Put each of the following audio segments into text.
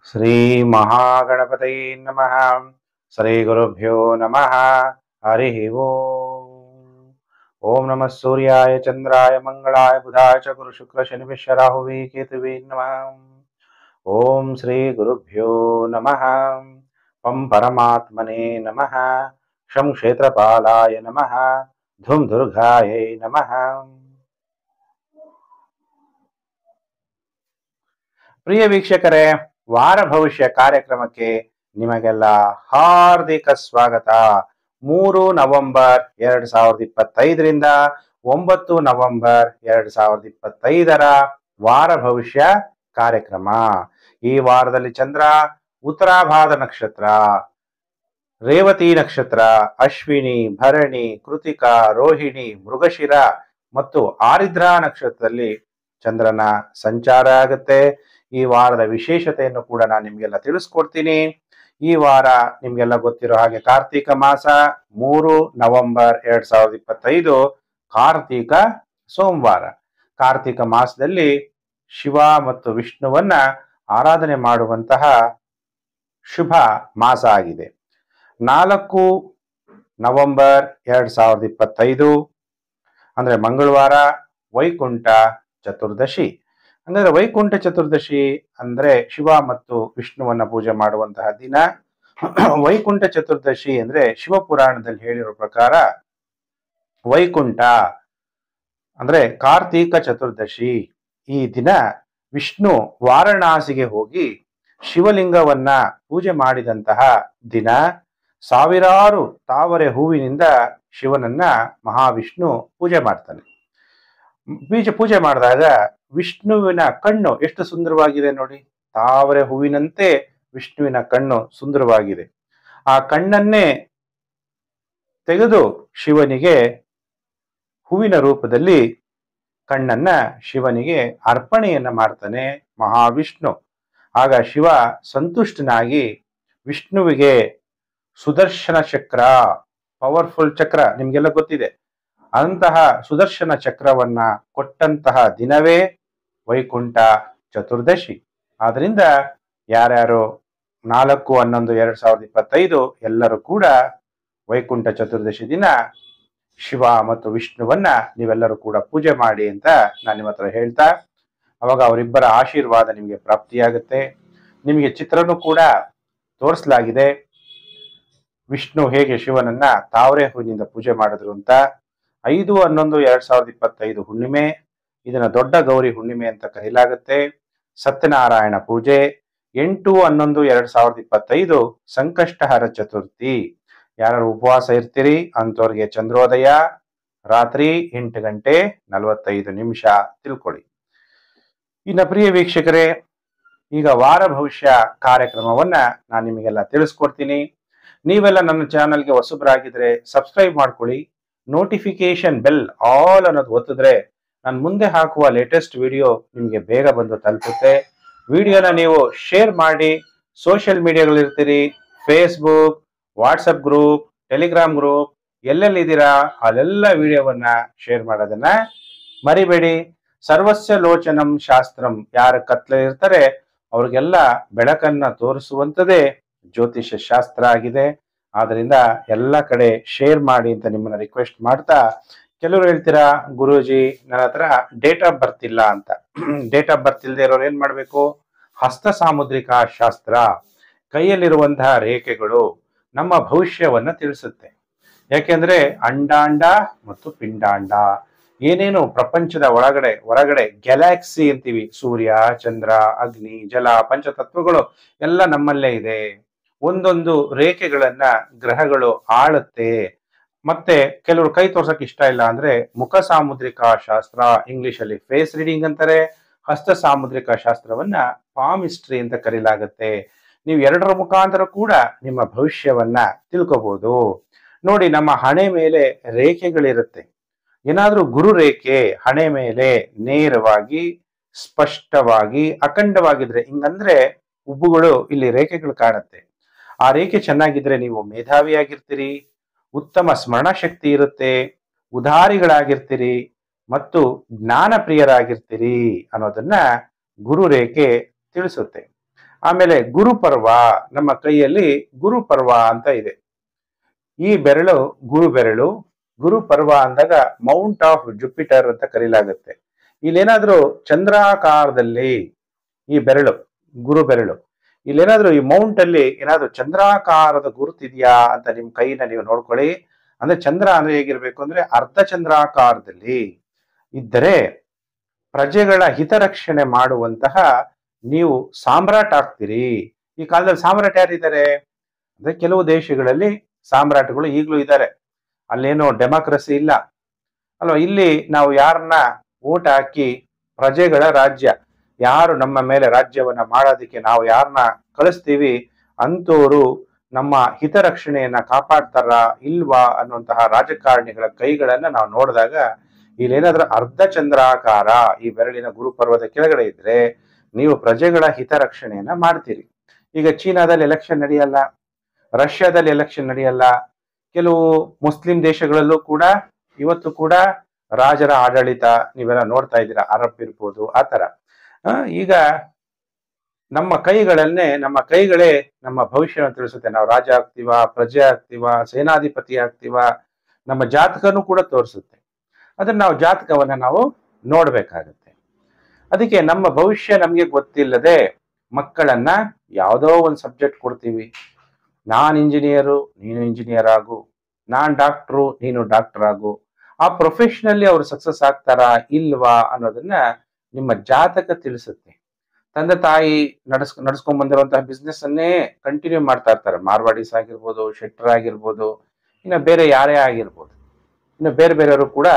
ಶ್ರೀ ಮಹಾಗಣಪತಯೇ ನಮಃ. ಶ್ರೀ ಗುರುಭ್ಯೋ ನಮಃ. ಹರಿ ಓಂ. ಓಂ ನಮಃ ಸೂರ್ಯಾಯ ಚಂದ್ರಾಯ ಮಂಗಳಾಯ ಬುಧಾಯ ಚ ಗುರು ಶುಕ್ರ ಶನಿಭ್ಯಶ್ಚ ರಾಹುವೇ ಕೇತುವೇ ನಮಃ. ಓಂ ಶ್ರೀ ಗುರುಭ್ಯೋ ನಮಃ. ಪಂ ಪರಮಾತ್ಮನೇ ನಮಃ. ಶಂ ಕ್ಷೇತ್ರಪಾಲಾಯ ನಮಃ. ಧುಂ ದುರ್ಗಾಯೈ ನಮಃ. ಪ್ರಿಯ ವೀಕ್ಷಕರೇ, ವಾರ ಭವಿಷ್ಯ ಕಾರ್ಯಕ್ರಮಕ್ಕೆ ನಿಮಗೆಲ್ಲ ಹಾರ್ದಿಕ ಸ್ವಾಗತ. 3 ನವೆಂಬರ್ 2025ರಿಂದ 9 ನವೆಂಬರ್ 2025ರ ವಾರ ಭವಿಷ್ಯ ಕಾರ್ಯಕ್ರಮ. ಈ ವಾರದಲ್ಲಿ ಚಂದ್ರ ಉತ್ತರಾಭಾದ ನಕ್ಷತ್ರ, ರೇವತಿ ನಕ್ಷತ್ರ, ಅಶ್ವಿನಿ, ಭರಣಿ, ಕೃತಿಕಾ, ರೋಹಿಣಿ, ಮೃಗಶಿರ ಮತ್ತು ಆರಿದ್ರಾ ನಕ್ಷತ್ರದಲ್ಲಿ ಚಂದ್ರನ ಸಂಚಾರ ಆಗುತ್ತೆ. ಈ ವಾರದ ವಿಶೇಷತೆಯನ್ನು ಕೂಡ ನಾನು ನಿಮ್ಗೆಲ್ಲ ತಿಳಿಸ್ಕೊಡ್ತೀನಿ. ಈ ವಾರ ನಿಮ್ಗೆಲ್ಲ ಗೊತ್ತಿರೋ ಹಾಗೆ ಕಾರ್ತೀಕ ಮಾಸ 3 ನವೆಂಬರ್ 2025 ಕಾರ್ತೀಕ ಸೋಮವಾರ. ಕಾರ್ತೀಕ ಮಾಸದಲ್ಲಿ ಶಿವ ಮತ್ತು ವಿಷ್ಣುವನ್ನ ಆರಾಧನೆ ಮಾಡುವಂತಹ ಶುಭ ಮಾಸ ಆಗಿದೆ. 4 ನವೆಂಬರ್ 2025 ಅಂದ್ರೆ ಮಂಗಳವಾರ ವೈಕುಂಠ ಚತುರ್ದಶಿ. ಅಂದ್ರೆ ವೈಕುಂಠ ಚತುರ್ದಶಿ ಅಂದ್ರೆ ಶಿವ ಮತ್ತು ವಿಷ್ಣುವನ್ನ ಪೂಜೆ ಮಾಡುವಂತಹ ದಿನ. ವೈಕುಂಠ ಚತುರ್ದಶಿ ಅಂದ್ರೆ ಶಿವಪುರಾಣದಲ್ಲಿ ಹೇಳಿರೋ ಪ್ರಕಾರ ವೈಕುಂಠ ಅಂದ್ರೆ ಕಾರ್ತೀಕ ಚತುರ್ದಶಿ. ಈ ದಿನ ವಿಷ್ಣು ವಾರಣಾಸಿಗೆ ಹೋಗಿ ಶಿವಲಿಂಗವನ್ನ ಪೂಜೆ ಮಾಡಿದಂತಹ ದಿನ. ಸಾವಿರಾರು ತಾವರೆ ಹೂವಿನಿಂದ ಶಿವನನ್ನ ಮಹಾವಿಷ್ಣು ಪೂಜೆ ಮಾಡ್ತಾನೆ. ಪೂಜೆ ಮಾಡಿದಾಗ ವಿಷ್ಣುವಿನ ಕಣ್ಣು ಎಷ್ಟು ಸುಂದರವಾಗಿದೆ ನೋಡಿ. ತಾವರೆ ಹೂವಿನಂತೆ ವಿಷ್ಣುವಿನ ಕಣ್ಣು ಸುಂದರವಾಗಿದೆ. ಆ ಕಣ್ಣನ್ನೇ ತೆಗೆದು ಶಿವನಿಗೆ ಹೂವಿನ ರೂಪದಲ್ಲಿ ಕಣ್ಣನ್ನ ಶಿವನಿಗೆ ಅರ್ಪಣೆಯನ್ನ ಮಾಡ್ತಾನೆ ಮಹಾವಿಷ್ಣು. ಆಗ ಶಿವ ಸಂತುಷ್ಟನಾಗಿ ವಿಷ್ಣುವಿಗೆ ಸುದರ್ಶನ ಚಕ್ರ, ಪವರ್ಫುಲ್ ಚಕ್ರ, ನಿಮ್ಗೆಲ್ಲ ಗೊತ್ತಿದೆ, ಅಂತಹ ಸುದರ್ಶನ ಚಕ್ರವನ್ನ ಕೊಟ್ಟಂತಹ ದಿನವೇ ವೈಕುಂಠ ಚತುರ್ದಶಿ. ಆದ್ರಿಂದ ಯಾರ್ಯಾರು 4/11/2025 ಎಲ್ಲರೂ ಕೂಡ ವೈಕುಂಠ ಚತುರ್ದಶಿ ದಿನ ಶಿವ ಮತ್ತು ವಿಷ್ಣುವನ್ನ ನೀವೆಲ್ಲರೂ ಕೂಡ ಪೂಜೆ ಮಾಡಿ ಅಂತ ನಾನು ನಿಮ್ಮ ಹತ್ರ ಹೇಳ್ತಾ, ಅವಾಗ ಅವರಿಬ್ಬರ ಆಶೀರ್ವಾದ ನಿಮಗೆ ಪ್ರಾಪ್ತಿಯಾಗುತ್ತೆ. ನಿಮಗೆ ಚಿತ್ರನೂ ಕೂಡ ತೋರಿಸಲಾಗಿದೆ, ವಿಷ್ಣು ಹೇಗೆ ಶಿವನನ್ನ ತಾವರೆ ಹೂವಿನಿಂದ ಪೂಜೆ ಮಾಡಿದ್ರು ಅಂತ. 5/11/2025 ಹುಣ್ಣಿಮೆ, ಇದನ್ನ ದೊಡ್ಡ ಗೌರಿ ಹುಣ್ಣಿಮೆ ಅಂತ ಕರೆಯಲಾಗುತ್ತೆ. ಸತ್ಯನಾರಾಯಣ ಪೂಜೆ. 8/11/2025 ಸಂಕಷ್ಟಹರ ಚತುರ್ಥಿ. ಯಾರು ಉಪವಾಸ ಇರ್ತೀರಿ ಅಂತವ್ರಿಗೆ ಚಂದ್ರೋದಯ ರಾತ್ರಿ 8:45 ತಿಳ್ಕೊಳ್ಳಿ. ಇನ್ನು ಪ್ರಿಯ ವೀಕ್ಷಕರೇ, ಈಗ ವಾರ ಭವಿಷ್ಯ ಕಾರ್ಯಕ್ರಮವನ್ನ ನಾನು ನಿಮಗೆಲ್ಲ ತಿಳಿಸ್ಕೊಡ್ತೀನಿ. ನೀವೆಲ್ಲ ನನ್ನ ಚಾನಲ್ಗೆ ಹೊಸಬರಾಗಿದ್ರೆ ಸಬ್ಸ್ಕ್ರೈಬ್ ಮಾಡ್ಕೊಳ್ಳಿ. ನೋಟಿಫಿಕೇಶನ್ ಬೆಲ್ ಆಲ್ ಅನ್ನೋದು ಒತ್ತಿದ್ರೆ ನಾನು ಮುಂದೆ ಹಾಕುವ ಲೇಟೆಸ್ಟ್ ವಿಡಿಯೋ ನಿಮಗೆ ಬೇಗ ಬಂದು ತಲುಪುತ್ತೆ. ವಿಡಿಯೋನ ನೀವು ಶೇರ್ ಮಾಡಿ. ಸೋಷಿಯಲ್ ಮೀಡಿಯಾಗಳಿರ್ತೀರಿ, Facebook, WhatsApp group, Telegram group, ಎಲ್ಲೆಲ್ಲಿದ್ದೀರಾ ಅಲ್ಲೆಲ್ಲ ವಿಡಿಯೋವನ್ನ ಶೇರ್ ಮಾಡೋದನ್ನ ಮರಿಬೇಡಿ. ಸರ್ವಸ್ಯ ಲೋಚನಂ ಶಾಸ್ತ್ರಂ, ಯಾರ ಕತ್ಲಿರ್ತಾರೆ ಅವ್ರಿಗೆಲ್ಲ ಬೆಳಕನ್ನ ತೋರಿಸುವಂಥದ್ದೇ ಜ್ಯೋತಿಷ್ಯ ಶಾಸ್ತ್ರ ಆಗಿದೆ. ಆದ್ರಿಂದ ಎಲ್ಲ ಕಡೆ ಶೇರ್ ಮಾಡಿ ಅಂತ ನಿಮ್ಮನ್ನ ರಿಕ್ವೆಸ್ಟ್ ಮಾಡ್ತಾ, ಕೆಲವರು ಹೇಳ್ತೀರಾ ಗುರೂಜಿ ನನ್ನ ಹತ್ರ ಡೇಟ್ ಆಫ್ ಬರ್ತ್ ಇಲ್ಲ ಅಂತ. ಡೇಟ್ ಆಫ್ ಬರ್ತ್ ಇಲ್ಲದೆ ಇರೋರು ಏನ್ ಮಾಡ್ಬೇಕು? ಹಸ್ತ ಸಾಮುದ್ರಿಕಾ ಶಾಸ್ತ್ರ, ಕೈಯಲ್ಲಿರುವಂತಹ ರೇಖೆಗಳು ನಮ್ಮ ಭವಿಷ್ಯವನ್ನ ತಿಳಿಸುತ್ತೆ. ಯಾಕೆಂದ್ರೆ ಅಂಡಾಂಡ ಮತ್ತು ಪಿಂಡಾಂಡ, ಏನೇನು ಪ್ರಪಂಚದ ಹೊರಗಡೆ ಗ್ಯಾಲಾಕ್ಸಿ ಅಂತೀವಿ, ಸೂರ್ಯ, ಚಂದ್ರ, ಅಗ್ನಿ, ಜಲ, ಪಂಚತತ್ವಗಳು ಎಲ್ಲ ನಮ್ಮಲ್ಲೇ ಇದೆ. ಒಂದೊಂದು ರೇಖೆಗಳನ್ನ ಗ್ರಹಗಳು ಆಳುತ್ತೆ. ಮತ್ತೆ ಕೆಲವರು ಕೈ ತೋರ್ಸಕ್ ಇಷ್ಟ ಇಲ್ಲ ಅಂದ್ರೆ ಮುಖ ಸಾಮುದ್ರಿಕಾ ಶಾಸ್ತ್ರ, ಇಂಗ್ಲಿಷ್ ಅಲ್ಲಿ ಫೇಸ್ ರೀಡಿಂಗ್ ಅಂತಾರೆ. ಹಸ್ತ ಸಾಮುದ್ರಿಕಾ ಶಾಸ್ತ್ರವನ್ನ ಪಾಮಿಸ್ಟ್ರಿ ಅಂತ ಕರೀಲಾಗುತ್ತೆ. ನೀವು ಎರಡರ ಮುಖಾಂತರ ಕೂಡ ನಿಮ್ಮ ಭವಿಷ್ಯವನ್ನ ತಿಳ್ಕೋಬಹುದು. ನೋಡಿ, ನಮ್ಮ ಹಣೆ ಮೇಲೆ ರೇಖೆಗಳಿರುತ್ತೆ. ಏನಾದ್ರೂ ಗುರು ರೇಖೆ ಹಣೆ ಮೇಲೆ ನೇರವಾಗಿ ಸ್ಪಷ್ಟವಾಗಿ ಅಖಂಡವಾಗಿದ್ರೆ, ಹಿಂಗಂದ್ರೆ ಉಬ್ಬುಗಳು ಇಲ್ಲಿ ರೇಖೆಗಳು ಕಾಣುತ್ತೆ. ಆ ರೇಖೆ ಚೆನ್ನಾಗಿದ್ರೆ ನೀವು ಮೇಧಾವಿಯಾಗಿರ್ತೀರಿ, ಉತ್ತಮ ಸ್ಮರಣ ಶಕ್ತಿ ಇರುತ್ತೆ, ಉದಾರಿಗಳಾಗಿರ್ತೀರಿ ಮತ್ತು ಜ್ಞಾನ ಪ್ರಿಯರಾಗಿರ್ತೀರಿ ಅನ್ನೋದನ್ನ ಗುರು ರೇಖೆ ತಿಳಿಸುತ್ತೆ. ಆಮೇಲೆ ಗುರುಪರ್ವ, ನಮ್ಮ ಕೈಯಲ್ಲಿ ಗುರುಪರ್ವ ಅಂತ ಇದೆ. ಈ ಬೆರಳು ಗುರು ಬೆರಳು. ಗುರುಪರ್ವ ಅಂದಾಗ ಮೌಂಟ್ ಆಫ್ ಜುಪಿಟರ್ ಅಂತ ಕರೀಲಾಗುತ್ತೆ. ಇಲ್ಲೇನಾದ್ರೂ ಚಂದ್ರಾಕಾರದಲ್ಲಿ ಈ ಬೆರಳು, ಗುರು ಬೆರಳು, ಇಲ್ಲೇನಾದ್ರೂ ಈ ಮೌಂಟ್ ಅಲ್ಲಿ ಏನಾದ್ರೂ ಚಂದ್ರಾಕಾರದ ಗುರುತಿದೆಯಾ ಅಂತ ನಿಮ್ ಕೈನ ನೀವು ನೋಡ್ಕೊಳ್ಳಿ. ಅಂದ್ರೆ ಚಂದ್ರ ಅಂದ್ರೆ ಹೇಗಿರ್ಬೇಕು ಅಂದ್ರೆ ಅರ್ಧ ಚಂದ್ರಾಕಾರದಲ್ಲಿ ಇದ್ದರೆ ಪ್ರಜೆಗಳ ಹಿತರಕ್ಷಣೆ ಮಾಡುವಂತಹ ನೀವು ಸಾಮ್ರಾಟ್ ಆಗ್ತೀರಿ. ಈ ಕಾಲದಲ್ಲಿ ಸಾಮ್ರಾಟ್ ಯಾರಿದ್ದಾರೆ ಅಂದ್ರೆ ಕೆಲವು ದೇಶಗಳಲ್ಲಿ ಸಾಮ್ರಾಟ್ಗಳು ಈಗಲೂ ಇದ್ದಾರೆ. ಅಲ್ಲೇನೋ ಡೆಮಾಕ್ರಸಿ ಇಲ್ಲ ಅಲ್ವಾ. ಇಲ್ಲಿ ನಾವು ಯಾರನ್ನ ಓಟ್ ಹಾಕಿ ಪ್ರಜೆಗಳ ರಾಜ್ಯ, ಯಾರು ನಮ್ಮ ಮೇಲೆ ರಾಜ್ಯವನ್ನ ಮಾಡೋದಕ್ಕೆ ನಾವು ಯಾರನ್ನ ಕಳಿಸ್ತೀವಿ ಅಂತವರು ನಮ್ಮ ಹಿತರಕ್ಷಣೆಯನ್ನ ಕಾಪಾಡ್ತಾರ ಇಲ್ವಾ ಅನ್ನುವಂತಹ ರಾಜಕಾರಣಿಗಳ ಕೈಗಳನ್ನ ನಾವು ನೋಡಿದಾಗ ಇಲ್ಲೇನಾದ್ರೂ ಅರ್ಧ ಚಂದ್ರಾಕಾರ ಈ ಬೆರಳಿನ ಗುರುಪರ್ವದ ಕೆಳಗಡೆ ಇದ್ರೆ ನೀವು ಪ್ರಜೆಗಳ ಹಿತರಕ್ಷಣೆಯನ್ನ ಮಾಡ್ತೀರಿ. ಈಗ ಚೀನಾದಲ್ಲಿ ಎಲೆಕ್ಷನ್ ನಡೆಯಲ್ಲ, ರಷ್ಯಾದಲ್ಲಿ ಎಲೆಕ್ಷನ್ ನಡೆಯಲ್ಲ, ಕೆಲವು ಮುಸ್ಲಿಂ ದೇಶಗಳಲ್ಲೂ ಕೂಡ ಇವತ್ತು ಕೂಡ ರಾಜರ ಆಡಳಿತ ನೀವೆಲ್ಲ ನೋಡ್ತಾ ಇದ್ದೀರಾ, ಅರಬ್ ಇರ್ಬೋದು ಆ ತರ. ಈಗ ನಮ್ಮ ಕೈಗಳೇ ನಮ್ಮ ಭವಿಷ್ಯವನ್ನು ತಿಳಿಸುತ್ತೆ. ನಾವು ರಾಜ ಆಗ್ತೀವ, ಪ್ರಜೆ ಆಗ್ತೀವ, ಸೇನಾಧಿಪತಿ ಆಗ್ತೀವ, ನಮ್ಮ ಜಾತಕನೂ ಕೂಡ ತೋರಿಸುತ್ತೆ. ಅದನ್ನ ನಾವು ಜಾತಕವನ್ನ ನಾವು ನೋಡ್ಬೇಕಾಗತ್ತೆ. ಅದಕ್ಕೆ ನಮ್ಮ ಭವಿಷ್ಯ ನಮ್ಗೆ ಗೊತ್ತಿಲ್ಲದೆ ಮಕ್ಕಳನ್ನ ಯಾವುದೋ ಒಂದು ಸಬ್ಜೆಕ್ಟ್ ಕೊಡ್ತೀವಿ. ನಾನ್ ಇಂಜಿನಿಯರು, ನೀನು ಇಂಜಿನಿಯರ್ ಆಗು, ನಾನ್ ಡಾಕ್ಟ್ರು, ನೀನು ಡಾಕ್ಟರ್ ಆಗು. ಆ ಪ್ರೊಫೆಷನಲ್ಲಿ ಅವ್ರು ಸಕ್ಸಸ್ ಆಗ್ತಾರಾ ಇಲ್ವಾ ಅನ್ನೋದನ್ನ ನಿಮ್ಮ ಜಾತಕ ತಿಳಿಸುತ್ತೆ. ತಂದೆ ತಾಯಿ ನಡ್ಸ್ಕೊಂಡ್ ಬಂದಿರುವಂತಹ ಬಿಸ್ನೆಸ್ ಅನ್ನೇ ಕಂಟಿನ್ಯೂ ಮಾಡ್ತಾ ಇರ್ತಾರೆ. ಮಾರ್ವಾಡೀಸ್ ಆಗಿರ್ಬೋದು, ಶೆಟ್ರ್ ಆಗಿರ್ಬೋದು, ಇನ್ನು ಬೇರೆ ಯಾರೇ ಆಗಿರ್ಬೋದು. ಇನ್ನು ಬೇರೆ ಬೇರೆಯವರು ಕೂಡ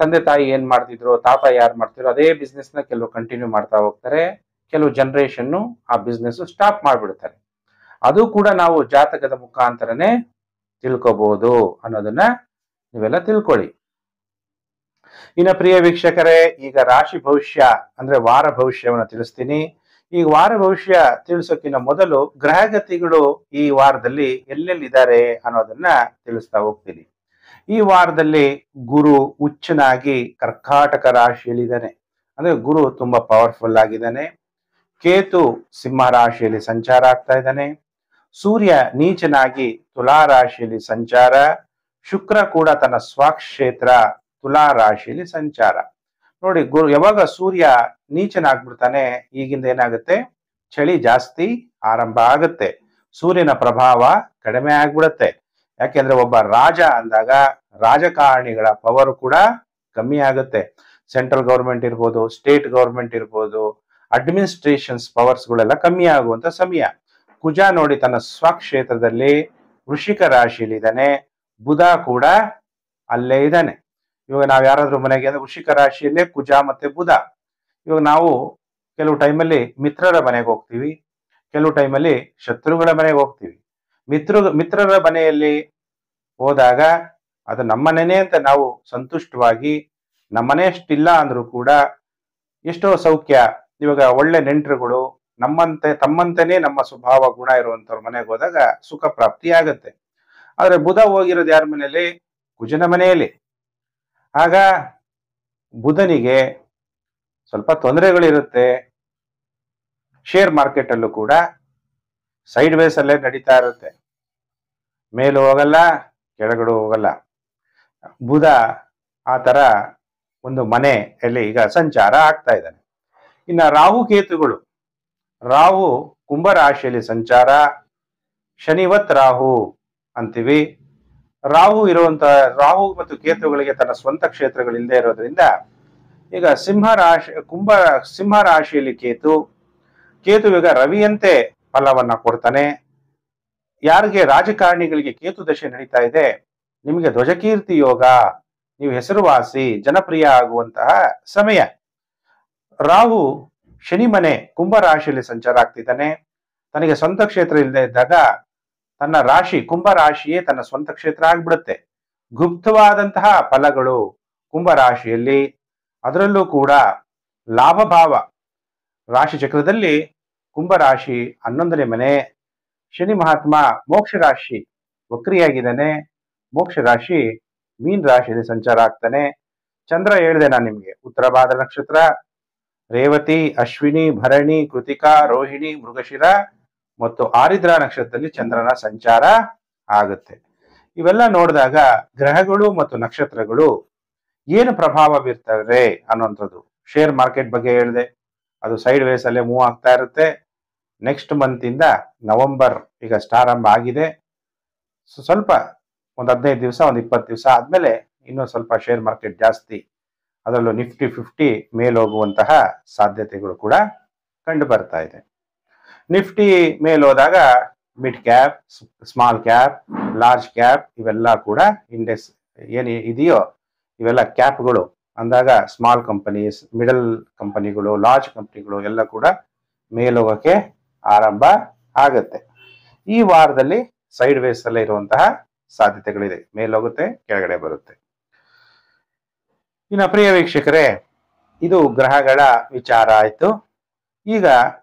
ತಂದೆ ತಾಯಿ ಏನ್ ಮಾಡ್ತಿದ್ರು, ತಾತ ಯಾರು ಮಾಡ್ತಿದ್ರು ಅದೇ ಬಿಸ್ನೆಸ್ ನ ಕೆಲವು ಕಂಟಿನ್ಯೂ ಮಾಡ್ತಾ ಹೋಗ್ತಾರೆ. ಕೆಲವು ಜನರೇಷನ್ ಆ ಬಿಸ್ನೆಸ್ ಸ್ಟಾಪ್ ಮಾಡ್ಬಿಡ್ತಾರೆ. ಅದು ಕೂಡ ನಾವು ಜಾತಕದ ಮುಖಾಂತರನೇ ತಿಳ್ಕೋಬಹುದು ಅನ್ನೋದನ್ನ ನೀವೆಲ್ಲ ತಿಳ್ಕೊಳ್ಳಿ. ಇನ್ನು ಪ್ರಿಯ ವೀಕ್ಷಕರೇ, ಈಗ ರಾಶಿ ಭವಿಷ್ಯ ಅಂದ್ರೆ ವಾರ ಭವಿಷ್ಯವನ್ನು ತಿಳಿಸ್ತೀನಿ. ಈ ವಾರ ಭವಿಷ್ಯ ತಿಳಿಸೋಕ್ಕಿಂತ ಮೊದಲು ಗ್ರಹಗತಿಗಳು ಈ ವಾರದಲ್ಲಿ ಎಲ್ಲೆಲ್ಲಿದ್ದಾರೆ ಅನ್ನೋದನ್ನ ತಿಳಿಸ್ತಾ ಹೋಗ್ತೀನಿ. ಈ ವಾರದಲ್ಲಿ ಗುರು ಉಚ್ಚನಾಗಿ ಕರ್ಕಾಟಕ ರಾಶಿಯಲ್ಲಿದ್ದಾನೆ, ಅಂದ್ರೆ ಗುರು ತುಂಬಾ ಪವರ್ಫುಲ್ ಆಗಿದ್ದಾನೆ. ಕೇತು ಸಿಂಹ ರಾಶಿಯಲ್ಲಿ ಸಂಚಾರ ಆಗ್ತಾ ಇದ್ದಾನೆ. ಸೂರ್ಯ ನೀಚನಾಗಿ ತುಲಾ ರಾಶಿಯಲ್ಲಿ ಸಂಚಾರ. ಶುಕ್ರ ಕೂಡ ತನ್ನ ಸ್ವಕ್ಷೇತ್ರ ತುಲಾ ರಾಶಿಯಲ್ಲಿ ಸಂಚಾರ. ನೋಡಿ, ಯಾವಾಗ ಸೂರ್ಯ ನೀಚನಾಗ್ಬಿಡ್ತಾನೆ ಈಗಿಂದ ಏನಾಗುತ್ತೆ, ಚಳಿ ಜಾಸ್ತಿ ಆರಂಭ ಆಗುತ್ತೆ, ಸೂರ್ಯನ ಪ್ರಭಾವ ಕಡಿಮೆ ಆಗ್ಬಿಡುತ್ತೆ. ಯಾಕೆಂದ್ರೆ ಒಬ್ಬ ರಾಜ ಅಂದಾಗ ರಾಜಕಾರಣಿಗಳ ಪವರ್ ಕೂಡ ಕಮ್ಮಿ ಆಗುತ್ತೆ. ಸೆಂಟ್ರಲ್ ಗೌರ್ಮೆಂಟ್ ಇರ್ಬೋದು, ಸ್ಟೇಟ್ ಗೌರ್ಮೆಂಟ್ ಇರ್ಬೋದು, ಅಡ್ಮಿನಿಸ್ಟ್ರೇಷನ್ಸ್ ಪವರ್ಸ್ ಗಳೆಲ್ಲ ಕಮ್ಮಿ ಆಗುವಂತ ಸಮಯ. ಕುಜ ನೋಡಿ ತನ್ನ ಸ್ವಕ್ಷೇತ್ರದಲ್ಲಿ ವೃಶ್ಚಿಕ ರಾಶಿಯಲ್ಲಿ ಇದ್ದಾನೆ. ಬುಧ ಕೂಡ ಅಲ್ಲೇ ಇದ್ದಾನೆ. ಇವಾಗ ನಾವ್ ಯಾರಾದ್ರೂ ಮನೆಗೆ ಅಂದ್ರೆ ವೃಶ್ಚಿಕ ರಾಶಿಯಲ್ಲೇ ಕುಜ ಮತ್ತೆ ಬುಧ. ಇವಾಗ ನಾವು ಕೆಲವು ಟೈಮಲ್ಲಿ ಮಿತ್ರರ ಮನೆಗೆ ಹೋಗ್ತೀವಿ, ಕೆಲವು ಟೈಮಲ್ಲಿ ಶತ್ರುಗಳ ಮನೆಗೆ ಹೋಗ್ತೀವಿ. ಮಿತ್ರರ ಮನೆಯಲ್ಲಿ ಹೋದಾಗ ಅದು ನಮ್ಮನೇನೆ ಅಂತ ನಾವು ಸಂತುಷ್ಟವಾಗಿ, ನಮ್ಮನೆ ಅಷ್ಟಿಲ್ಲ ಅಂದ್ರೂ ಕೂಡ ಎಷ್ಟೋ ಸೌಖ್ಯ. ಇವಾಗ ಒಳ್ಳೆ ನೆಂಟರುಗಳು ತಮ್ಮಂತೆನೇ ನಮ್ಮ ಸ್ವಭಾವ ಗುಣ ಇರುವಂತವ್ರ ಮನೆಗೆ ಹೋದಾಗ ಸುಖ ಪ್ರಾಪ್ತಿ ಆಗತ್ತೆ. ಆದ್ರೆ ಬುಧ ಹೋಗಿರೋದು ಯಾರ ಮನೆಯಲ್ಲಿ, ಕುಜನ ಮನೆಯಲ್ಲಿ. ಆಗ ಬುಧನಿಗೆ ಸ್ವಲ್ಪ ತೊಂದರೆಗಳಿರುತ್ತೆ. ಶೇರ್ ಮಾರ್ಕೆಟ್ ಅಲ್ಲೂ ಕೂಡ ಸೈಡ್ ವೇಸ್ ಅಲ್ಲೇ ನಡೀತಾ ಇರುತ್ತೆ, ಮೇಲೂ ಹೋಗಲ್ಲ ಕೆಳಗಡೆ ಹೋಗಲ್ಲ. ಬುಧ ಆ ತರ ಒಂದು ಮನೆಯಲ್ಲಿ ಈಗ ಸಂಚಾರ ಆಗ್ತಾ ಇದ್ದಾನೆ. ಇನ್ನ ರಾಹು ಕೇತುಗಳು, ರಾಹು ಕುಂಭ ರಾಶಿಯಲ್ಲಿ ಸಂಚಾರ, ಶನಿವತ್ ರಾಹು ಅಂತೀವಿ. ರಾಹು ಮತ್ತು ಕೇತುಗಳಿಗೆ ತನ್ನ ಸ್ವಂತ ಕ್ಷೇತ್ರಗಳಿಲ್ಲದೆ ಇರೋದ್ರಿಂದ ಈಗ ಸಿಂಹ ರಾಶಿಯಲ್ಲಿ ಕೇತು ಈಗ ರವಿಯಂತೆ ಫಲವನ್ನ ಕೊಡ್ತಾನೆ. ಯಾರಿಗೆ ರಾಜಕಾರಣಿಗಳಿಗೆ ಕೇತು ದಶೆ ನಡೀತಾ ಇದೆ, ನಿಮಗೆ ಧ್ವಜಕೀರ್ತಿ ಯೋಗ, ನೀವು ಹೆಸರುವಾಸಿ ಜನಪ್ರಿಯ ಆಗುವಂತಹ ಸಮಯ. ರಾಹು ಶನಿ ಮನೆ ಕುಂಭ ರಾಶಿಯಲ್ಲಿ ಸಂಚಾರ ಆಗ್ತಿದ್ದಾನೆ. ತನಗೆ ಸ್ವಂತ ಕ್ಷೇತ್ರ ಇಲ್ಲದೆ ಇದ್ದಾಗ ತನ್ನ ರಾಶಿ ಕುಂಭ ರಾಶಿಯೇ ತನ್ನ ಸ್ವಂತ ಕ್ಷೇತ್ರ ಆಗ್ಬಿಡುತ್ತೆ. ಗುಪ್ತವಾದಂತಹ ಫಲಗಳು ಕುಂಭ ರಾಶಿಯಲ್ಲಿ, ಅದರಲ್ಲೂ ಕೂಡ ಲಾಭಭಾವ ರಾಶಿ ಚಕ್ರದಲ್ಲಿ ಕುಂಭ ರಾಶಿ 11ನೇ ಮನೆ. ಶನಿ ಮಹಾತ್ಮ ಮೋಕ್ಷ ರಾಶಿ ವಕ್ರಿಯಾಗಿದ್ದಾನೆ. ಮೋಕ್ಷ ರಾಶಿ ಮೀನ್ ರಾಶಿಯಲ್ಲಿ ಸಂಚಾರ ಆಗ್ತಾನೆ. ಚಂದ್ರ ಹೇಳಿದೆ ನಾನು ನಿಮ್ಗೆ, ಉತ್ತರ ಭಾದ್ರ ನಕ್ಷತ್ರ ರೇವತಿ, ಅಶ್ವಿನಿ, ಭರಣಿ, ಕೃತಿಕಾ, ರೋಹಿಣಿ, ಮೃಗಶಿರ ಮತ್ತು ಆರಿದ್ರ ನಕ್ಷತ್ರದಲ್ಲಿ ಚಂದ್ರನ ಸಂಚಾರ ಆಗುತ್ತೆ. ಇವೆಲ್ಲ ನೋಡಿದಾಗ ಗ್ರಹಗಳು ಮತ್ತು ನಕ್ಷತ್ರಗಳು ಏನು ಪ್ರಭಾವ ಬೀರ್ತವೆ ಅನ್ನುವಂಥದ್ದು. ಶೇರ್ ಮಾರ್ಕೆಟ್ ಬಗ್ಗೆ ಹೇಳಿದೆ, ಅದು ಸೈಡ್ ವೇಸ್ ಅಲ್ಲೇ ಮೂವ್ ಆಗ್ತಾ ಇರುತ್ತೆ. ನೆಕ್ಸ್ಟ್ ಮಂತ್ ಇಂದ ನವೆಂಬರ್ ಈಗ ಆರಂಭ ಆಗಿದೆ. ಸ್ವಲ್ಪ ಒಂದು 15 ದಿವಸ, ಒಂದು 20 ದಿವಸ ಆದ್ಮೇಲೆ ಇನ್ನೂ ಸ್ವಲ್ಪ ಶೇರ್ ಮಾರ್ಕೆಟ್ ಜಾಸ್ತಿ, ಅದರಲ್ಲೂ ನಿಫ್ಟಿ 50 ಮೇಲೋಗುವಂತಹ ಸಾಧ್ಯತೆಗಳು ಕೂಡ ಕಂಡು ಬರ್ತಾ ಇದೆ. ನಿಫ್ಟಿ ಮೇಲೋದಾಗ mid cap, small cap, large cap ಇವೆಲ್ಲ ಕೂಡ ಇಂಡೆಕ್ಸ್ ಏನು ಇದೆಯೋ ಇವೆಲ್ಲ ಕ್ಯಾಪ್ಗಳು ಅಂದಾಗ ಸ್ಮಾಲ್ ಕಂಪನೀಸ್, ಮಿಡಲ್ ಕಂಪನಿಗಳು, ಲಾರ್ಜ್ ಕಂಪನಿಗಳು ಎಲ್ಲ ಕೂಡ ಮೇಲೋಗಕ್ಕೆ ಆರಂಭ ಆಗತ್ತೆ. ಈ ವಾರದಲ್ಲಿ ಸೈಡ್ ವೇಸ್ ಅಲ್ಲೇ ಇರುವಂತಹ ಸಾಧ್ಯತೆಗಳಿದೆ. ಮೇಲೋಗುತ್ತೆ, ಕೆಳಗಡೆ ಬರುತ್ತೆ. ಇನ್ನು ಪ್ರಿಯ ವೀಕ್ಷಕರೇ, ಇದು ಗ್ರಹಗಳ ವಿಚಾರ ಆಯ್ತು. ಈಗ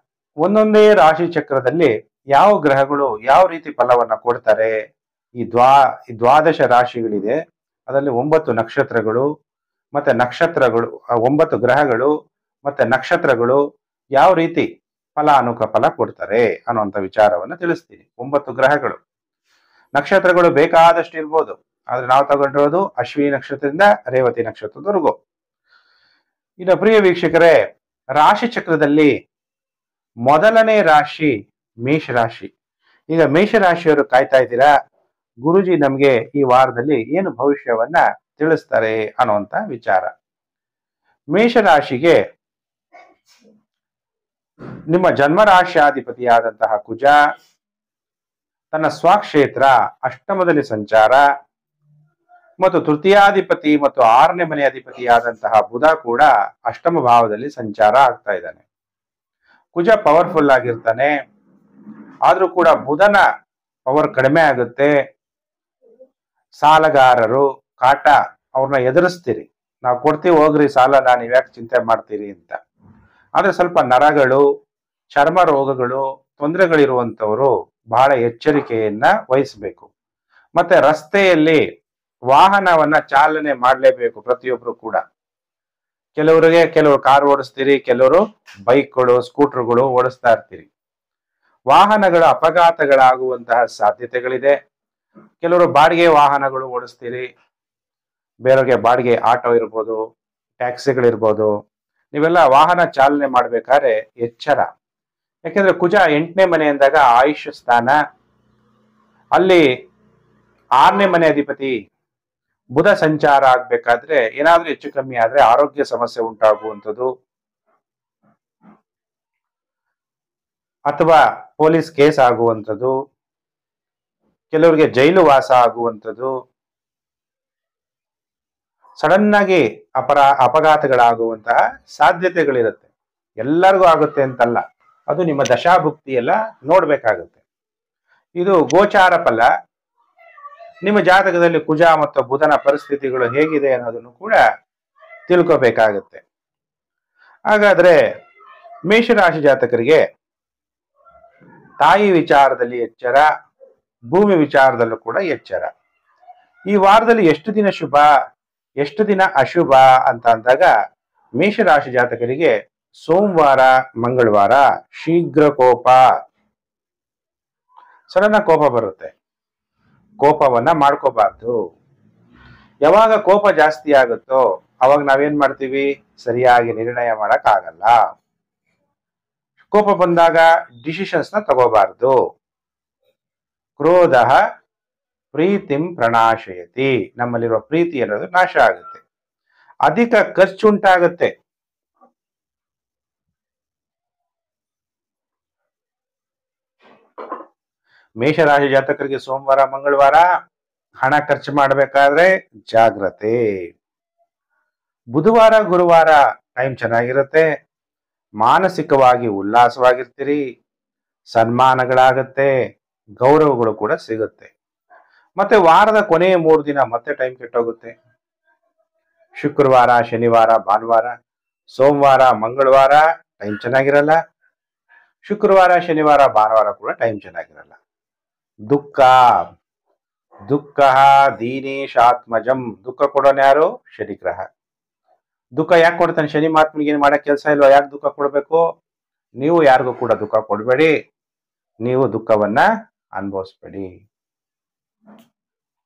ಒಂದೊಂದೇ ರಾಶಿ ಚಕ್ರದಲ್ಲಿ ಯಾವ ಗ್ರಹಗಳು ಯಾವ ರೀತಿ ಫಲವನ್ನ ಕೊಡ್ತಾರೆ, ಈ ದ್ವಾದಶ ರಾಶಿಗಳಿದೆ, ಅದರಲ್ಲಿ 9 ನಕ್ಷತ್ರಗಳು ಮತ್ತೆ ನಕ್ಷತ್ರಗಳು, 9 ಗ್ರಹಗಳು ಮತ್ತೆ ನಕ್ಷತ್ರಗಳು ಯಾವ ರೀತಿ ಫಲ ಕೊಡ್ತಾರೆ ಅನ್ನುವಂಥ ವಿಚಾರವನ್ನ ತಿಳಿಸ್ತೀನಿ. 9 ಗ್ರಹಗಳು, ನಕ್ಷತ್ರಗಳು ಬೇಕಾದಷ್ಟು ಇರ್ಬೋದು, ಆದ್ರೆ ನಾವು ತಗೊಂಡಿರೋದು ಅಶ್ವಿನಿ ನಕ್ಷತ್ರದಿಂದ ರೇವತಿ ನಕ್ಷತ್ರದವರೆಗೂ. ಇನ್ನು ಪ್ರಿಯ ವೀಕ್ಷಕರೇ, ರಾಶಿ ಚಕ್ರದಲ್ಲಿ ಮೊದಲನೇ ರಾಶಿ ಮೇಷರಾಶಿ. ಈಗ ಮೇಷರಾಶಿಯವರು ಕಾಯ್ತಾ ಇದ್ದೀರಾ, ಗುರುಜಿ ನಮ್ಗೆ ಈ ವಾರದಲ್ಲಿ ಏನು ಭವಿಷ್ಯವನ್ನ ತಿಳಿಸ್ತಾರೆ ಅನ್ನುವಂತ ವಿಚಾರ. ಮೇಷರಾಶಿಗೆ ನಿಮ್ಮ ಜನ್ಮರಾಶಿಯಾಧಿಪತಿಯಾದಂತಹ ಕುಜ ತನ್ನ ಸ್ವಕ್ಷೇತ್ರ ಅಷ್ಟಮದಲ್ಲಿ ಸಂಚಾರ ಮತ್ತು ತೃತೀಯಾಧಿಪತಿ ಮತ್ತು 6ನೇ ಮನೆ ಅಧಿಪತಿಯಾದಂತಹ ಬುಧ ಕೂಡ ಅಷ್ಟಮ ಭಾವದಲ್ಲಿ ಸಂಚಾರ ಆಗ್ತಾ ಇದ್ದಾನೆ. ಕುಜ ಪವರ್ಫುಲ್ ಆಗಿರ್ತಾನೆ, ಆದ್ರೂ ಕೂಡ ಬುಧನ ಪವರ್ ಕಡಿಮೆ ಆಗುತ್ತೆ. ಸಾಲಗಾರರು ಕಾಟ ಅವ್ರನ್ನ ಎದುರಿಸ್ತೀರಿ, ನಾವು ಕೊಡ್ತೀವಿ ಹೋಗ್ರಿ ಸಾಲನ, ನೀವ್ಯಾಕೆ ಚಿಂತೆ ಮಾಡ್ತೀರಿ ಅಂತ. ಆದ್ರೆ ಸ್ವಲ್ಪ ನರಗಳು, ಚರ್ಮ ರೋಗಗಳು, ತೊಂದರೆಗಳಿರುವಂತವರು ಬಹಳ ಎಚ್ಚರಿಕೆಯನ್ನ ವಹಿಸಬೇಕು. ಮತ್ತೆ ರಸ್ತೆಯಲ್ಲಿ ವಾಹನವನ್ನ ಚಾಲನೆ ಮಾಡಲೇಬೇಕು ಪ್ರತಿಯೊಬ್ರು ಕೂಡ. ಕೆಲವರು ಕಾರ್ ಓಡಿಸ್ತೀರಿ, ಕೆಲವರು ಬೈಕ್ಗಳು, ಸ್ಕೂಟರ್ಗಳು ಓಡಿಸ್ತಾ ಇರ್ತೀರಿ. ವಾಹನಗಳ ಅಪಘಾತಗಳಾಗುವಂತಹ ಸಾಧ್ಯತೆಗಳಿದೆ. ಕೆಲವರು ಬಾಡಿಗೆ ವಾಹನಗಳು ಓಡಿಸ್ತೀರಿ, ಬೇರೆಯವ್ರಿಗೆ ಬಾಡಿಗೆ ಆಟೋ ಇರ್ಬೋದು, ಟ್ಯಾಕ್ಸಿಗಳಿರ್ಬೋದು. ನೀವೆಲ್ಲ ವಾಹನ ಚಾಲನೆ ಮಾಡ್ಬೇಕಾದ್ರೆ ಎಚ್ಚರ. ಯಾಕೆಂದ್ರೆ ಕುಜ 8ನೇ ಮನೆ ಅಂದಾಗ ಆಯುಷ್ ಸ್ಥಾನ, ಅಲ್ಲಿ 6ನೇ ಮನೆ ಅಧಿಪತಿ ಬುಧ ಸಂಚಾರ ಆಗ್ಬೇಕಾದ್ರೆ ಏನಾದ್ರೂ ಹೆಚ್ಚು ಕಮ್ಮಿ ಆದ್ರೆ ಆರೋಗ್ಯ ಸಮಸ್ಯೆ ಉಂಟಾಗುವಂಥದ್ದು ಅಥವಾ ಪೊಲೀಸ್ ಕೇಸ್ ಆಗುವಂಥದ್ದು, ಕೆಲವರಿಗೆ ಜೈಲು ವಾಸ ಆಗುವಂಥದ್ದು, ಸಡನ್ ಆಗಿ ಅಪಘಾತಗಳಾಗುವಂತಹ ಸಾಧ್ಯತೆಗಳಿರುತ್ತೆ. ಎಲ್ಲರಿಗೂ ಆಗುತ್ತೆ ಅಂತಲ್ಲ, ಅದು ನಿಮ್ಮ ದಶಾಭುಕ್ತಿ ಎಲ್ಲ ನೋಡ್ಬೇಕಾಗುತ್ತೆ. ಇದು ಗೋಚಾರ ಫಲ. ನಿಮ್ಮ ಜಾತಕದಲ್ಲಿ ಕುಜ ಮತ್ತು ಬುಧನ ಪರಿಸ್ಥಿತಿಗಳು ಹೇಗಿದೆ ಅನ್ನೋದನ್ನು ಕೂಡ ತಿಳ್ಕೋಬೇಕಾಗುತ್ತೆ. ಹಾಗಾದ್ರೆ ಮೇಷರಾಶಿ ಜಾತಕರಿಗೆ ತಾಯಿ ವಿಚಾರದಲ್ಲಿ ಎಚ್ಚರ, ಭೂಮಿ ವಿಚಾರದಲ್ಲೂ ಕೂಡ ಎಚ್ಚರ. ಈ ವಾರದಲ್ಲಿ ಎಷ್ಟು ದಿನ ಶುಭ, ಎಷ್ಟು ದಿನ ಅಶುಭ ಅಂತ ಅಂದಾಗ ಮೇಷರಾಶಿ ಜಾತಕರಿಗೆ ಸೋಮವಾರ, ಮಂಗಳವಾರ ಶೀಘ್ರ ಕೋಪ, ಸಡನ್ ಕೋಪ ಬರುತ್ತೆ. ಕೋಪವನ್ನ ಮಾಡ್ಕೋಬಾರ್ದು. ಯಾವಾಗ ಕೋಪ ಜಾಸ್ತಿ ಆಗುತ್ತೋ ಅವಾಗ ನಾವೇನ್ ಮಾಡ್ತೀವಿ, ಸರಿಯಾಗಿ ನಿರ್ಣಯ ಮಾಡಕ್ ಆಗಲ್ಲ. ಕೋಪ ಬಂದಾಗ ಡಿಸಿಷನ್ಸ್ ನ ತಗೋಬಾರ್ದು. ಕ್ರೋಧ ಪ್ರೀತಿಂ ಪ್ರಣಾಶಯತಿ, ನಮ್ಮಲ್ಲಿರುವ ಪ್ರೀತಿ ಅನ್ನೋದು ನಾಶ ಆಗುತ್ತೆ. ಅಧಿಕ ಖರ್ಚುಂಟಾಗುತ್ತೆ. ಮೇಷರಾಶಿ ಜಾತಕರಿಗೆ ಸೋಮವಾರ, ಮಂಗಳವಾರ ಹಣ ಖರ್ಚು ಮಾಡಬೇಕಾದ್ರೆ ಜಾಗ್ರತೆ. ಬುಧವಾರ, ಗುರುವಾರ ಟೈಮ್ ಚೆನ್ನಾಗಿರುತ್ತೆ. ಮಾನಸಿಕವಾಗಿ ಉಲ್ಲಾಸವಾಗಿರ್ತೀರಿ, ಸನ್ಮಾನಗಳಾಗತ್ತೆ, ಗೌರವಗಳು ಕೂಡ ಸಿಗುತ್ತೆ. ಮತ್ತೆ ವಾರದ ಕೊನೆಯ 3 ದಿನ ಮತ್ತೆ ಟೈಮ್ ಕೆಟ್ಟೋಗುತ್ತೆ. ಶುಕ್ರವಾರ, ಶನಿವಾರ, ಭಾನುವಾರ, ಸೋಮವಾರ, ಮಂಗಳವಾರ ಟೈಮ್ ಚೆನ್ನಾಗಿರಲ್ಲ. ಶುಕ್ರವಾರ, ಶನಿವಾರ, ಭಾನುವಾರ ಕೂಡ ಟೈಮ್ ಚೆನ್ನಾಗಿರಲ್ಲ. ದುಃಖ ದುಃಖ ದೀನೇಶಾತ್ಮಜಂ, ದುಃಖ ಕೊಡೋನು ಯಾರು? ಶನಿಗ್ರಹ. ದುಃಖ ಯಾಕೆ ಕೊಡ್ತಾನೆ ಶನಿ ಮಹಾತ್ಮನಿಗೆ? ಏನು ಮಾಡಕ್ ಕೆಲಸ ಇಲ್ವಾ? ಯಾಕೆ ದುಃಖ ಕೊಡ್ಬೇಕು? ನೀವು ಯಾರಿಗೂ ಕೂಡ ದುಃಖ ಕೊಡಬೇಡಿ, ನೀವು ದುಃಖವನ್ನ ಅನುಭವಿಸ್ಬೇಡಿ.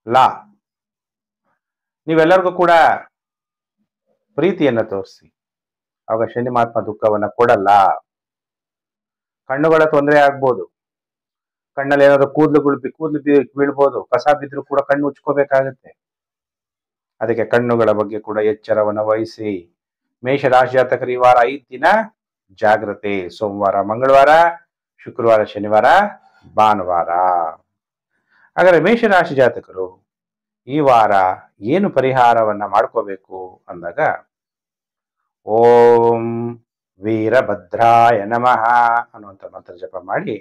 ಲಾ ನೀವೆಲ್ಲರಿಗೂ ಕೂಡ ಪ್ರೀತಿಯನ್ನ ತೋರಿಸಿ, ಆವಾಗ ಶನಿ ಮಹಾತ್ಮ ದುಃಖವನ್ನ ಕೊಡಲ್ಲ. ಕಣ್ಣುಗಳ ತೊಂದರೆ ಆಗ್ಬೋದು, ಕಣ್ಣಲ್ಲಿ ಏನಾದ್ರು ಕೂದಲು ಬೀಳ್ಬೋದು, ಕಸ ಬಿದ್ರು ಕೂಡ ಕಣ್ಣು ಉಚ್ಕೋಬೇಕಾಗತ್ತೆ. ಅದಕ್ಕೆ ಕಣ್ಣುಗಳ ಬಗ್ಗೆ ಕೂಡ ಎಚ್ಚರವನ್ನು ವಹಿಸಿ. ಮೇಷರಾಶಿ ಜಾತಕರು ಈ ವಾರ 5 ದಿನ ಜಾಗ್ರತೆ. ಸೋಮವಾರ, ಮಂಗಳವಾರ, ಶುಕ್ರವಾರ, ಶನಿವಾರ, ಭಾನುವಾರ. ಹಾಗಾದ್ರೆ ಮೇಷರಾಶಿ ಜಾತಕರು ಈ ವಾರ ಏನು ಪರಿಹಾರವನ್ನ ಮಾಡ್ಕೋಬೇಕು ಅಂದಾಗ, ಓಂ ವೀರಭದ್ರಾಯ ನಮಃ ಅನ್ನುವಂಥ ಮಂತ್ರ ಜಪ ಮಾಡಿ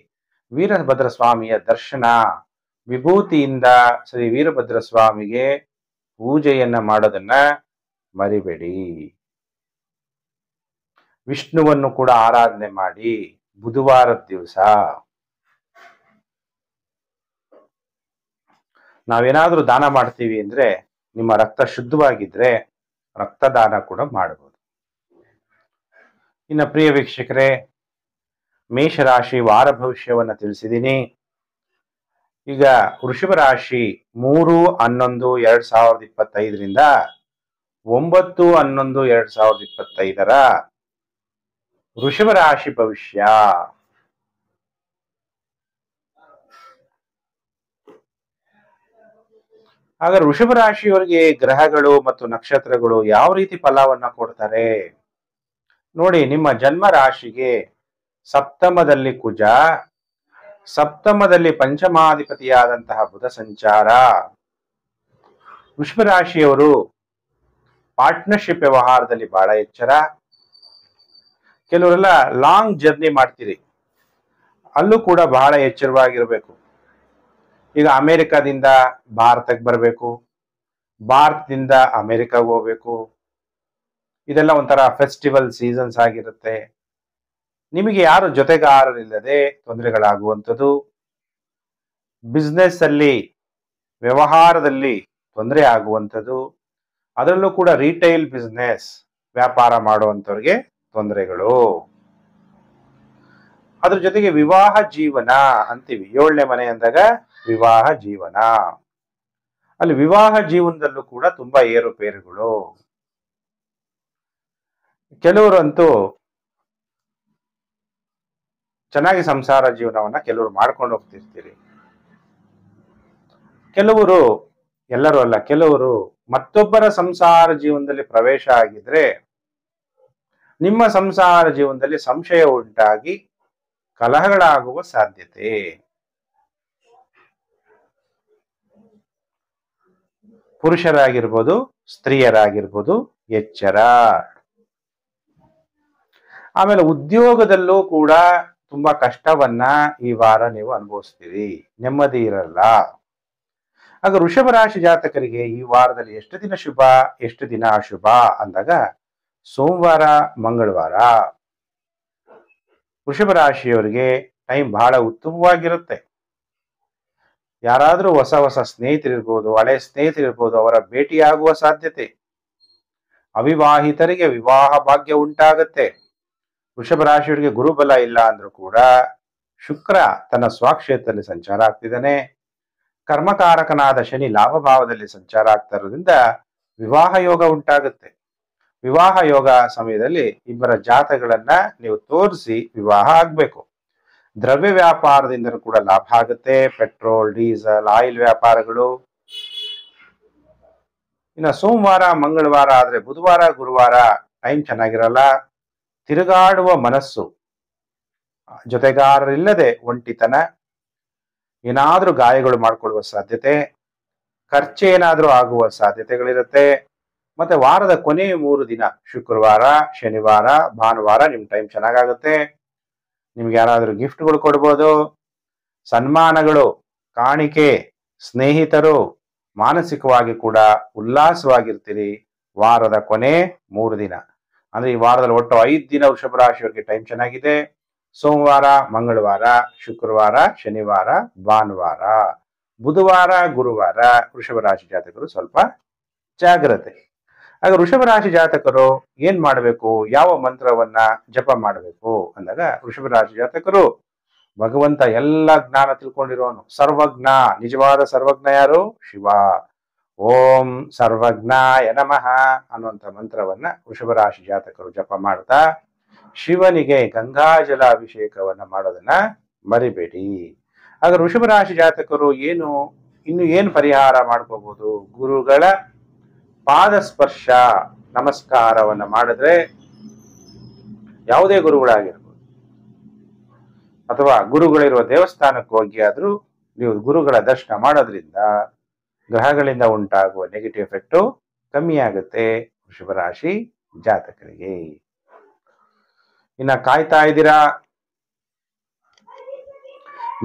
ವೀರಭದ್ರ ಸ್ವಾಮಿಯ ದರ್ಶನ ವಿಭೂತಿಯಿಂದ ಶ್ರೀ ವೀರಭದ್ರ ಸ್ವಾಮಿಗೆ ಪೂಜೆಯನ್ನ ಮಾಡೋದನ್ನ ಮರಿಬೇಡಿ. ವಿಷ್ಣುವನ್ನು ಕೂಡ ಆರಾಧನೆ ಮಾಡಿ. ಬುಧವಾರದ ದಿವಸ ನಾವೇನಾದ್ರೂ ದಾನ ಮಾಡ್ತೀವಿ ಅಂದ್ರೆ, ನಿಮ್ಮ ರಕ್ತ ಶುದ್ಧವಾಗಿದ್ರೆ ರಕ್ತದಾನ ಕೂಡ ಮಾಡಬಹುದು. ಇನ್ನು ಪ್ರಿಯ ವೀಕ್ಷಕರೇ, ಮೇಷರಾಶಿ ವಾರ ಭವಿಷ್ಯವನ್ನ ತಿಳಿಸಿದ್ದೀನಿ. ಈಗ ವೃಷಭ ರಾಶಿ 3/11/2025 9/11/2025 ವೃಷಭ ರಾಶಿ ಭವಿಷ್ಯ. ಹಾಗಾದ್ರೆ ವೃಷಭ ರಾಶಿಯವರಿಗೆ ಗ್ರಹಗಳು ಮತ್ತು ನಕ್ಷತ್ರಗಳು ಯಾವ ರೀತಿ ಫಲವನ್ನ ಕೊಡ್ತಾರೆ ನೋಡಿ. ನಿಮ್ಮ ಜನ್ಮ ರಾಶಿಗೆ ಸಪ್ತಮದಲ್ಲಿ ಕುಜ, ಸಪ್ತಮದಲ್ಲಿ ಪಂಚಮಾಧಿಪತಿಯಾದಂತಹ ಬುಧ ಸಂಚಾರ. ವೃಷಭ ರಾಶಿಯವರು ಪಾರ್ಟ್ನರ್ಶಿಪ್ ವ್ಯವಹಾರದಲ್ಲಿ ಬಹಳ ಎಚ್ಚರ. ಕೆಲವರೆಲ್ಲ ಲಾಂಗ್ ಜರ್ನಿ ಮಾಡ್ತೀರಿ, ಅಲ್ಲೂ ಕೂಡ ಬಹಳ ಎಚ್ಚರವಾಗಿರ್ಬೇಕು. ಈಗ ಅಮೆರಿಕದಿಂದ ಭಾರತಕ್ಕೆ ಬರಬೇಕು, ಭಾರತದಿಂದ ಅಮೆರಿಕಾಗೆ ಹೋಗ್ಬೇಕು. ಇದೆಲ್ಲ ಒಂಥರ ಫೆಸ್ಟಿವಲ್ ಸೀಸನ್ಸ್ ಆಗಿರುತ್ತೆ. ನಿಮಗೆ ಯಾರು ಜೊತೆಗಾರರಿಲ್ಲದೆ ತೊಂದರೆಗಳಾಗುವಂಥದ್ದು. ಬಿಸ್ನೆಸ್ ಅಲ್ಲಿ, ವ್ಯವಹಾರದಲ್ಲಿ ತೊಂದರೆ ಆಗುವಂಥದ್ದು. ಅದರಲ್ಲೂ ಕೂಡ ರಿಟೈಲ್ ಬಿಸ್ನೆಸ್, ವ್ಯಾಪಾರ ಮಾಡುವಂಥವ್ರಿಗೆ ತೊಂದರೆಗಳು. ಅದ್ರ ಜೊತೆಗೆ ವಿವಾಹ ಜೀವನ ಅಂತೀವಿ, 7ನೇ ಮನೆ ಅಂದಾಗ ವಿವಾಹ ಜೀವನ. ಅಲ್ಲಿ ವಿವಾಹ ಜೀವನದಲ್ಲೂ ಕೂಡ ತುಂಬಾ ಏರುಪೇರುಗಳು. ಕೆಲವರಂತೂ ಚೆನ್ನಾಗಿ ಸಂಸಾರ ಜೀವನವನ್ನ ಕೆಲವರು ಮಾಡ್ಕೊಂಡು ಹೋಗ್ತಿರ್ತೀರಿ. ಕೆಲವರು, ಎಲ್ಲರೂ ಅಲ್ಲ, ಕೆಲವರು ಮತ್ತೊಬ್ಬರ ಸಂಸಾರ ಜೀವನದಲ್ಲಿ ಪ್ರವೇಶ ಆಗಿದ್ರೆ ನಿಮ್ಮ ಸಂಸಾರ ಜೀವನದಲ್ಲಿ ಸಂಶಯ ಉಂಟಾಗಿ ಕಲಹಗಳಾಗುವ ಸಾಧ್ಯತೆ. ಪುರುಷರಾಗಿರ್ಬೋದು, ಸ್ತ್ರೀಯರಾಗಿರ್ಬೋದು, ಎಚ್ಚರ. ಆಮೇಲೆ ಉದ್ಯೋಗದಲ್ಲೂ ಕೂಡ ತುಂಬಾ ಕಷ್ಟವನ್ನ ಈ ವಾರ ನೀವು ಅನುಭವಿಸ್ತೀರಿ, ನೆಮ್ಮದಿ ಇರಲ್ಲ. ಆಗ ವೃಷಭ ರಾಶಿ ಜಾತಕರಿಗೆ ಈ ವಾರದಲ್ಲಿ ಎಷ್ಟು ದಿನ ಶುಭ, ಎಷ್ಟು ದಿನ ಅಶುಭ ಅಂದಾಗ, ಸೋಮವಾರ, ಮಂಗಳವಾರ ವೃಷಭ ರಾಶಿಯವರಿಗೆ ಟೈಮ್ ಬಹಳ ಉತ್ತಮವಾಗಿರುತ್ತೆ. ಯಾರಾದ್ರೂ ಹೊಸ ಹೊಸ ಸ್ನೇಹಿತರಿರ್ಬೋದು, ಹಳೆ ಸ್ನೇಹಿತರಿರ್ಬೋದು, ಅವರ ಭೇಟಿಯಾಗುವ ಸಾಧ್ಯತೆ. ಅವಿವಾಹಿತರಿಗೆ ವಿವಾಹ ಭಾಗ್ಯ ಉಂಟಾಗತ್ತೆ. ವೃಷಭ ರಾಶಿಯವರಿಗೆ ಗುರುಬಲ ಇಲ್ಲ ಅಂದ್ರೂ ಕೂಡ ಶುಕ್ರ ತನ್ನ ಸ್ವಕ್ಷೇತ್ರದಲ್ಲಿ ಸಂಚಾರ ಆಗ್ತಿದ್ದಾನೆ. ಕರ್ಮಕಾರಕನಾದ ಶನಿ ಲಾಭಭಾವದಲ್ಲಿ ಸಂಚಾರ ಆಗ್ತಾ ಇರೋದ್ರಿಂದ ವಿವಾಹ ಯೋಗ ಉಂಟಾಗುತ್ತೆ. ವಿವಾಹ ಯೋಗ ಸಮಯದಲ್ಲಿ ಇಬ್ಬರ ಜಾತಗಳನ್ನ ನೀವು ತೋರಿಸಿ ವಿವಾಹ ಆಗ್ಬೇಕು. ದ್ರವ್ಯ ವ್ಯಾಪಾರದಿಂದ ಕೂಡ ಲಾಭ ಆಗುತ್ತೆ. ಪೆಟ್ರೋಲ್, ಡೀಸೆಲ್, ಆಯಿಲ್ ವ್ಯಾಪಾರಗಳು. ಇನ್ನು ಸೋಮವಾರ, ಮಂಗಳವಾರ ಆದ್ರೆ ಬುಧವಾರ, ಗುರುವಾರ ಟೈಮ್ ಚೆನ್ನಾಗಿರಲ್ಲ. ತಿರುಗಾಡುವ ಮನಸ್ಸು, ಜೊತೆಗಾರರಿಲ್ಲದೆ ಒಂಟಿತನ, ಏನಾದ್ರೂ ಗಾಯಗಳು ಮಾಡ್ಕೊಳ್ಳುವ ಸಾಧ್ಯತೆ, ಖರ್ಚೇನಾದ್ರೂ ಆಗುವ ಸಾಧ್ಯತೆಗಳಿರುತ್ತೆ. ಮತ್ತೆ ವಾರದ ಕೊನೆಯ 3 ದಿನ ಶುಕ್ರವಾರ, ಶನಿವಾರ, ಭಾನುವಾರ ನಿಮ್ ಟೈಮ್ ಚೆನ್ನಾಗಾಗುತ್ತೆ. ನಿಮ್ಗೆ ಯಾರಾದ್ರೂ ಗಿಫ್ಟ್ಗಳು ಕೊಡ್ಬೋದು, ಸನ್ಮಾನಗಳು, ಕಾಣಿಕೆ, ಸ್ನೇಹಿತರು, ಮಾನಸಿಕವಾಗಿ ಕೂಡ ಉಲ್ಲಾಸವಾಗಿರ್ತೀರಿ. ವಾರದ ಕೊನೆ 3 ದಿನ ಅಂದ್ರೆ ಈ ವಾರದಲ್ಲಿ ಒಟ್ಟು 5 ದಿನ ವೃಷಭ ರಾಶಿಯವರಿಗೆ ಟೈಮ್ ಚೆನ್ನಾಗಿದೆ. ಸೋಮವಾರ, ಮಂಗಳವಾರ, ಶುಕ್ರವಾರ, ಶನಿವಾರ, ಭಾನುವಾರ. ಬುಧವಾರ, ಗುರುವಾರ ವೃಷಭ ರಾಶಿ ಜಾತಕರು ಸ್ವಲ್ಪ ಜಾಗ್ರತೆ. ಆಗ ವೃಷಭ ರಾಶಿ ಜಾತಕರು ಏನ್ ಮಾಡಬೇಕು, ಯಾವ ಮಂತ್ರವನ್ನ ಜಪ ಮಾಡಬೇಕು ಅಂದಾಗ, ವೃಷಭ ರಾಶಿ ಜಾತಕರು ಭಗವಂತ ಎಲ್ಲ ಜ್ಞಾನ ತಿಳ್ಕೊಂಡಿರೋನು, ಸರ್ವಜ್ಞ. ನಿಜವಾದ ಸರ್ವಜ್ಞ ಯಾರು? ಶಿವ. ಓಂ ಸರ್ವಜ್ಞಾಯ ನಮಃ ಅನ್ನುವಂಥ ಮಂತ್ರವನ್ನ ವೃಷಭ ರಾಶಿ ಜಾತಕರು ಜಪ ಮಾಡ್ತಾ ಶಿವನಿಗೆ ಗಂಗಾಜಲ ಅಭಿಷೇಕವನ್ನ ಮಾಡೋದನ್ನ ಮರಿಬೇಡಿ. ಆಗ ವೃಷಭ ರಾಶಿ ಜಾತಕರು ಏನು ಪರಿಹಾರ ಮಾಡ್ಕೋಬಹುದು? ಗುರುಗಳ ಪಾದ ಸ್ಪರ್ಶ ನಮಸ್ಕಾರವನ್ನ ಮಾಡಿದ್ರೆ, ಯಾವುದೇ ಗುರುಗಳಾಗಿರ್ಬೋದು ಅಥವಾ ಗುರುಗಳಿರುವ ದೇವಸ್ಥಾನಕ್ಕೆ ಹೋಗಿ ಆದ್ರೂ ನೀವು ಗುರುಗಳ ದರ್ಶನ ಮಾಡೋದ್ರಿಂದ ಗ್ರಹಗಳಿಂದ ಉಂಟಾಗುವ ನೆಗೆಟಿವ್ ಎಫೆಕ್ಟು ಕಮ್ಮಿ ಆಗುತ್ತೆ ವೃಷಭ ರಾಶಿ ಜಾತಕರಿಗೆ. ಇನ್ನ ಕಾಯ್ತಾ ಇದ್ದೀರಾ,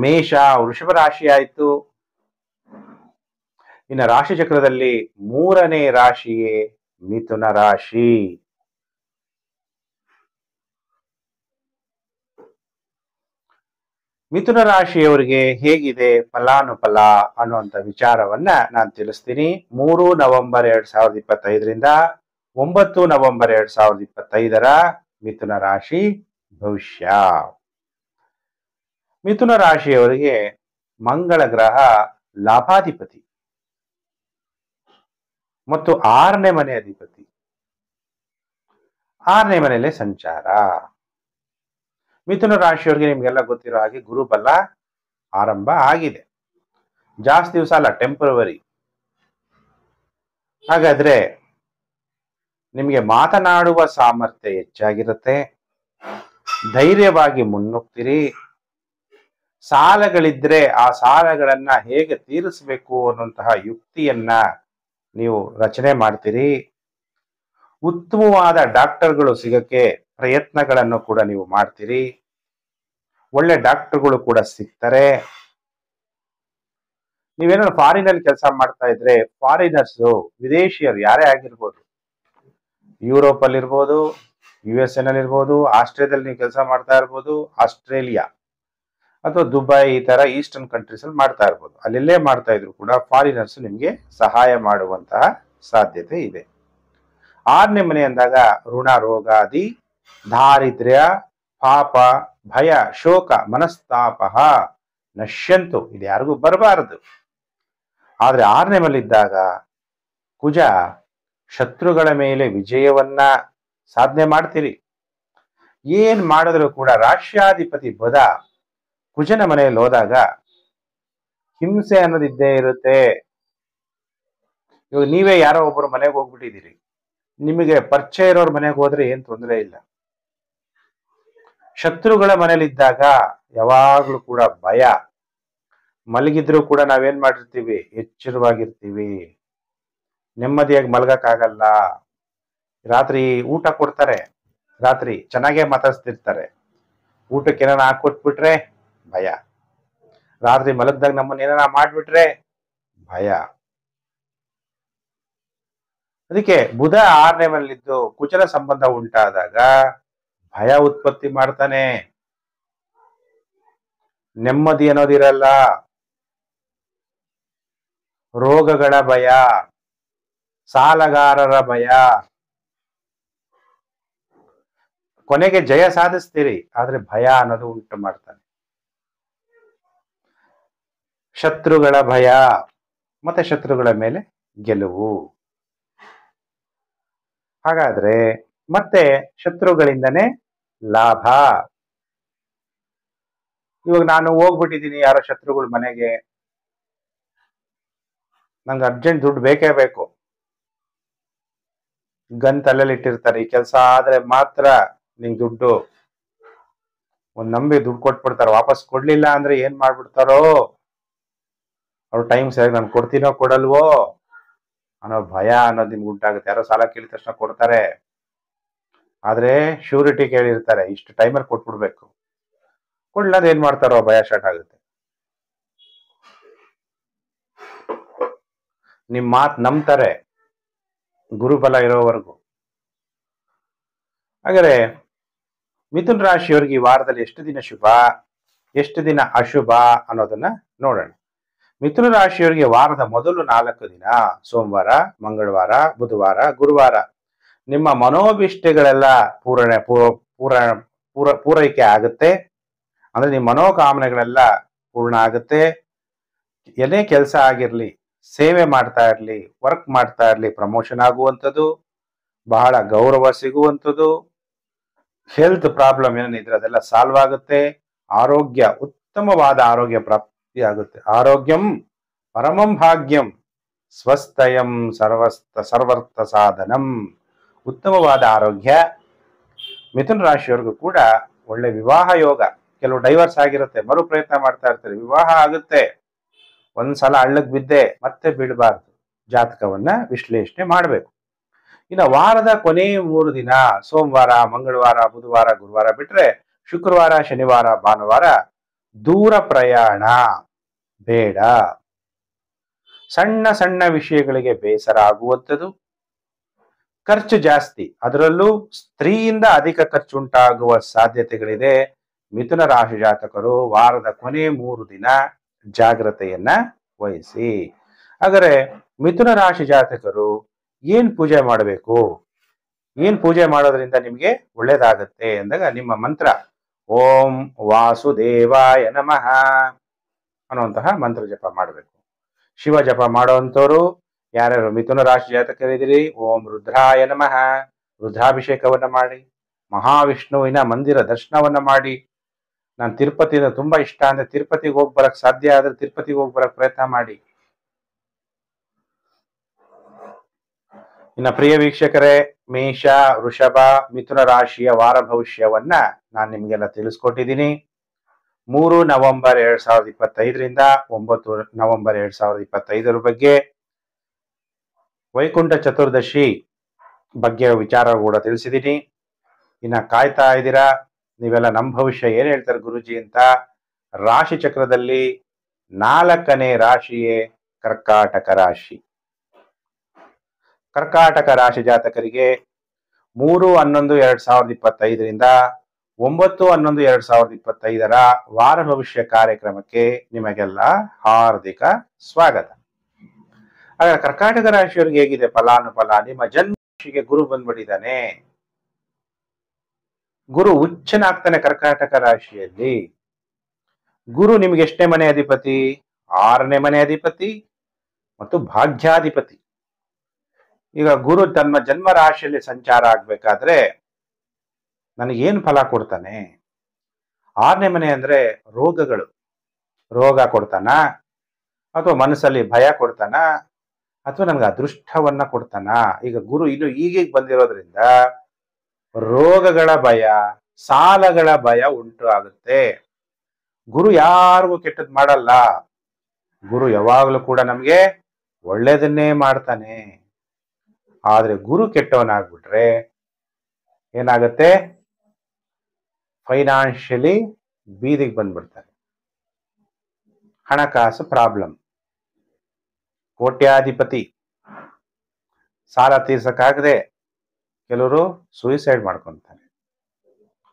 ಮೇಷ ವೃಷಭ ರಾಶಿ ಆಯ್ತು. ಇನ್ನು ರಾಶಿ ಚಕ್ರದಲ್ಲಿ 3ನೇ ರಾಶಿಯೇ ಮಿಥುನ ರಾಶಿ. ಮಿಥುನ ರಾಶಿಯವರಿಗೆ ಹೇಗಿದೆ ಫಲಾನುಫಲ ಅನ್ನುವಂಥ ವಿಚಾರವನ್ನ ನಾನು ತಿಳಿಸ್ತೀನಿ. 3 ನವೆಂಬರ್ 2025ರಿಂದ 9 ನವೆಂಬರ್ 2025 ಮಿಥುನ ರಾಶಿ ಭವಿಷ್ಯ. ಮಿಥುನ ರಾಶಿಯವರಿಗೆ ಮಂಗಳ ಗ್ರಹ ಲಾಭಾಧಿಪತಿ ಮತ್ತು 6ನೇ ಮನೆ ಅಧಿಪತಿ. 6ನೇ ಮನೆಯಲ್ಲೇ ಸಂಚಾರ. ಮಿಥುನ ರಾಶಿಯವರಿಗೆ ನಿಮ್ಗೆಲ್ಲ ಗೊತ್ತಿರೋ ಹಾಗೆ ಗುರುಬಲ ಆರಂಭ ಆಗಿದೆ. ಜಾಸ್ತಿ ದಿವಸ ಅಲ್ಲ, ಟೆಂಪರವರಿ. ಹಾಗಾದ್ರೆ ನಿಮಗೆ ಮಾತನಾಡುವ ಸಾಮರ್ಥ್ಯ ಹೆಚ್ಚಾಗಿರುತ್ತೆ, ಧೈರ್ಯವಾಗಿ ಮುನ್ನುಗ್ತೀರಿ. ಸಾಲಗಳಿದ್ರೆ ಆ ಸಾಲಗಳನ್ನ ಹೇಗೆ ತೀರಿಸಬೇಕು ಅನ್ನುವಂತಹ ಯುಕ್ತಿಯನ್ನ ನೀವು ರಚನೆ ಮಾಡ್ತೀರಿ. ಉತ್ತಮವಾದ ಡಾಕ್ಟರ್ಗಳು ಸಿಗಕ್ಕೆ ಪ್ರಯತ್ನಗಳನ್ನು ಕೂಡ ನೀವು ಮಾಡ್ತೀರಿ. ಒಳ್ಳೆ ಡಾಕ್ಟರ್ಗಳು ಕೂಡ ಸಿಗ್ತಾರೆ. ನೀವೇನಾದ್ರು ಫಾರಿನಲ್ಲಿ ಕೆಲಸ ಮಾಡ್ತಾ ಇದ್ರೆ, ಫಾರಿನರ್ಸು, ವಿದೇಶಿಯರು ಯಾರೇ ಆಗಿರ್ಬೋದು, ಯುರೋಪ್ ಅಲ್ಲಿ ಇರ್ಬೋದು, USA ನಲ್ಲಿ ಇರ್ಬೋದು, ಆಸ್ಟ್ರೇಲಿಯಾದಲ್ಲಿ ನೀವು ಕೆಲಸ ಮಾಡ್ತಾ ಇರ್ಬೋದು, ಆಸ್ಟ್ರೇಲಿಯಾ ಅಥವಾ ದುಬೈ, ಈ ತರ ಈಸ್ಟರ್ನ್ ಕಂಟ್ರೀಸ್ ಅಲ್ಲಿ ಮಾಡ್ತಾ ಇರ್ಬೋದು. ಅಲ್ಲೆಲ್ಲೇ ಮಾಡ್ತಾ ಇದ್ರು ಕೂಡ ಫಾರಿನರ್ಸ್ ನಿಮ್ಗೆ ಸಹಾಯ ಮಾಡುವಂತಹ ಸಾಧ್ಯತೆ ಇದೆ. 6ನೇ ಮನೆ ಅಂದಾಗ ಋಣ ರೋಗಾದಿ, ದಾರಿದ್ರ್ಯ, ಪಾಪ, ಭಯ, ಶೋಕ, ಮನಸ್ತಾಪ ನಶ್ಯಂತು, ಇದು ಯಾರಿಗೂ ಬರಬಾರದು. ಆದ್ರೆ 6ನೇ ಮನೆಯಲ್ಲಿದ್ದಾಗ ಕುಜ ಶತ್ರುಗಳ ಮೇಲೆ ವಿಜಯವನ್ನ ಸಾಧನೆ ಮಾಡ್ತೀರಿ. ಏನ್ ಮಾಡಿದ್ರು ಕೂಡ ರಾಷ್ಟ್ರಾಧಿಪತಿ ಬುಧ ಕುಜನ ಮನೆಯಲ್ಲಿ ಹೋದಾಗ ಹಿಂಸೆ ಅನ್ನೋದಿದ್ದೇ ಇರುತ್ತೆ. ಇವಾಗ ನೀವೇ ಯಾರೋ ಒಬ್ಬರು ಮನೆಗೆ ಹೋಗ್ಬಿಟ್ಟಿದ್ದೀರಿ, ನಿಮಗೆ ಪರಿಚಯ ಇರೋರ್ ಮನೆಗೆ ಹೋದ್ರೆ ಏನ್ ತೊಂದರೆ ಇಲ್ಲ. ಶತ್ರುಗಳ ಮನೇಲಿದ್ದಾಗ ಯಾವಾಗ್ಲೂ ಕೂಡ ಭಯ. ಮಲಗಿದ್ರು ಕೂಡ ನಾವೇನ್ ಮಾಡಿರ್ತೀವಿ, ಎಚ್ಚರವಾಗಿರ್ತೀವಿ. ನೆಮ್ಮದಿಯಾಗಿ ಮಲಗಕ್ಕಾಗಲ್ಲ. ರಾತ್ರಿ ಊಟ ಕೊಡ್ತಾರೆ, ರಾತ್ರಿ ಚೆನ್ನಾಗೇ ಮಾತಾಡ್ಸ್ತಿರ್ತಾರೆ, ಊಟಕ್ಕೆ ಏನಾರ ಹಾಕೊಟ್ಬಿಟ್ರೆ ಭಯ. ರಾತ್ರಿ ಮಲಗ್ದಾಗ ನಮ್ಮನ್ನ ಏನಾರ ಮಾಡ್ಬಿಟ್ರೆ ಭಯ. ಅದಕ್ಕೆ ಬುಧ 6ನೇ ಮನೆಯಲ್ಲಿದ್ದು ಕುಜನ ಸಂಬಂಧ ಉಂಟಾದಾಗ ಭಯ ಉತ್ಪತ್ತಿ ಮಾಡ್ತಾನೆ. ನೆಮ್ಮದಿ ಅನ್ನೋದಿರಲ್ಲ, ರೋಗಗಳ ಭಯ, ಸಾಲಗಾರರ ಭಯ. ಕೊನೆಗೆ ಜಯ ಸಾಧಿಸ್ತೀರಿ, ಆದ್ರೆ ಭಯ ಅನ್ನೋದು ಉಂಟು ಮಾಡ್ತಾನೆ. ಶತ್ರುಗಳ ಭಯ ಮತ್ತೆ ಶತ್ರುಗಳ ಮೇಲೆ ಗೆಲುವು. ಹಾಗಾದ್ರೆ ಮತ್ತೆ ಶತ್ರುಗಳಿಂದನೇ ಲಾಭ. ಇವಾಗ ನಾನು ಹೋಗ್ಬಿಟ್ಟಿದ್ದೀನಿ ಯಾರೋ ಶತ್ರುಗಳ ಮನೆಗೆ, ನಂಗೆ ಅರ್ಜೆಂಟ್ ದುಡ್ಡು ಬೇಕೇ ಬೇಕು. ಗನ್ ತಲೆಯಲ್ಲಿ ಇಟ್ಟಿರ್ತಾರೆ, ಈ ಕೆಲಸ ಆದ್ರೆ ಮಾತ್ರ ನಿಂಗೆ ದುಡ್ಡು. ಒಂದ್ ನಂಬಿ ದುಡ್ಡು ಕೊಟ್ಬಿಡ್ತಾರೆ, ವಾಪಸ್ ಕೊಡ್ಲಿಲ್ಲ ಅಂದ್ರೆ ಏನ್ ಮಾಡ್ಬಿಡ್ತಾರೋ, ಅವ್ರು ಟೈಮ್ ಸರಿಯಾಗಿ ನಾನು ಕೊಡ್ತೀನೋ ಕೊಡಲ್ವೋ ಅನ್ನೋ ಭಯ ಅನ್ನೋದು ನಿಮ್ಗೆ ಉಂಟಾಗುತ್ತೆ. ಯಾರೋ ಸಾಲ ಕೇಳಿದ ತಕ್ಷಣ ಕೊಡ್ತಾರೆ, ಆದ್ರೆ ಶ್ಯೂರಿಟಿ ಕೇಳಿರ್ತಾರೆ, ಇಷ್ಟು ಟೈಮಲ್ಲಿ ಕೊಟ್ಬಿಡ್ಬೇಕು. ಕೊಡ್ಲಾದ್ರೆ ಏನ್ ಮಾಡ್ತಾರೋ ಭಯ ಸ್ಟಾರ್ಟ್ ಆಗುತ್ತೆ. ನಿಮ್ ಮಾತ್ ನಂಬ್ತಾರೆ ಗುರುಬಲ ಇರೋವರೆಗೂ. ಹಾಗಾದ್ರೆ ಮಿಥುನ್ ರಾಶಿಯವರಿಗೆ ಈ ವಾರದಲ್ಲಿ ಎಷ್ಟು ದಿನ ಶುಭ, ಎಷ್ಟು ದಿನ ಅಶುಭ ಅನ್ನೋದನ್ನ ನೋಡೋಣ. ಮಿಥುನ ರಾಶಿಯವರಿಗೆ ವಾರದ ಮೊದಲು 4 ದಿನ ಸೋಮವಾರ, ಮಂಗಳವಾರ, ಬುಧವಾರ, ಗುರುವಾರ ನಿಮ್ಮ ಮನೋಭಿಷ್ಟಗಳೆಲ್ಲ ಪೂರೈಕೆ ಆಗುತ್ತೆ. ಅಂದ್ರೆ ನಿಮ್ಮ ಮನೋಕಾಮನೆಗಳೆಲ್ಲ ಪೂರ್ಣ ಆಗುತ್ತೆ. ಏನೇ ಕೆಲಸ ಆಗಿರ್ಲಿ, ಸೇವೆ ಮಾಡ್ತಾ ಇರ್ಲಿ, ವರ್ಕ್ ಮಾಡ್ತಾ ಇರ್ಲಿ, ಪ್ರಮೋಷನ್ ಆಗುವಂಥದ್ದು, ಬಹಳ ಗೌರವ ಸಿಗುವಂಥದ್ದು, ಹೆಲ್ತ್ ಪ್ರಾಬ್ಲಮ್ ಏನಿದ್ರೆ ಅದೆಲ್ಲ ಸಾಲ್ವ್ ಆಗುತ್ತೆ. ಆರೋಗ್ಯ, ಉತ್ತಮವಾದ ಆರೋಗ್ಯ ಪ್ರಾಪ್ತಿ ಆಗುತ್ತೆ. ಆರೋಗ್ಯಂ ಪರಮಂ ಭಾಗ್ಯಂ ಸ್ವಸ್ಥಯಂ ಸರ್ವರ್ಥ ಸಾಧನಂ. ಉತ್ತಮವಾದ ಆರೋಗ್ಯ. ಮಿಥುನ ರಾಶಿಯವರೆಗೂ ಕೂಡ ಒಳ್ಳೆ ವಿವಾಹ ಯೋಗ. ಕೆಲವು ಡೈವರ್ಸ್ ಆಗಿರುತ್ತೆ, ಮರು ಪ್ರಯತ್ನ ಮಾಡ್ತಾ ಇರ್ತಾರೆ, ವಿವಾಹ ಆಗುತ್ತೆ. ಒಂದ್ಸಲ ಹಳ್ಳಕ್ ಬಿದ್ದೆ ಮತ್ತೆ ಬೀಳಬಾರ್ದು. ಜಾತಕವನ್ನ ವಿಶ್ಲೇಷಣೆ ಮಾಡಬೇಕು. ಇನ್ನು ವಾರದ ಕೊನೆ 3 ದಿನ ಸೋಮವಾರ, ಮಂಗಳವಾರ, ಬುಧವಾರ, ಗುರುವಾರ ಬಿಟ್ರೆ ಶುಕ್ರವಾರ, ಶನಿವಾರ, ಭಾನುವಾರ ದೂರ ಪ್ರಯಾಣ ಬೇಡ. ಸಣ್ಣ ಸಣ್ಣ ವಿಷಯಗಳಿಗೆ ಬೇಸರ ಆಗುವಂಥದ್ದು, ಖರ್ಚು ಜಾಸ್ತಿ, ಅದರಲ್ಲೂ ಸ್ತ್ರೀಯಿಂದ ಅಧಿಕ ಖರ್ಚು ಉಂಟಾಗುವ ಸಾಧ್ಯತೆಗಳಿದೆ. ಮಿಥುನ ರಾಶಿ ಜಾತಕರು ವಾರದ ಕೊನೆ 3 ದಿನ ಜಾಗ್ರತೆಯನ್ನ ವಹಿಸಿ. ಹಾಗಾದ್ರೆ ಮಿಥುನ ರಾಶಿ ಜಾತಕರು ಏನ್ ಪೂಜೆ ಮಾಡಬೇಕು, ಏನ್ ಪೂಜೆ ಮಾಡೋದ್ರಿಂದ ನಿಮ್ಗೆ ಒಳ್ಳೇದಾಗತ್ತೆ ಅಂದಾಗ ನಿಮ್ಮ ಮಂತ್ರ ಓಂ ವಾಸುದೇವಾಯ ನಮಃ ಅನ್ನುವಂತಹ ಮಂತ್ರ ಜಪ ಮಾಡಬೇಕು. ಶಿವ ಜಪ ಮಾಡುವಂಥವ್ರು ಯಾರ್ಯಾರು ಮಿಥುನ ರಾಶಿ ಜಾತಕರಿದ್ದೀರಿ, ಓಂ ರುದ್ರಾಯ ನಮಃ, ರುದ್ರಾಭಿಷೇಕವನ್ನ ಮಾಡಿ, ಮಹಾವಿಷ್ಣುವಿನ ಮಂದಿರ ದರ್ಶನವನ್ನ ಮಾಡಿ. ನಾನು ತಿರುಪತಿಯಿಂದ ತುಂಬಾ ಇಷ್ಟ ಅಂದ್ರೆ ತಿರುಪತಿಗೆ ಹೋಗಿ ಬರಕ್ ಸಾಧ್ಯ ಆದ್ರೆ ತಿರುಪತಿಗೆ ಹೋಗಿ ಬರಕ್ ಪ್ರಯತ್ನ ಮಾಡಿ. ಇನ್ನು ಪ್ರಿಯ ವೀಕ್ಷಕರೇ, ಮೇಷ, ವೃಷಭ, ಮಿಥುನ ರಾಶಿಯ ವಾರ ಭವಿಷ್ಯವನ್ನ ನಾನು ನಿಮ್ಗೆಲ್ಲ ತಿಳಿಸ್ಕೊಟ್ಟಿದ್ದೀನಿ. 3 ನವೆಂಬರ್ 2025ರಿಂದ 9 ನವೆಂಬರ್ 2025 ಬಗ್ಗೆ ವೈಕುಂಠ ಚತುರ್ದಶಿ ಬಗ್ಗೆ ವಿಚಾರ ಕೂಡ ತಿಳಿಸಿದ್ದೀನಿ. ಇನ್ನ ಕಾಯ್ತಾ ಇದ್ದೀರಾ ನೀವೆಲ್ಲ ನಮ್ಮ ಭವಿಷ್ಯ ಏನ್ ಹೇಳ್ತಾರೆ ಗುರುಜಿ ಅಂತ. ರಾಶಿ ಚಕ್ರದಲ್ಲಿ 4ನೇ ರಾಶಿಯೇ ಕರ್ಕಾಟಕ ರಾಶಿ. ಕರ್ಕಾಟಕ ರಾಶಿ ಜಾತಕರಿಗೆ 3/11/2025ರಿಂದ 9/11/2025 ವಾರ ಭವಿಷ್ಯ ಕಾರ್ಯಕ್ರಮಕ್ಕೆ ನಿಮಗೆಲ್ಲ ಹಾರ್ದಿಕ ಸ್ವಾಗತ. ಹಾಗಾದ್ರೆ ಕರ್ಕಾಟಕ ರಾಶಿಯವರಿಗೆ ಹೇಗಿದೆ ಫಲಾನುಫಲ? ನಿಮ್ಮ ಜನ್ಮ ರಾಶಿಗೆ ಗುರು ಬಂದ್ಬಿಟ್ಟಿದ್ದಾನೆ. ಗುರು ಉಚ್ಚನಾಗ್ತಾನೆ ಕರ್ಕಾಟಕ ರಾಶಿಯಲ್ಲಿ. ಗುರು ನಿಮ್ಗೆ ಎಷ್ಟನೇ ಮನೆ ಅಧಿಪತಿ? 6ನೇ ಮನೆ ಅಧಿಪತಿ ಮತ್ತು ಭಾಗ್ಯಾಧಿಪತಿ. ಈಗ ಗುರು ತನ್ನ ಜನ್ಮ ರಾಶಿಯಲ್ಲಿ ಸಂಚಾರ ಆಗ್ಬೇಕಾದ್ರೆ ನನಗೇನು ಫಲ ಕೊಡ್ತಾನೆ? 6ನೇ ಮನೆ ಅಂದ್ರೆ ರೋಗಗಳು, ರೋಗ ಕೊಡ್ತಾನ, ಅಥವಾ ಮನಸ್ಸಲ್ಲಿ ಭಯ ಕೊಡ್ತಾನ, ಅಥವಾ ನನ್ಗೆ ಅದೃಷ್ಟವನ್ನ ಕೊಡ್ತಾನ? ಈಗ ಗುರು ಇನ್ನು ಈಗೀಗ ಬಂದಿರೋದ್ರಿಂದ ರೋಗಗಳ ಭಯ, ಸಾಲಗಳ ಭಯ ಉಂಟು ಆಗುತ್ತೆ. ಗುರು ಯಾರಿಗೂ ಕೆಟ್ಟದ್ ಮಾಡಲ್ಲ. ಗುರು ಯಾವಾಗಲೂ ಕೂಡ ನಮ್ಗೆ ಒಳ್ಳೇದನ್ನೇ ಮಾಡ್ತಾನೆ. ಆದ್ರೆ ಗುರು ಕೆಟ್ಟವನಾಗ್ಬಿಟ್ರೆ ಏನಾಗತ್ತೆ? ಫೈನಾನ್ಷಿಯಲಿ ಬೀದಿಗೆ ಬಂದ್ಬಿಡ್ತಾರೆ. ಹಣಕಾಸು ಪ್ರಾಬ್ಲಮ್. ಕೋಟ್ಯಾಧಿಪತಿ, ಸಾಲ ತೀರ್ಸಕ್ಕಾಗದೆ ಕೆಲವರು ಸೂಯಿಸೈಡ್ ಮಾಡ್ಕೊಂತಾರೆ.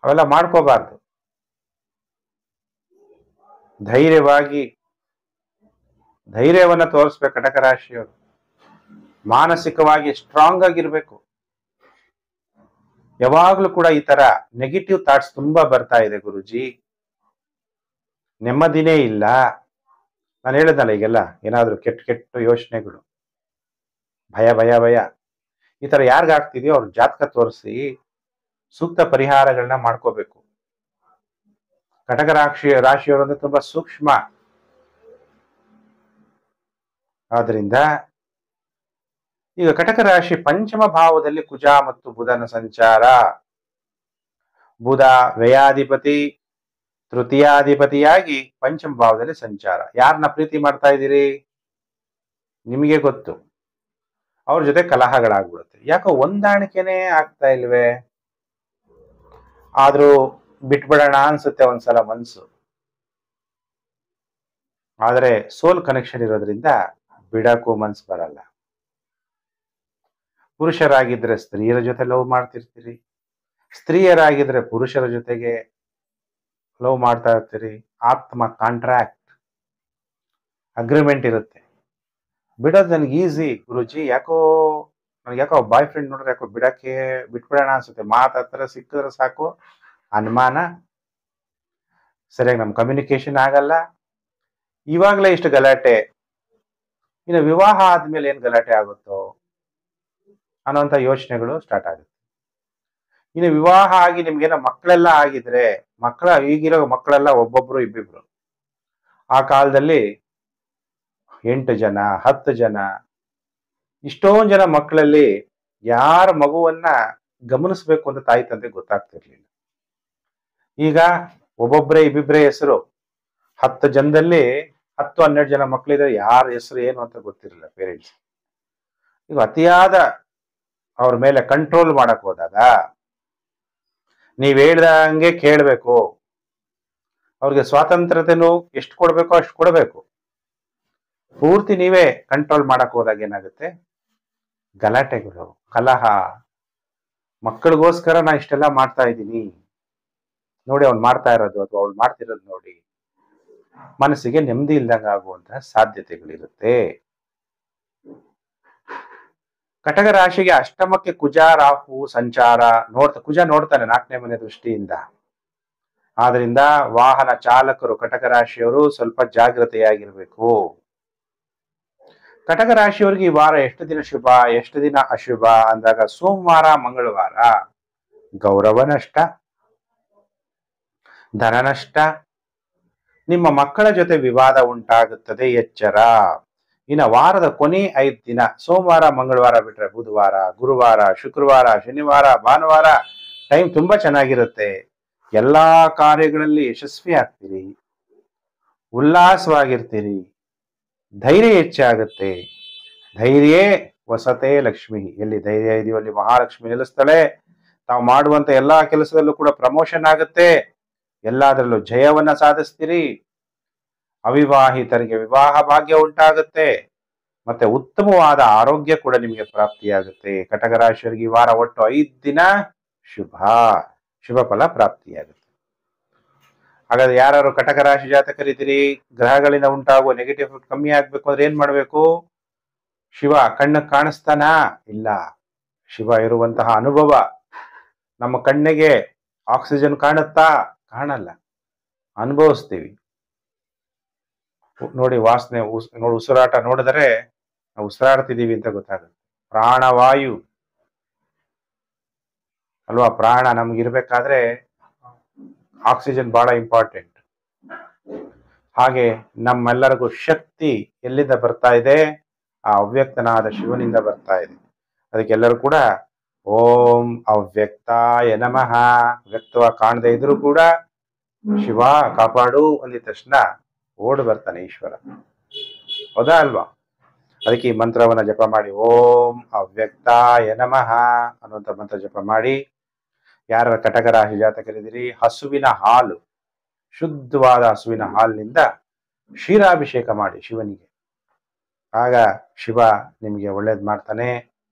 ಅವೆಲ್ಲ ಮಾಡ್ಕೋಬಾರ್ದು. ಧೈರ್ಯವನ್ನ ತೋರಿಸ್ಬೇಕು ಕಟಕ ರಾಶಿಯವರು. ಮಾನಸಿಕವಾಗಿ ಸ್ಟ್ರಾಂಗ್ ಆಗಿರ್ಬೇಕು. ಯಾವಾಗ್ಲೂ ಕೂಡ ಈ ತರ ನೆಗೆಟಿವ್ ಥಾಟ್ಸ್ ತುಂಬಾ ಬರ್ತಾ ಇದೆ ಗುರುಜಿ, ನೆಮ್ಮದಿನೇ ಇಲ್ಲ. ನಾನು ಹೇಳಿದ್ನಲ್ಲ ಈಗೆಲ್ಲ ಏನಾದ್ರು ಕೆಟ್ಟ ಯೋಚನೆಗಳು, ಭಯ ಭಯ ಭಯ, ಈ ತರ ಯಾರಿಗಾಗ್ತಿದೆಯೋ ಅವ್ರ ಜಾತಕ ತೋರಿಸಿ ಸೂಕ್ತ ಪರಿಹಾರಗಳನ್ನ ಮಾಡ್ಕೋಬೇಕು. ಕಟಕ ರಾಶಿಯವರು ಅಂದ್ರೆ ತುಂಬಾ ಸೂಕ್ಷ್ಮ. ಆದ್ರಿಂದ ಈಗ ಕಟಕ ರಾಶಿ ಪಂಚಮ ಭಾವದಲ್ಲಿ ಕುಜ ಮತ್ತು ಬುಧನ ಸಂಚಾರ. ಬುಧ ವ್ಯಯಾಧಿಪತಿ, ತೃತೀಯಾಧಿಪತಿಯಾಗಿ ಪಂಚಮ ಭಾವದಲ್ಲಿ ಸಂಚಾರ. ಯಾರನ್ನ ಪ್ರೀತಿ ಮಾಡ್ತಾ ಇದ್ದೀರಿ ನಿಮಗೆ ಗೊತ್ತು. ಅವ್ರ ಜೊತೆ ಕಲಹಗಳಾಗ್ಬಿಡುತ್ತೆ. ಯಾಕೋ ಹೊಂದಾಣಿಕೆನೇ ಆಗ್ತಾ ಇಲ್ವೇ? ಆದ್ರೂ ಬಿಟ್ಬಿಡೋಣ ಅನ್ಸುತ್ತೆ ಒಂದ್ಸಲ ಮನ್ಸು. ಆದ್ರೆ ಸೋಲ್ ಕನೆಕ್ಷನ್ ಇರೋದ್ರಿಂದ ಬಿಡಕ್ಕೂ ಮನ್ಸು ಬರಲ್ಲ. ಪುರುಷರಾಗಿದ್ರೆ ಸ್ತ್ರೀಯರ ಜೊತೆ ಲವ್ ಮಾಡ್ತಿರ್ತೀರಿ, ಸ್ತ್ರೀಯರಾಗಿದ್ರೆ ಪುರುಷರ ಜೊತೆಗೆ ಲವ್ ಮಾಡ್ತಾ ಇರ್ತೀರಿ. ಆತ್ಮ ಕಾಂಟ್ರಾಕ್ಟ್. ಅಗ್ರಿಮೆಂಟ್ ಇರುತ್ತೆ. ಬಿಡೋದು ನನಗೆ ಈಸಿ ಗುರುಜಿ, ನನಗೆ ಯಾಕೋ ಬಾಯ್ ಫ್ರೆಂಡ್ ನೋಡ್ರೆ ಯಾಕೋ ಬಿಟ್ಬಿಡೋಣ ಅನ್ಸುತ್ತೆ. ಮಾತಾಡ್ತಾರೆ, ಸಿಕ್ಕಿದ್ರೆ ಸಾಕು ಅನುಮಾನ, ಸರಿಯಾಗಿ ನಮ್ಮ ಕಮ್ಯುನಿಕೇಶನ್ ಆಗಲ್ಲ, ಇವಾಗಲೇ ಇಷ್ಟು ಗಲಾಟೆ, ಇನ್ನು ವಿವಾಹ ಆದ್ಮೇಲೆ ಏನ್ ಗಲಾಟೆ ಆಗುತ್ತೋ ಅನ್ನೋಂಥ ಯೋಚನೆಗಳು ಸ್ಟಾರ್ಟ್ ಆಗುತ್ತೆ. ಇನ್ನು ವಿವಾಹ ಆಗಿ ನಿಮ್ಗೇನೋ ಮಕ್ಕಳೆಲ್ಲ ಆಗಿದ್ರೆ, ಈಗಿರೋ ಮಕ್ಕಳೆಲ್ಲ ಒಬ್ಬೊಬ್ರು ಇಬ್ಬಿಬ್ರು, ಆ ಕಾಲದಲ್ಲಿ 8 ಜನ 10 ಜನ, ಇಷ್ಟೊಂದು ಜನ ಮಕ್ಕಳಲ್ಲಿ ಯಾರ ಮಗುವನ್ನ ಗಮನಿಸ್ಬೇಕು ಅಂತ ತಾಯಿ ತಂದೆ ಗೊತ್ತಾಗ್ತಿರ್ಲಿಲ್ಲ. ಈಗ ಒಬ್ಬೊಬ್ಬರೇ ಇಬ್ಬಿಬ್ರೇ ಹೆಸರು, 10 ಜನದಲ್ಲಿ 10-12 ಜನ ಮಕ್ಕಳಿದ್ರೆ ಯಾರ ಹೆಸರು ಏನು ಅಂತ ಗೊತ್ತಿರಲಿಲ್ಲ ಪೇರೆಂಟ್ಸ್. ಈಗ ಅತಿಯಾದ ಅವ್ರ ಮೇಲೆ ಕಂಟ್ರೋಲ್ ಮಾಡಕ್ ಹೋದಾಗ ನೀವ್ ಹೇಳ್ದಂಗೆ ಕೇಳ್ಬೇಕು, ಅವ್ರಿಗೆ ಸ್ವಾತಂತ್ರ್ಯತೆನೂ ಎಷ್ಟು ಕೊಡ್ಬೇಕೋ ಅಷ್ಟು ಕೊಡಬೇಕು. ಪೂರ್ತಿ ನೀವೇ ಕಂಟ್ರೋಲ್ ಮಾಡಕ್ ಹೋದಾಗ ಏನಾಗುತ್ತೆ, ಗಲಾಟೆಗಳು, ಕಲಹ. ಮಕ್ಕಳಿಗೋಸ್ಕರ ನಾ ಇಷ್ಟೆಲ್ಲ ಮಾಡ್ತಾ ಇದ್ದೀನಿ ನೋಡಿ, ಅವ್ನು ಮಾಡ್ತಾ ಇರೋದು ಅಥವಾ ಅವ್ಳು ಮಾಡ್ತಿರೋದು ನೋಡಿ, ಮನಸ್ಸಿಗೆ ನೆಮ್ಮದಿ ಇಲ್ದಂಗ ಆಗುವಂತಹ ಸಾಧ್ಯತೆಗಳಿರುತ್ತೆ. ಕಟಕ ರಾಶಿಗೆ ಅಷ್ಟಮಕ್ಕೆ ಕುಜ ರಾಹು ಸಂಚಾರ ಕುಜ ನೋಡ್ತಾನೆ 4ನೇ ಮನೆ ದೃಷ್ಟಿಯಿಂದ. ಆದ್ರಿಂದ ವಾಹನ ಚಾಲಕರು ಕಟಕ ರಾಶಿಯವರು ಸ್ವಲ್ಪ ಜಾಗೃತೆಯಾಗಿರ್ಬೇಕು. ಕಟಕ ರಾಶಿಯವರಿಗೆ ಈ ವಾರ ಎಷ್ಟು ದಿನ ಶುಭ ಎಷ್ಟು ದಿನ ಅಶುಭ ಅಂದಾಗ, ಸೋಮವಾರ ಮಂಗಳವಾರ ಗೌರವ ನಷ್ಟ, ಧನ ನಷ್ಟ, ನಿಮ್ಮ ಮಕ್ಕಳ ಜೊತೆ ವಿವಾದ ಉಂಟಾಗುತ್ತದೆ, ಎಚ್ಚರ. ಇನ್ನು ವಾರದ ಕೊನೆ 5 ದಿನ ಸೋಮವಾರ ಮಂಗಳವಾರ ಬಿಟ್ರೆ ಬುಧವಾರ ಗುರುವಾರ ಶುಕ್ರವಾರ ಶನಿವಾರ ಭಾನುವಾರ ಟೈಮ್ ತುಂಬಾ ಚೆನ್ನಾಗಿರುತ್ತೆ. ಎಲ್ಲಾ ಕಾರ್ಯಗಳಲ್ಲಿ ಯಶಸ್ವಿ ಆಗ್ತೀರಿ, ಉಲ್ಲಾಸವಾಗಿರ್ತೀರಿ, ಧೈರ್ಯ ಹೆಚ್ಚಾಗುತ್ತೆ. ಧೈರ್ಯ ವಸತೆ ಲಕ್ಷ್ಮಿ, ಎಲ್ಲಿ ಧೈರ್ಯ ಇದೆಯೋ ಅಲ್ಲಿ ಮಹಾಲಕ್ಷ್ಮಿ ನೆಲೆಸ್ತಾಳೆ. ತಾವು ಮಾಡುವಂತ ಎಲ್ಲಾ ಕೆಲಸದಲ್ಲೂ ಕೂಡ ಪ್ರಮೋಷನ್ ಆಗುತ್ತೆ, ಎಲ್ಲದರಲ್ಲೂ ಜಯವನ್ನ ಸಾಧಿಸ್ತೀರಿ. ಅವಿವಾಹಿತರಿಗೆ ವಿವಾಹ ಭಾಗ್ಯ ಉಂಟಾಗುತ್ತೆ, ಮತ್ತೆ ಉತ್ತಮವಾದ ಆರೋಗ್ಯ ಕೂಡ ನಿಮಗೆ ಪ್ರಾಪ್ತಿಯಾಗುತ್ತೆ. ಕಟಕ ರಾಶಿಯವರಿಗೆ ಈ ವಾರ ಒಟ್ಟು 5 ದಿನ ಶುಭ ಫಲ ಪ್ರಾಪ್ತಿಯಾಗುತ್ತೆ. ಹಾಗಾದ್ರೆ ಯಾರು ಕಟಕ ರಾಶಿ ಜಾತಕರಿದ್ದೀರಿ, ಗ್ರಹಗಳಿಂದ ಉಂಟಾಗುವ ನೆಗೆಟಿವ್ ಎಫೆಕ್ಟ್ ಕಮ್ಮಿ ಆಗ್ಬೇಕು ಅಂದ್ರೆ ಏನ್ ಮಾಡ್ಬೇಕು? ಶಿವ ಕಣ್ಣು ಕಾಣಿಸ್ತಾನ? ಇಲ್ಲ. ಶಿವ ಇರುವಂತಹ ಅನುಭವ ನಮ್ಮ ಕಣ್ಣಿಗೆ ಆಕ್ಸಿಜನ್ ಕಾಣುತ್ತಾ? ಕಾಣಲ್ಲ, ಅನುಭವಿಸ್ತೀವಿ. ನೋಡಿ ವಾಸನೆ, ನೋಡಿ ಉಸಿರಾಟ ನೋಡಿದರೆ ನಾವು ಉಸಿರಾಡ್ತಿದೀವಿ ಅಂತ ಗೊತ್ತಾಗುತ್ತೆ. ಪ್ರಾಣವಾಯು ಅಲ್ವಾ? ಪ್ರಾಣ ನಮ್ಗಿರ್ಬೇಕಾದ್ರೆ ಆಕ್ಸಿಜನ್ ಬಹಳ ಇಂಪಾರ್ಟೆಂಟ್. ಹಾಗೆ ನಮ್ಮೆಲ್ಲರಿಗೂ ಶಕ್ತಿ ಎಲ್ಲಿಂದ ಬರ್ತಾ ಇದೆ? ಆ ಅವ್ಯಕ್ತನಾದ ಶಿವನಿಂದ ಬರ್ತಾ ಇದೆ. ಅದಕ್ಕೆಲ್ಲರೂ ಕೂಡ ಓಂ ಅವ್ಯಕ್ತಾಯ ನಮಃ, ವ್ಯಕ್ತವಾಗಿ ಕಾಣದೇ ಇದ್ರೂ ಕೂಡ ಶಿವ ಕಾಪಾಡು ಅಂದಿದ ತಕ್ಷಣ ಓಡ್ ಬರ್ತಾನೆ ಈಶ್ವರ. ಹೌದಾ ಅಲ್ವಾ? ಅದಕ್ಕೆ ಈ ಮಂತ್ರವನ್ನ ಜಪ ಮಾಡಿ, ಓಂ ಅವ್ಯಕ್ತಾಯ ನಮಃ ಅನ್ನುವಂಥ ಮಂತ್ರ ಜಪ ಮಾಡಿ. ಯಾರ ಕಟಕ ರಾಶಿ ಜಾತಕರಿದ್ದೀರಿ, ಹಸುವಿನ ಹಾಲು, ಶುದ್ಧವಾದ ಹಸುವಿನ ಹಾಲಿನಿಂದ ಕ್ಷೀರಾಭಿಷೇಕ ಮಾಡಿ ಶಿವನಿಗೆ. ಆಗ ಶಿವ ನಿಮಗೆ ಒಳ್ಳೇದು ಮಾಡ್ತಾನೆ.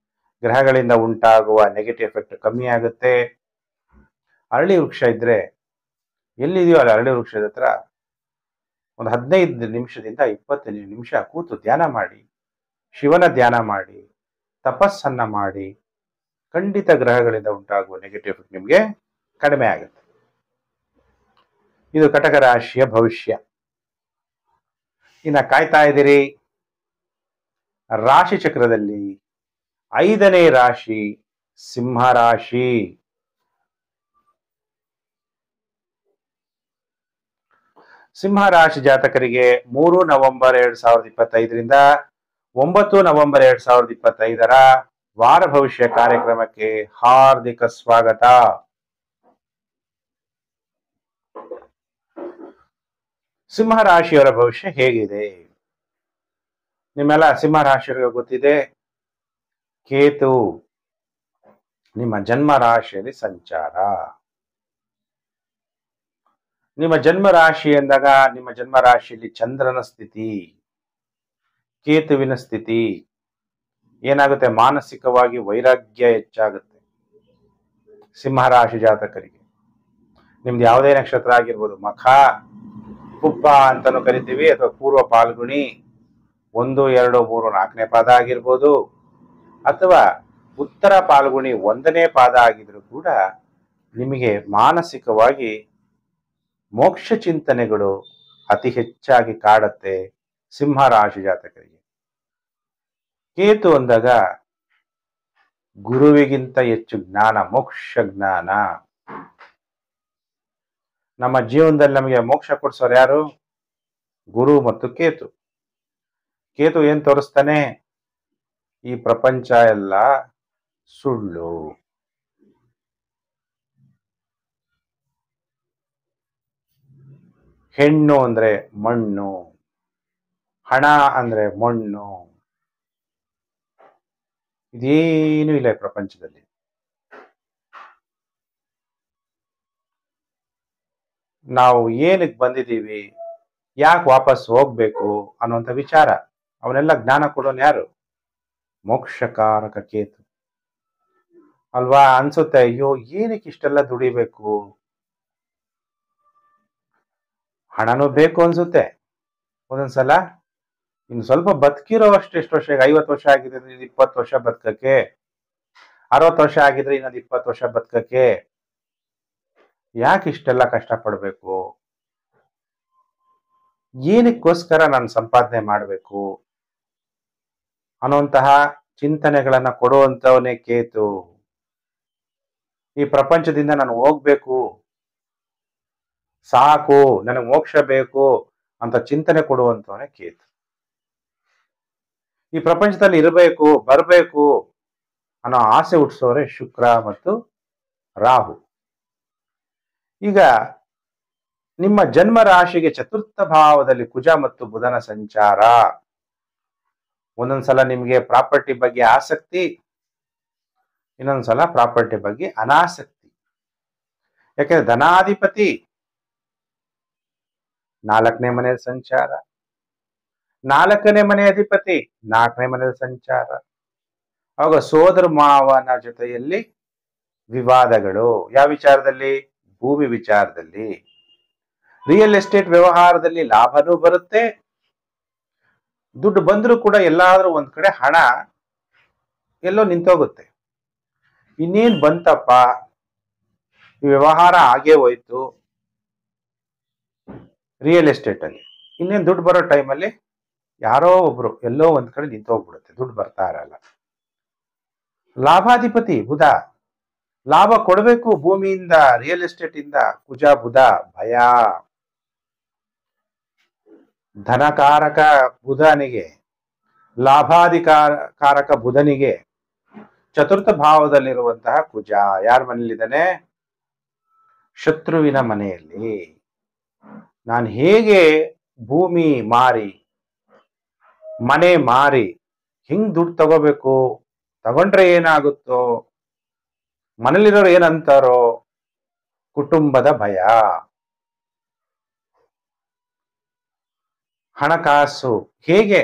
ಗ್ರಹಗಳಿಂದ ಉಂಟಾಗುವ ನೆಗೆಟಿವ್ ಎಫೆಕ್ಟ್ ಕಮ್ಮಿ ಆಗುತ್ತೆ. ಅರಳಿ ವೃಕ್ಷ ಇದ್ರೆ, ಎಲ್ಲಿದೆಯೋ ಅಲ್ಲಿ ಅರಳಿ ವೃಕ್ಷದ ಹತ್ರ ಒಂದು 15 ನಿಮಿಷದಿಂದ 20 ನಿಮಿಷ ಕೂತು ಧ್ಯಾನ ಮಾಡಿ, ಶಿವನ ಧ್ಯಾನ ಮಾಡಿ, ತಪಸ್ಸನ್ನ ಮಾಡಿ, ಖಂಡಿತ ಗ್ರಹಗಳಿಂದ ಉಂಟಾಗುವ ನೆಗೆಟಿವ್ ಎಫೆಕ್ಟ್ ನಿಮಗೆ ಕಡಿಮೆ ಆಗುತ್ತೆ. ಇದು ಕಟಕ ರಾಶಿಯ ಭವಿಷ್ಯ. ಇನ್ನ ಕಾಯ್ತಾ ಇದ್ದೀರಿ ರಾಶಿ ಚಕ್ರದಲ್ಲಿ 5ನೇ ರಾಶಿ ಸಿಂಹ ರಾಶಿ. ಸಿಂಹ ರಾಶಿ ಜಾತಕರಿಗೆ 3 ನವೆಂಬರ್ 2025ರಿಂದ 9 ನವೆಂಬರ್ 2025ರ ವಾರ ಭವಿಷ್ಯ ಕಾರ್ಯಕ್ರಮಕ್ಕೆ ಹಾರ್ದಿಕ ಸ್ವಾಗತ. ಸಿಂಹ ರಾಶಿಯವರ ಭವಿಷ್ಯ ಹೇಗಿದೆ? ನಿಮ್ಮೆಲ್ಲ ಸಿಂಹ ರಾಶಿಯವರಿಗೆ ಗೊತ್ತಿದೆ, ಕೇತು ನಿಮ್ಮ ಜನ್ಮ ರಾಶಿಯಲ್ಲಿ ಸಂಚಾರ. ನಿಮ್ಮ ಜನ್ಮ ರಾಶಿ ಎಂದಾಗ ನಿಮ್ಮ ಜನ್ಮ ರಾಶಿಯಲ್ಲಿ ಚಂದ್ರನ ಸ್ಥಿತಿ, ಕೇತುವಿನ ಸ್ಥಿತಿ ಏನಾಗುತ್ತೆ? ಮಾನಸಿಕವಾಗಿ ವೈರಾಗ್ಯ ಹೆಚ್ಚಾಗುತ್ತೆ. ಸಿಂಹ ರಾಶಿ ಜಾತಕರಿಗೆ ನಿಮ್ದು ಯಾವುದೇ ನಕ್ಷತ್ರ ಆಗಿರ್ಬೋದು, ಮಖ, ಪುಪ್ಪ ಅಂತಾನು ಕರಿತೀವಿ, ಅಥವಾ ಪೂರ್ವ ಪಾಲ್ಗುಣಿ, 1, 2, 3, 4ನೇ ಪಾದ ಆಗಿರ್ಬೋದು, ಅಥವಾ ಉತ್ತರ ಪಾಲ್ಗುಣಿ 1ನೇ ಪಾದ ಆಗಿದ್ರು ಕೂಡ ನಿಮಗೆ ಮಾನಸಿಕವಾಗಿ ಮೋಕ್ಷ ಚಿಂತನೆಗಳು ಅತಿ ಹೆಚ್ಚಾಗಿ ಕಾಡುತ್ತೆ ಸಿಂಹ ರಾಶಿ ಜಾತಕರಿಗೆ. ಕೇತು ಅಂದಾಗ ಗುರುವಿಗಿಂತ ಹೆಚ್ಚು ಜ್ಞಾನ, ಮೋಕ್ಷ ಜ್ಞಾನ. ನಮ್ಮ ಜೀವನದಲ್ಲಿ ನಮಗೆ ಮೋಕ್ಷ ಕೊಡ್ಸೋರು ಯಾರು? ಗುರು ಮತ್ತು ಕೇತು. ಕೇತು ಏನ್ ತೋರಿಸ್ತಾನೆ? ಈ ಪ್ರಪಂಚ ಎಲ್ಲ ಸುಳ್ಳು, ಹೆಣ್ಣು ಅಂದ್ರೆ ಮಣ್ಣು, ಹಣ ಅಂದ್ರೆ ಮಣ್ಣು, ಇದೇನು ಇಲ್ಲ ಈ ಪ್ರಪಂಚದಲ್ಲಿ. ನಾವು ಏನಕ್ಕೆ ಬಂದಿದ್ದೀವಿ, ಯಾಕೆ ವಾಪಸ್ ಹೋಗ್ಬೇಕು ಅನ್ನುವಂಥ ವಿಚಾರ, ಅವನೆಲ್ಲ ಜ್ಞಾನ ಕೊಡೋನು ಯಾರು? ಮೋಕ್ಷಕಾರಕ ಕೇತು ಅಲ್ವಾ? ಅನ್ಸುತ್ತೆ, ಅಯ್ಯೋ ಏನಕ್ಕೆ ಇಷ್ಟೆಲ್ಲ ದುಡಿಬೇಕು, ಹಣನೂ ಬೇಕು ಅನ್ಸುತ್ತೆ ಒಂದೊಂದ್ಸಲ. ಇನ್ನು ಸ್ವಲ್ಪ ಬದುಕಿರೋ ಎಷ್ಟು ವರ್ಷ, 50 ವರ್ಷ ಆಗಿದ್ರೆ 20 ವರ್ಷ ಬದುಕಕ್ಕೆ, 60 ವರ್ಷ ಆಗಿದ್ರೆ ಇನ್ನೊಂದು 20 ವರ್ಷ ಬದುಕಕ್ಕೆ, ಯಾಕೆ ಇಷ್ಟೆಲ್ಲ ಕಷ್ಟಪಡ್ಬೇಕು, ಏನಕ್ಕೋಸ್ಕರ ನಾನು ಸಂಪಾದನೆ ಮಾಡಬೇಕು ಅನ್ನುವಂತಹ ಚಿಂತನೆಗಳನ್ನ ಕೊಡುವಂತವನೇ ಕೇತು. ಈ ಪ್ರಪಂಚದಿಂದ ನಾನು ಹೋಗ್ಬೇಕು, ಸಾಕು, ನನಗೆ ಮೋಕ್ಷ ಬೇಕು ಅಂತ ಚಿಂತನೆ ಕೊಡುವಂತವನೇ ಕೇತು. ಈ ಪ್ರಪಂಚದಲ್ಲಿ ಇರಬೇಕು, ಬರಬೇಕು ಅನ್ನೋ ಆಸೆ ಹುಟ್ಟಿಸೋರೆ ಶುಕ್ರ ಮತ್ತು ರಾಹು. ಈಗ ನಿಮ್ಮ ಜನ್ಮ ರಾಶಿಗೆ ಚತುರ್ಥ ಭಾವದಲ್ಲಿ ಕುಜ ಮತ್ತು ಬುಧನ ಸಂಚಾರ. ಒಂದೊಂದ್ಸಲ ನಿಮ್ಗೆ ಪ್ರಾಪರ್ಟಿ ಬಗ್ಗೆ ಆಸಕ್ತಿ, ಇನ್ನೊಂದ್ಸಲ ಪ್ರಾಪರ್ಟಿ ಬಗ್ಗೆ ಅನಾಸಕ್ತಿ. ಯಾಕೆಂದ್ರೆ ಧನಾಧಿಪತಿ 4ನೇ ಮನೆಯ ಸಂಚಾರ, 4ನೇ ಮನೆ ಅಧಿಪತಿ 4ನೇ ಮನೆಯ ಸಂಚಾರ. ಆಗ ಸೋದರ ಮಾವನ ಜೊತೆಯಲ್ಲಿ ವಿವಾದಗಳು. ಯಾವ ವಿಚಾರದಲ್ಲಿ? ಭೂಮಿ ವಿಚಾರದಲ್ಲಿ. ರಿಯಲ್ ಎಸ್ಟೇಟ್ ವ್ಯವಹಾರದಲ್ಲಿ ಲಾಭನೂ ಬರುತ್ತೆ, ದುಡ್ಡು ಬಂದ್ರೂ ಕೂಡ ಎಲ್ಲಾದ್ರೂ ಒಂದ್ ಕಡೆ ಹಣ ಎಲ್ಲೋ ನಿಂತೋಗುತ್ತೆ. ಇನ್ನೇನ್ ಬಂತಪ್ಪ, ಈ ವ್ಯವಹಾರ ಆಗೇ ಹೋಯ್ತು ರಿಯಲ್ ಎಸ್ಟೇಟ್ ಅಲ್ಲಿ, ಇನ್ನೇನ್ ದುಡ್ಡು ಬರೋ ಟೈಮಲ್ಲಿ ಯಾರೋ ಒಬ್ರು ಎಲ್ಲೋ ಒಂದ್ ಕಡೆ ನಿಂತೋಗ್ಬಿಡುತ್ತೆ, ದುಡ್ಡು ಬರ್ತಾ ಇರಲ್ಲ. ಲಾಭಾಧಿಪತಿ ಬುಧ, ಲಾಭ ಕೊಡಬೇಕು ಭೂಮಿಯಿಂದ, ರಿಯಲ್ ಎಸ್ಟೇಟ್ ಇಂದ. ಕುಜ ಬುಧ ಭಯ. ಧನಕಾರಕ ಬುಧನಿಗೆ, ಲಾಭಾಧಿಕಾರಕ ಬುಧನಿಗೆ ಚತುರ್ಥ ಭಾವದಲ್ಲಿರುವಂತಹ ಕುಜ ಯಾರ ಮನೆಯಲ್ಲಿದ್ದಾನೆ? ಶತ್ರುವಿನ ಮನೆಯಲ್ಲಿ. ನಾನು ಹೇಗೆ ಭೂಮಿ ಮಾರಿ, ಮನೆ ಮಾರಿ ಹಿಂಗ್ ದುಡ್ಡು ತಗೋಬೇಕು, ತಗೊಂಡ್ರೆ ಏನಾಗುತ್ತೋ, ಮನೇಲಿರೋರು ಏನಂತಾರೋ, ಕುಟುಂಬದ ಭಯ. ಹಣಕಾಸು ಹೇಗೆ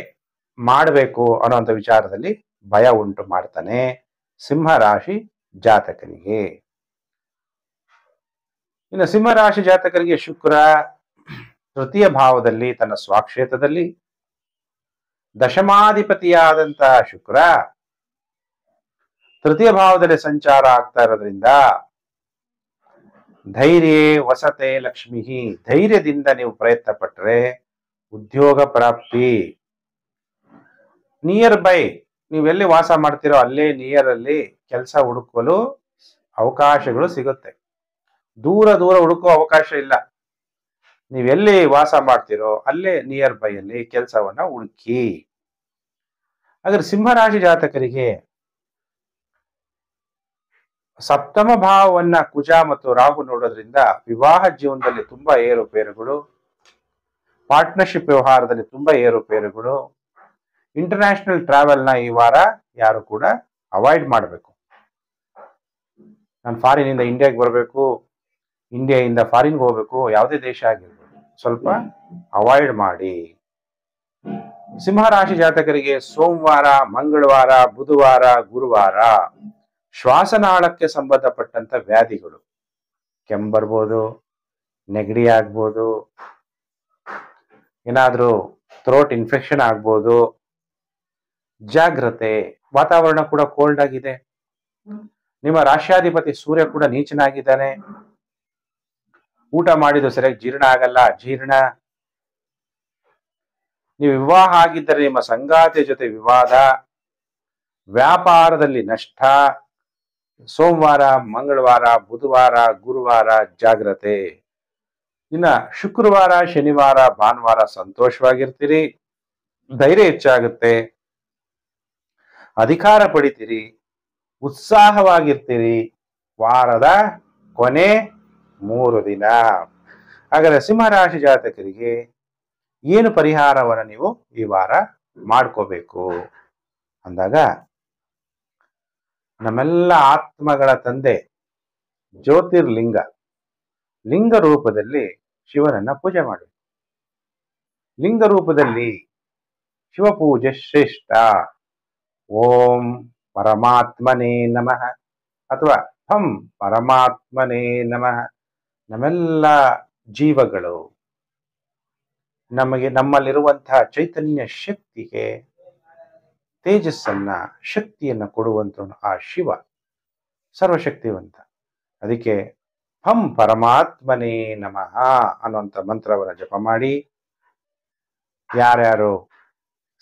ಮಾಡಬೇಕು ಅನ್ನೋಂಥ ವಿಚಾರದಲ್ಲಿ ಭಯ ಉಂಟು ಮಾಡ್ತಾನೆ ಸಿಂಹ ರಾಶಿ ಜಾತಕರಿಗೆ. ಇನ್ನು ಸಿಂಹ ರಾಶಿ ಜಾತಕರಿಗೆ ಶುಕ್ರ ತೃತೀಯ ಭಾವದಲ್ಲಿ ತನ್ನ ಸ್ವಾಕ್ಷೇತ್ರದಲ್ಲಿ ದಶಮಾಧಿಪತಿಯಾದಂತಹ ಶುಕ್ರ ತೃತೀಯ ಭಾವದಲ್ಲಿ ಸಂಚಾರ ಆಗ್ತಾ ಇರೋದ್ರಿಂದ ಧೈರ್ಯ ವಸತೆ ಲಕ್ಷ್ಮಿ, ಧೈರ್ಯದಿಂದ ನೀವು ಪ್ರಯತ್ನ ಪಟ್ಟರೆ ಉದ್ಯೋಗ ಪ್ರಾಪ್ತಿ. ನಿಯರ್ ಬೈ ನೀವೆಲ್ಲಿ ವಾಸ ಮಾಡ್ತೀರೋ ಅಲ್ಲೇ ನಿಯರ್ ಅಲ್ಲಿ ಕೆಲಸ ಹುಡುಕಲು ಅವಕಾಶಗಳು ಸಿಗುತ್ತೆ. ದೂರ ದೂರ ಹುಡುಕುವ ಅವಕಾಶ ಇಲ್ಲ. ನೀವೆಲ್ಲಿ ವಾಸ ಮಾಡ್ತೀರೋ ಅಲ್ಲೇ ನಿಯರ್ ಬೈ ಅಲ್ಲಿ ಕೆಲಸವನ್ನ ಹುಡುಕಿ. ಹಾಗಾದ್ರೆ ಸಿಂಹರಾಶಿ ಜಾತಕರಿಗೆ ಸಪ್ತಮ ಭಾವವನ್ನ ಕುಜ ಮತ್ತು ರಾಹು ನೋಡೋದ್ರಿಂದ ವಿವಾಹ ಜೀವನದಲ್ಲಿ ತುಂಬಾ ಏರುಪೇರುಗಳು, ಪಾರ್ಟ್ನರ್ಶಿಪ್ ವ್ಯವಹಾರದಲ್ಲಿ ತುಂಬಾ ಏರುಪೇರುಗಳು. ಇಂಟರ್ನ್ಯಾಷನಲ್ ಟ್ರಾವೆಲ್ ನ ಈ ವಾರ ಯಾರು ಕೂಡ ಅವಾಯ್ಡ್ ಮಾಡಬೇಕು. ನಾನು ಫಾರಿನಿಂದ ಇಂಡಿಯಾಗೆ ಬರಬೇಕು, ಇಂಡಿಯಾದಿಂದ ಫಾರಿನ್ಗೆ ಹೋಗ್ಬೇಕು, ಯಾವುದೇ ದೇಶ ಆಗಿರ್ಬೋದು, ಸ್ವಲ್ಪ ಅವಾಯ್ಡ್ ಮಾಡಿ. ಸಿಂಹರಾಶಿ ಜಾತಕರಿಗೆ ಸೋಮವಾರ, ಮಂಗಳವಾರ, ಬುಧವಾರ, ಗುರುವಾರ ಶ್ವಾಸನಾಳಕ್ಕೆ ಸಂಬಂಧಪಟ್ಟಂತ ವ್ಯಾಧಿಗಳು, ಕೆಮ್ಮು, ನೆಗಡಿ ಆಗ್ಬೋದು, ಏನಾದ್ರೂ ಥ್ರೋಟ್ ಇನ್ಫೆಕ್ಷನ್ ಆಗ್ಬೋದು, ಜಾಗ್ರತೆ. ವಾತಾವರಣ ಕೂಡ ಕೋಲ್ಡ್ ಆಗಿದೆ. ನಿಮ್ಮ ರಾಶ್ಯಾಧಿಪತಿ ಸೂರ್ಯ ಕೂಡ ನೀಚನಾಗಿದ್ದಾನೆ. ಊಟ ಮಾಡಿದ್ದು ಸರಿಯಾಗಿ ಜೀರ್ಣ ಆಗಲ್ಲ, ಅಜೀರ್ಣ. ನೀವು ವಿವಾಹ ಆಗಿದ್ದರೆ ನಿಮ್ಮ ಸಂಗಾತಿಯ ಜೊತೆ ವಿವಾದ, ವ್ಯಾಪಾರದಲ್ಲಿ ನಷ್ಟ. ಸೋಮವಾರ, ಮಂಗಳವಾರ, ಬುಧವಾರ, ಗುರುವಾರ ಜಾಗ್ರತೆ. ಇನ್ನ ಶುಕ್ರವಾರ, ಶನಿವಾರ, ಭಾನುವಾರ ಸಂತೋಷವಾಗಿರ್ತೀರಿ, ಧೈರ್ಯ ಹೆಚ್ಚಾಗುತ್ತೆ, ಅಧಿಕಾರ ಪಡಿತೀರಿ, ಉತ್ಸಾಹವಾಗಿರ್ತೀರಿ. ವಾರದ ಕೊನೆ 3 ದಿನ. ಹಾಗಾದ್ರೆ ಸಿಂಹರಾಶಿ ಜಾತಕರಿಗೆ ಏನು ಪರಿಹಾರವನ್ನು ನೀವು ಈ ವಾರ ಮಾಡ್ಕೋಬೇಕು ಅಂದಾಗ, ನಮ್ಮೆಲ್ಲ ಆತ್ಮಗಳ ತಂದೆ ಜ್ಯೋತಿರ್ಲಿಂಗ ಲಿಂಗ ರೂಪದಲ್ಲಿ ಶಿವನನ್ನ ಪೂಜೆ ಮಾಡಿ. ಲಿಂಗ ರೂಪದಲ್ಲಿ ಶಿವಪೂಜೆ ಶ್ರೇಷ್ಠ. ಓಂ ಪರಮಾತ್ಮನೇ ನಮಃ ಅಥವಾ ಹಂ ಪರಮಾತ್ಮನೇ ನಮಃ. ನಮ್ಮೆಲ್ಲ ಜೀವಗಳು, ನಮ್ಮಲ್ಲಿರುವಂತಹ ಚೈತನ್ಯ ಶಕ್ತಿಗೆ ತೇಜಸ್ಸನ್ನ, ಶಕ್ತಿಯನ್ನ ಕೊಡುವಂತವನು ಆ ಶಿವ, ಸರ್ವಶಕ್ತಿವಂತ. ಅದಕ್ಕೆ ಹಂ ಪರಮಾತ್ಮನೇ ನಮಃ ಅನ್ನುವಂಥ ಮಂತ್ರವನ್ನು ಜಪ ಮಾಡಿ. ಯಾರ್ಯಾರು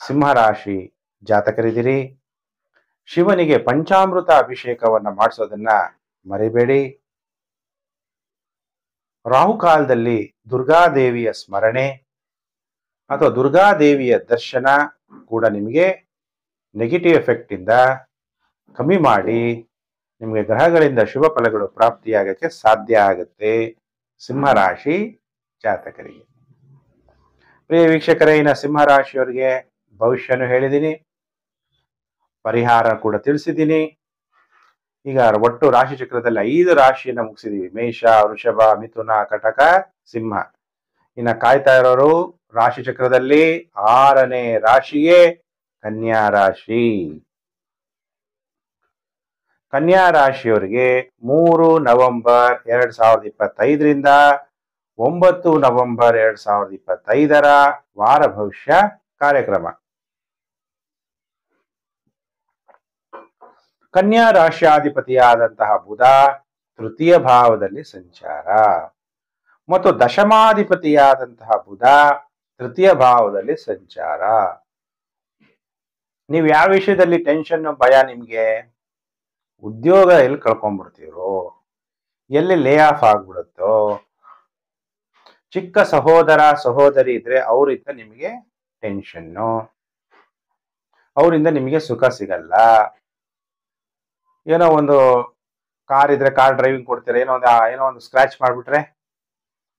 ಸಿಂಹರಾಶಿ ಜಾತಕರಿದ್ದೀರಿ, ಶಿವನಿಗೆ ಪಂಚಾಮೃತ ಅಭಿಷೇಕವನ್ನ ಮಾಡಿಸೋದನ್ನ ಮರಿಬೇಡಿ. ರಾಹುಕಾಲದಲ್ಲಿ ದುರ್ಗಾದೇವಿಯ ಸ್ಮರಣೆ ಅಥವಾ ದುರ್ಗಾದೇವಿಯ ದರ್ಶನ ಕೂಡ ನಿಮಗೆ ನೆಗೆಟಿವ್ ಎಫೆಕ್ಟ್ ಇಂದ ಕಮ್ಮಿ ಮಾಡಿ ನಿಮಗೆ ಗ್ರಹಗಳಿಂದ ಶುಭ ಫಲಗಳು ಪ್ರಾಪ್ತಿಯಾಗಕ್ಕೆ ಸಾಧ್ಯ ಆಗುತ್ತೆ ಸಿಂಹರಾಶಿ ಜಾತಕರಿಗೆ. ಪ್ರಿಯ ವೀಕ್ಷಕರೇ, ಇನ್ನು ಸಿಂಹರಾಶಿಯವರಿಗೆ ಭವಿಷ್ಯನು ಹೇಳಿದ್ದೀನಿ, ಪರಿಹಾರ ಕೂಡ ತಿಳಿಸಿದ್ದೀನಿ. ಈಗ ಒಟ್ಟು ರಾಶಿ ಚಕ್ರದಲ್ಲಿ 5 ರಾಶಿಯನ್ನ ಮುಗಿಸಿದೀವಿ. ಮೇಷ, ವೃಷಭ, ಮಿಥುನ, ಕಟಕ, ಸಿಂಹ. ಇನ್ನ ಕಾಯ್ತಾ ಇರೋರು ರಾಶಿ ಚಕ್ರದಲ್ಲಿ 6ನೇ ರಾಶಿಯೇ ಕನ್ಯಾ ರಾಶಿ. ಕನ್ಯಾ ರಾಶಿಯವರಿಗೆ 3 ನವೆಂಬರ್ 2025ರಿಂದ 9 ನವೆಂಬರ್ 2025ರ ವಾರ ಭವಿಷ್ಯ ಕಾರ್ಯಕ್ರಮ. ಕನ್ಯಾ ರಾಶಿಯಾಧಿಪತಿಯಾದಂತಹ ಬುಧ ತೃತೀಯ ಭಾವದಲ್ಲಿ ಸಂಚಾರ ಮತ್ತು ದಶಮಾಧಿಪತಿಯಾದಂತಹ ಬುಧ ತೃತೀಯ ಭಾವದಲ್ಲಿ ಸಂಚಾರ. ನೀವು ಯಾವ ವಿಷಯದಲ್ಲಿ ಟೆನ್ಷನ್, ಭಯ ನಿಮ್ಗೆ? ಉದ್ಯೋಗ ಎಲ್ಲಿ ಕಳ್ಕೊಂಡ್ಬಿಡ್ತೀರೋ, ಎಲ್ಲಿ ಲೇ ಆಫ್ ಆಗ್ಬಿಡುತ್ತೋ, ಚಿಕ್ಕ ಸಹೋದರ ಸಹೋದರಿ ಇದ್ರೆ ಅವರಿಂದ ನಿಮಗೆ ಟೆನ್ಷನ್ನು, ಅವರಿಂದ ನಿಮಗೆ ಸುಖ ಸಿಗಲ್ಲ. ಏನೋ ಒಂದು ಕಾರ್ ಇದ್ರೆ ಕಾರ್ ಡ್ರೈವಿಂಗ್ ಕೊಡ್ತೀರಾ, ಏನೋ ಒಂದು ಸ್ಕ್ರಾಚ್ ಮಾಡ್ಬಿಟ್ರೆ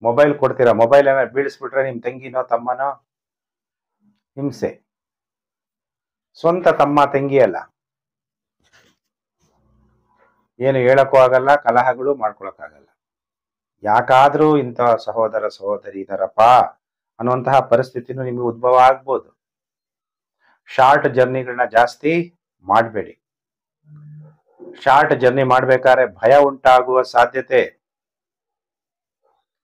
ಮೊಬೈಲ್ ಕೊಡ್ತೀರಾ, ಮೊಬೈಲ್ ಏನೋ ಬೀಳಿಸ್ಬಿಟ್ರೆ ನಿಮ್ ತಂಗಿನೋ ತಮ್ಮನೋ ಹಿಂಸೆ. ಸ್ವಂತ ತಮ್ಮ ತಂಗಿ ಅಲ್ಲ, ಏನು ಹೇಳಕ್ಕೂ ಆಗಲ್ಲ, ಕಲಹಗಳು ಮಾಡ್ಕೊಳಕ್ಕಾಗಲ್ಲ. ಯಾಕಾದ್ರೂ ಇಂಥ ಸಹೋದರ ಸಹೋದರಿ ಇದಾರಪ್ಪ ಅನ್ನುವಂತಹ ಪರಿಸ್ಥಿತಿನೂ ನಿಮಗೆ ಉದ್ಭವ ಆಗ್ಬೋದು. ಶಾರ್ಟ್ ಜರ್ನಿಗಳನ್ನ ಜಾಸ್ತಿ ಮಾಡಬೇಡಿ. ಶಾರ್ಟ್ ಜರ್ನಿ ಮಾಡ್ಬೇಕಾದ್ರೆ ಭಯ ಉಂಟಾಗುವ ಸಾಧ್ಯತೆ.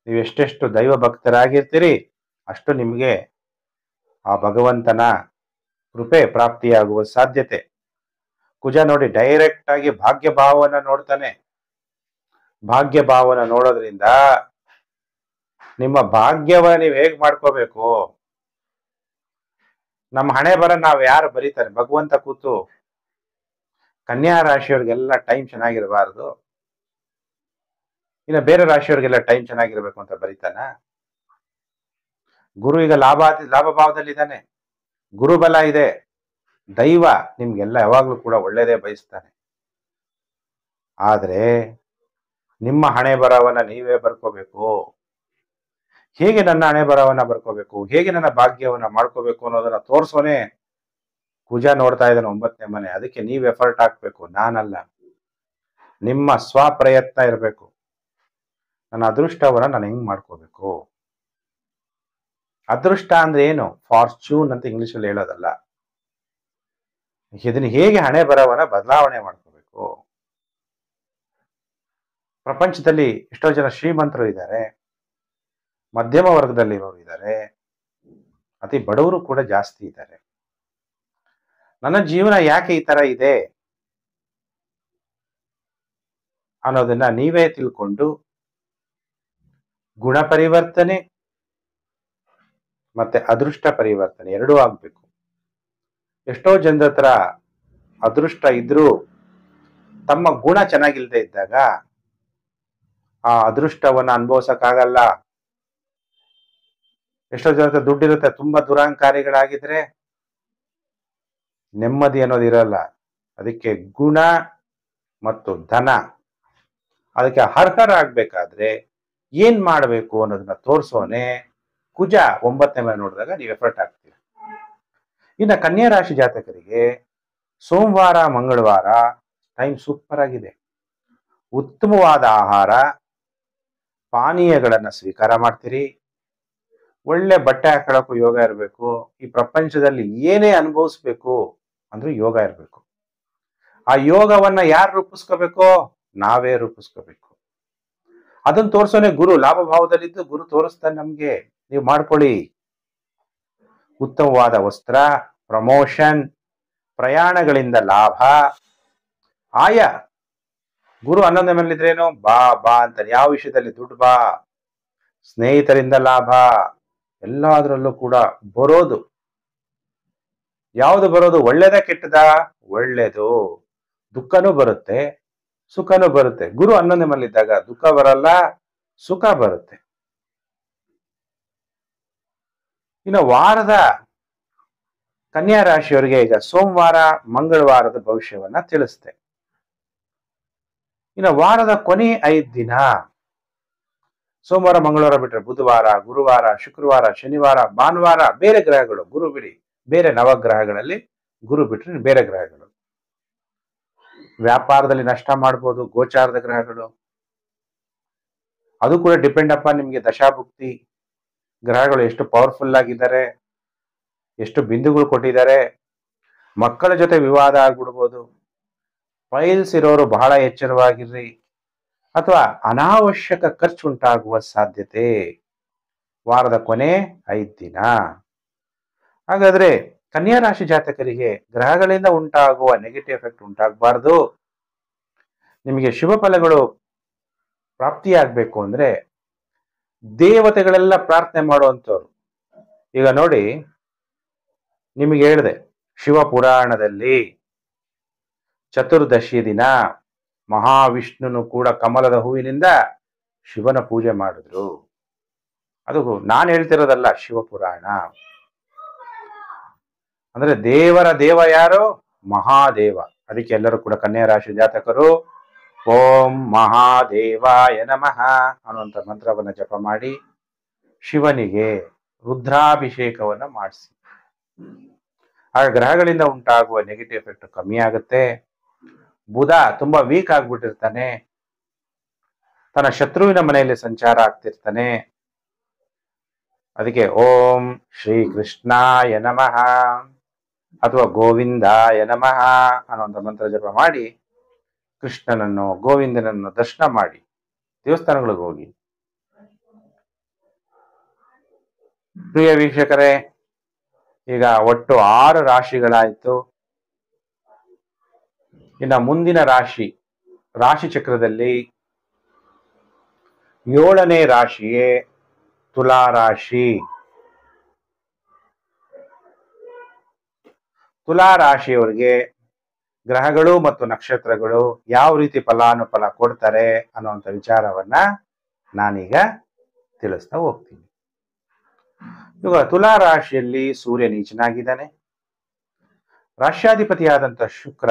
ನೀವು ಎಷ್ಟೆಷ್ಟು ದೈವ ಭಕ್ತರಾಗಿರ್ತೀರಿ ಅಷ್ಟು ನಿಮಗೆ ಆ ಭಗವಂತನ ಕೃಪೆ ಪ್ರಾಪ್ತಿಯಾಗುವ ಸಾಧ್ಯತೆ. ಕುಜ ನೋಡಿ ಡೈರೆಕ್ಟ್ ಆಗಿ ಭಾಗ್ಯ ಭಾವನ ನೋಡ್ತಾನೆ. ಭಾಗ್ಯ ಭಾವನ ನೋಡೋದ್ರಿಂದ ನಿಮ್ಮ ಭಾಗ್ಯವನ್ನ ನೀವು ಹೇಗ್ ಮಾಡ್ಕೋಬೇಕು? ನಮ್ಮ ಹಣೆ ಬರ ನಾವ್ ಯಾರು ಬರೀತಾರೆ? ಭಗವಂತ ಕೂತು ಕನ್ಯಾ ರಾಶಿಯವ್ರಿಗೆಲ್ಲ ಟೈಮ್ ಚೆನ್ನಾಗಿರಬಾರ್ದು, ಇನ್ನು ಬೇರೆ ರಾಶಿಯವ್ರಿಗೆಲ್ಲ ಟೈಮ್ ಚೆನ್ನಾಗಿರ್ಬೇಕು ಅಂತ ಬರೀತಾನ? ಗುರು ಈಗ ಲಾಭ ಭಾವದಲ್ಲಿದ್ದಾನೆ, ಗುರುಬಲ ಇದೆ, ದೈವ ನಿಮ್ಗೆಲ್ಲ ಯಾವಾಗ್ಲೂ ಕೂಡ ಒಳ್ಳೇದೇ ಬಯಸ್ತಾನೆ. ಆದ್ರೆ ನಿಮ್ಮ ಹಣೆ ಬರವನ್ನ ನೀವೇ ಬರ್ಕೋಬೇಕು. ಹೇಗೆ ನನ್ನ ಹಣೆ ಬರವನ್ನ ಬರ್ಕೋಬೇಕು, ಹೇಗೆ ನನ್ನ ಭಾಗ್ಯವನ್ನ ಮಾಡ್ಕೋಬೇಕು ಅನ್ನೋದನ್ನ ತೋರ್ಸೋನೆ ಕುಜ ನೋಡ್ತಾ ಇದ್ದಾನೆ 9ನೇ ಮನೆ. ಅದಕ್ಕೆ ನೀವ್ ಎಫರ್ಟ್ ಹಾಕ್ಬೇಕು, ನಾನಲ್ಲ. ನಿಮ್ಮ ಸ್ವಪ್ರಯತ್ನ ಇರಬೇಕು. ನನ್ನ ಅದೃಷ್ಟವನ್ನ ನಾನು ಹೆಂಗ್ ಮಾಡ್ಕೋಬೇಕು? ಅದೃಷ್ಟ ಅಂದ್ರೆ ಏನು? ಫಾರ್ಚೂನ್ ಅಂತ ಇಂಗ್ಲಿಷ್ ಅಲ್ಲಿ ಹೇಳೋದಲ್ಲ. ಇದನ್ನ ಹೇಗೆ ಹಣೆ ಬರವನ್ನ ಬದಲಾವಣೆ ಮಾಡ್ಕೋಬೇಕು? ಪ್ರಪಂಚದಲ್ಲಿ ಎಷ್ಟೋ ಜನ ಶ್ರೀಮಂತರು ಇದ್ದಾರೆ, ಮಧ್ಯಮ ವರ್ಗದಲ್ಲಿರೋರು ಇದ್ದಾರೆ, ಅತಿ ಬಡವರು ಕೂಡ ಜಾಸ್ತಿ ಇದ್ದಾರೆ. ನನ್ನ ಜೀವನ ಯಾಕೆ ಈ ತರ ಇದೆ ಅನ್ನೋದನ್ನ ನೀವೇ ತಿಳ್ಕೊಂಡು ಗುಣ ಪರಿವರ್ತನೆ ಮತ್ತೆ ಅದೃಷ್ಟ ಪರಿವರ್ತನೆ ಎರಡೂ ಆಗ್ಬೇಕು. ಎಷ್ಟೋ ಜನರ ಹತ್ರ ಅದೃಷ್ಟ ಇದ್ರೂ ತಮ್ಮ ಗುಣ ಚೆನ್ನಾಗಿಲ್ದೇ ಇದ್ದಾಗ ಆ ಅದೃಷ್ಟವನ್ನ ಅನುಭವಿಸಕ್ಕಾಗಲ್ಲ. ಎಷ್ಟೋ ಜನ ಹತ್ರ ದುಡ್ಡಿರುತ್ತೆ, ತುಂಬಾ ದುರಾಂಕಾರಿಗಳಾಗಿದ್ರೆ ನೆಮ್ಮದಿ ಅನ್ನೋದು ಇರಲ್ಲ. ಅದಕ್ಕೆ ಗುಣ ಮತ್ತು ಧನ ಅದಕ್ಕೆ ಅರ್ಹರಾಗಬೇಕಾದ್ರೆ ಏನ್ ಮಾಡಬೇಕು ಅನ್ನೋದನ್ನ ತೋರಿಸೋನೆ ಕುಜ 9ನೇ ಮನೆ ನೋಡಿದಾಗ ನೀವು ಎಫರ್ಟ್ ಆಗ್ತೀರಿ. ಇನ್ನು ಕನ್ಯಾ ರಾಶಿ ಜಾತಕರಿಗೆ ಸೋಮವಾರ ಮಂಗಳವಾರ ಟೈಮ್ ಸೂಪರ್ ಆಗಿದೆ. ಉತ್ತಮವಾದ ಆಹಾರ ಪಾನೀಯಗಳನ್ನ ಸ್ವೀಕಾರ ಮಾಡ್ತೀರಿ. ಒಳ್ಳೆ ಬಟ್ಟೆ ಹಾಕೊಳ್ಳೋಕ್ಕೂ ಯೋಗ ಇರಬೇಕು. ಈ ಪ್ರಪಂಚದಲ್ಲಿ ಏನೇ ಅನುಭವಿಸ್ಬೇಕು ಅಂದ್ರೂ ಯೋಗ ಇರಬೇಕು. ಆ ಯೋಗವನ್ನ ಯಾರು ರೂಪಿಸ್ಕೋಬೇಕು? ನಾವೇ ರೂಪಿಸ್ಕೋಬೇಕು. ಅದನ್ನ ತೋರ್ಸೋನೆ ಗುರು. ಲಾಭ ಭಾವದಲ್ಲಿದ್ದು ಗುರು ತೋರಿಸ್ತಾನೆ ನಮ್ಗೆ, ನೀವು ಮಾಡ್ಕೊಳ್ಳಿ. ಉತ್ತಮವಾದ ವಸ್ತ್ರ, ಪ್ರಮೋಷನ್, ಪ್ರಯಾಣಗಳಿಂದ ಲಾಭ, ಆಯ ಗುರು 11ನೇ ಮನೇಲಿದ್ರೇನು ಬಾ ಬಾ ಅಂತಾನೆ. ಯಾವ ವಿಷಯದಲ್ಲಿ ದುಡ್ಡು ಬಾ, ಸ್ನೇಹಿತರಿಂದ ಲಾಭ, ಎಲ್ಲದರಲ್ಲೂ ಕೂಡ ಬರೋದು. ಯಾವುದು ಬರೋದು? ಒಳ್ಳೇದ ಕೆಟ್ಟದ? ಒಳ್ಳೇದು. ದುಃಖನೂ ಬರುತ್ತೆ, ಸುಖನೂ ಬರುತ್ತೆ. ಗುರು 11ನೇ ಮನೇಲಿದ್ದಾಗ ದುಃಖ ಬರಲ್ಲ, ಸುಖ ಬರುತ್ತೆ. ಇನ್ನು ವಾರದ ಕನ್ಯಾ ರಾಶಿಯವರಿಗೆ ಈಗ ಸೋಮವಾರ ಮಂಗಳವಾರದ ಭವಿಷ್ಯವನ್ನ ತಿಳಿಸ್ತೆ. ಇನ್ನು ವಾರದ ಕೊನೆ 5 ದಿನ ಸೋಮವಾರ ಮಂಗಳವಾರ ಬಿಟ್ರೆ ಬುಧವಾರ, ಗುರುವಾರ, ಶುಕ್ರವಾರ, ಶನಿವಾರ, ಭಾನುವಾರ ಬೇರೆ ಗ್ರಹಗಳು. ಗುರು ಬಿಡಿ, ಬೇರೆ ನವಗ್ರಹಗಳಲ್ಲಿ ಗುರು ಬಿಟ್ರೆ ಬೇರೆ ಗ್ರಹಗಳು. ವ್ಯಾಪಾರದಲ್ಲಿ ನಷ್ಟ ಮಾಡ್ಬೋದು ಗೋಚಾರದ ಗ್ರಹಗಳು. ಅದು ಕೂಡ ಡಿಪೆಂಡ್ ಅಪ್ಪ ನಿಮ್ಗೆ ದಶಾಭುಕ್ತಿ ಗ್ರಹಗಳು ಎಷ್ಟು ಪವರ್ಫುಲ್ ಆಗಿದ್ದಾರೆ, ಎಷ್ಟು ಬಿಂದುಗಳು ಕೊಟ್ಟಿದ್ದಾರೆ. ಮಕ್ಕಳ ಜೊತೆ ವಿವಾದ ಆಗ್ಬಿಡ್ಬೋದು. ಫೈಲ್ಸ್ ಇರೋರು ಬಹಳ ಎಚ್ಚರವಾಗಿರ್ರಿ, ಅಥವಾ ಅನಾವಶ್ಯಕ ಖರ್ಚು ಉಂಟಾಗುವ ಸಾಧ್ಯತೆ ವಾರದ ಕೊನೆ 5 ದಿನ. ಹಾಗಾದ್ರೆ ಕನ್ಯಾ ರಾಶಿ ಜಾತಕರಿಗೆ ಗ್ರಹಗಳಿಂದ ಉಂಟಾಗುವ ನೆಗೆಟಿವ್ ಎಫೆಕ್ಟ್ ಉಂಟಾಗಬಾರ್ದು. ನಿಮಗೆ ಶುಭ ಫಲಗಳು ಪ್ರಾಪ್ತಿಯಾಗಬೇಕು ಅಂದ್ರೆ ದೇವತೆಗಳೆಲ್ಲ ಪ್ರಾರ್ಥನೆ ಮಾಡುವಂಥವ್ರು. ಈಗ ನೋಡಿ, ನಿಮಗೆ ಹೇಳಿದೆ ಶಿವ ಪುರಾಣದಲ್ಲಿ ಚತುರ್ದಶಿ ದಿನ ಮಹಾವಿಷ್ಣುನು ಕೂಡ ಕಮಲದ ಹೂವಿನಿಂದ ಶಿವನ ಪೂಜೆ ಮಾಡಿದ್ರು. ಅದು ನಾನು ಹೇಳ್ತಿರೋದಲ್ಲ, ಶಿವಪುರಾಣ. ಅಂದ್ರೆ ದೇವರ ದೇವ ಯಾರು? ಮಹಾದೇವ. ಅದಕ್ಕೆ ಎಲ್ಲರೂ ಕೂಡ ಕನ್ಯಾ ರಾಶಿ ಜಾತಕರು ಓಂ ಮಹಾದೇವಾಯ ನಮಃ ಅನ್ನುವಂಥ ಮಂತ್ರವನ್ನ ಜಪ ಮಾಡಿ ಶಿವನಿಗೆ ರುದ್ರಾಭಿಷೇಕವನ್ನ ಮಾಡಿಸಿ. ಆಗ ಗ್ರಹಗಳಿಂದ ಉಂಟಾಗುವ ನೆಗೆಟಿವ್ ಎಫೆಕ್ಟ್ ಕಮ್ಮಿ ಆಗುತ್ತೆ. ಬುಧ ತುಂಬಾ ವೀಕ್ ಆಗ್ಬಿಟ್ಟಿರ್ತಾನೆ, ತನ್ನ ಶತ್ರುವಿನ ಮನೆಯಲ್ಲಿ ಸಂಚಾರ ಆಗ್ತಿರ್ತಾನೆ. ಅದಕ್ಕೆ ಓಂ ಶ್ರೀ ಕೃಷ್ಣಾಯ ನಮಃ ಅಥವಾ ಗೋವಿಂದಾಯ ನಮಃ ಅನ್ನುವಂಥ ಮಂತ್ರ ಜಪ ಮಾಡಿ ಕೃಷ್ಣನನ್ನು ಗೋವಿಂದನನ್ನು ದರ್ಶನ ಮಾಡಿ ದೇವಸ್ಥಾನಗಳಿಗೆ ಹೋಗಿ. ಪ್ರಿಯ ವೀಕ್ಷಕರೇ, ಈಗ ಒಟ್ಟು 6 ರಾಶಿಗಳಾಯ್ತು. ಇನ್ನ ಮುಂದಿನ ರಾಶಿ ಚಕ್ರದಲ್ಲಿ 7ನೇ ರಾಶಿಯೇ ತುಲಾ ರಾಶಿ. ತುಲಾ ರಾಶಿಯವರಿಗೆ ಗ್ರಹಗಳು ಮತ್ತು ನಕ್ಷತ್ರಗಳು ಯಾವ ರೀತಿ ಫಲಾನುಫಲ ಕೊಡ್ತಾರೆ ಅನ್ನುವಂಥ ವಿಚಾರವನ್ನ ನಾನೀಗ ತಿಳಿಸ್ತಾ ಹೋಗ್ತೀನಿ. ಇವಾಗ ತುಲಾ ರಾಶಿಯಲ್ಲಿ ಸೂರ್ಯ ನೀಚನಾಗಿದ್ದಾನೆ. ರಾಶ್ಯಾಧಿಪತಿಯಾದಂಥ ಶುಕ್ರ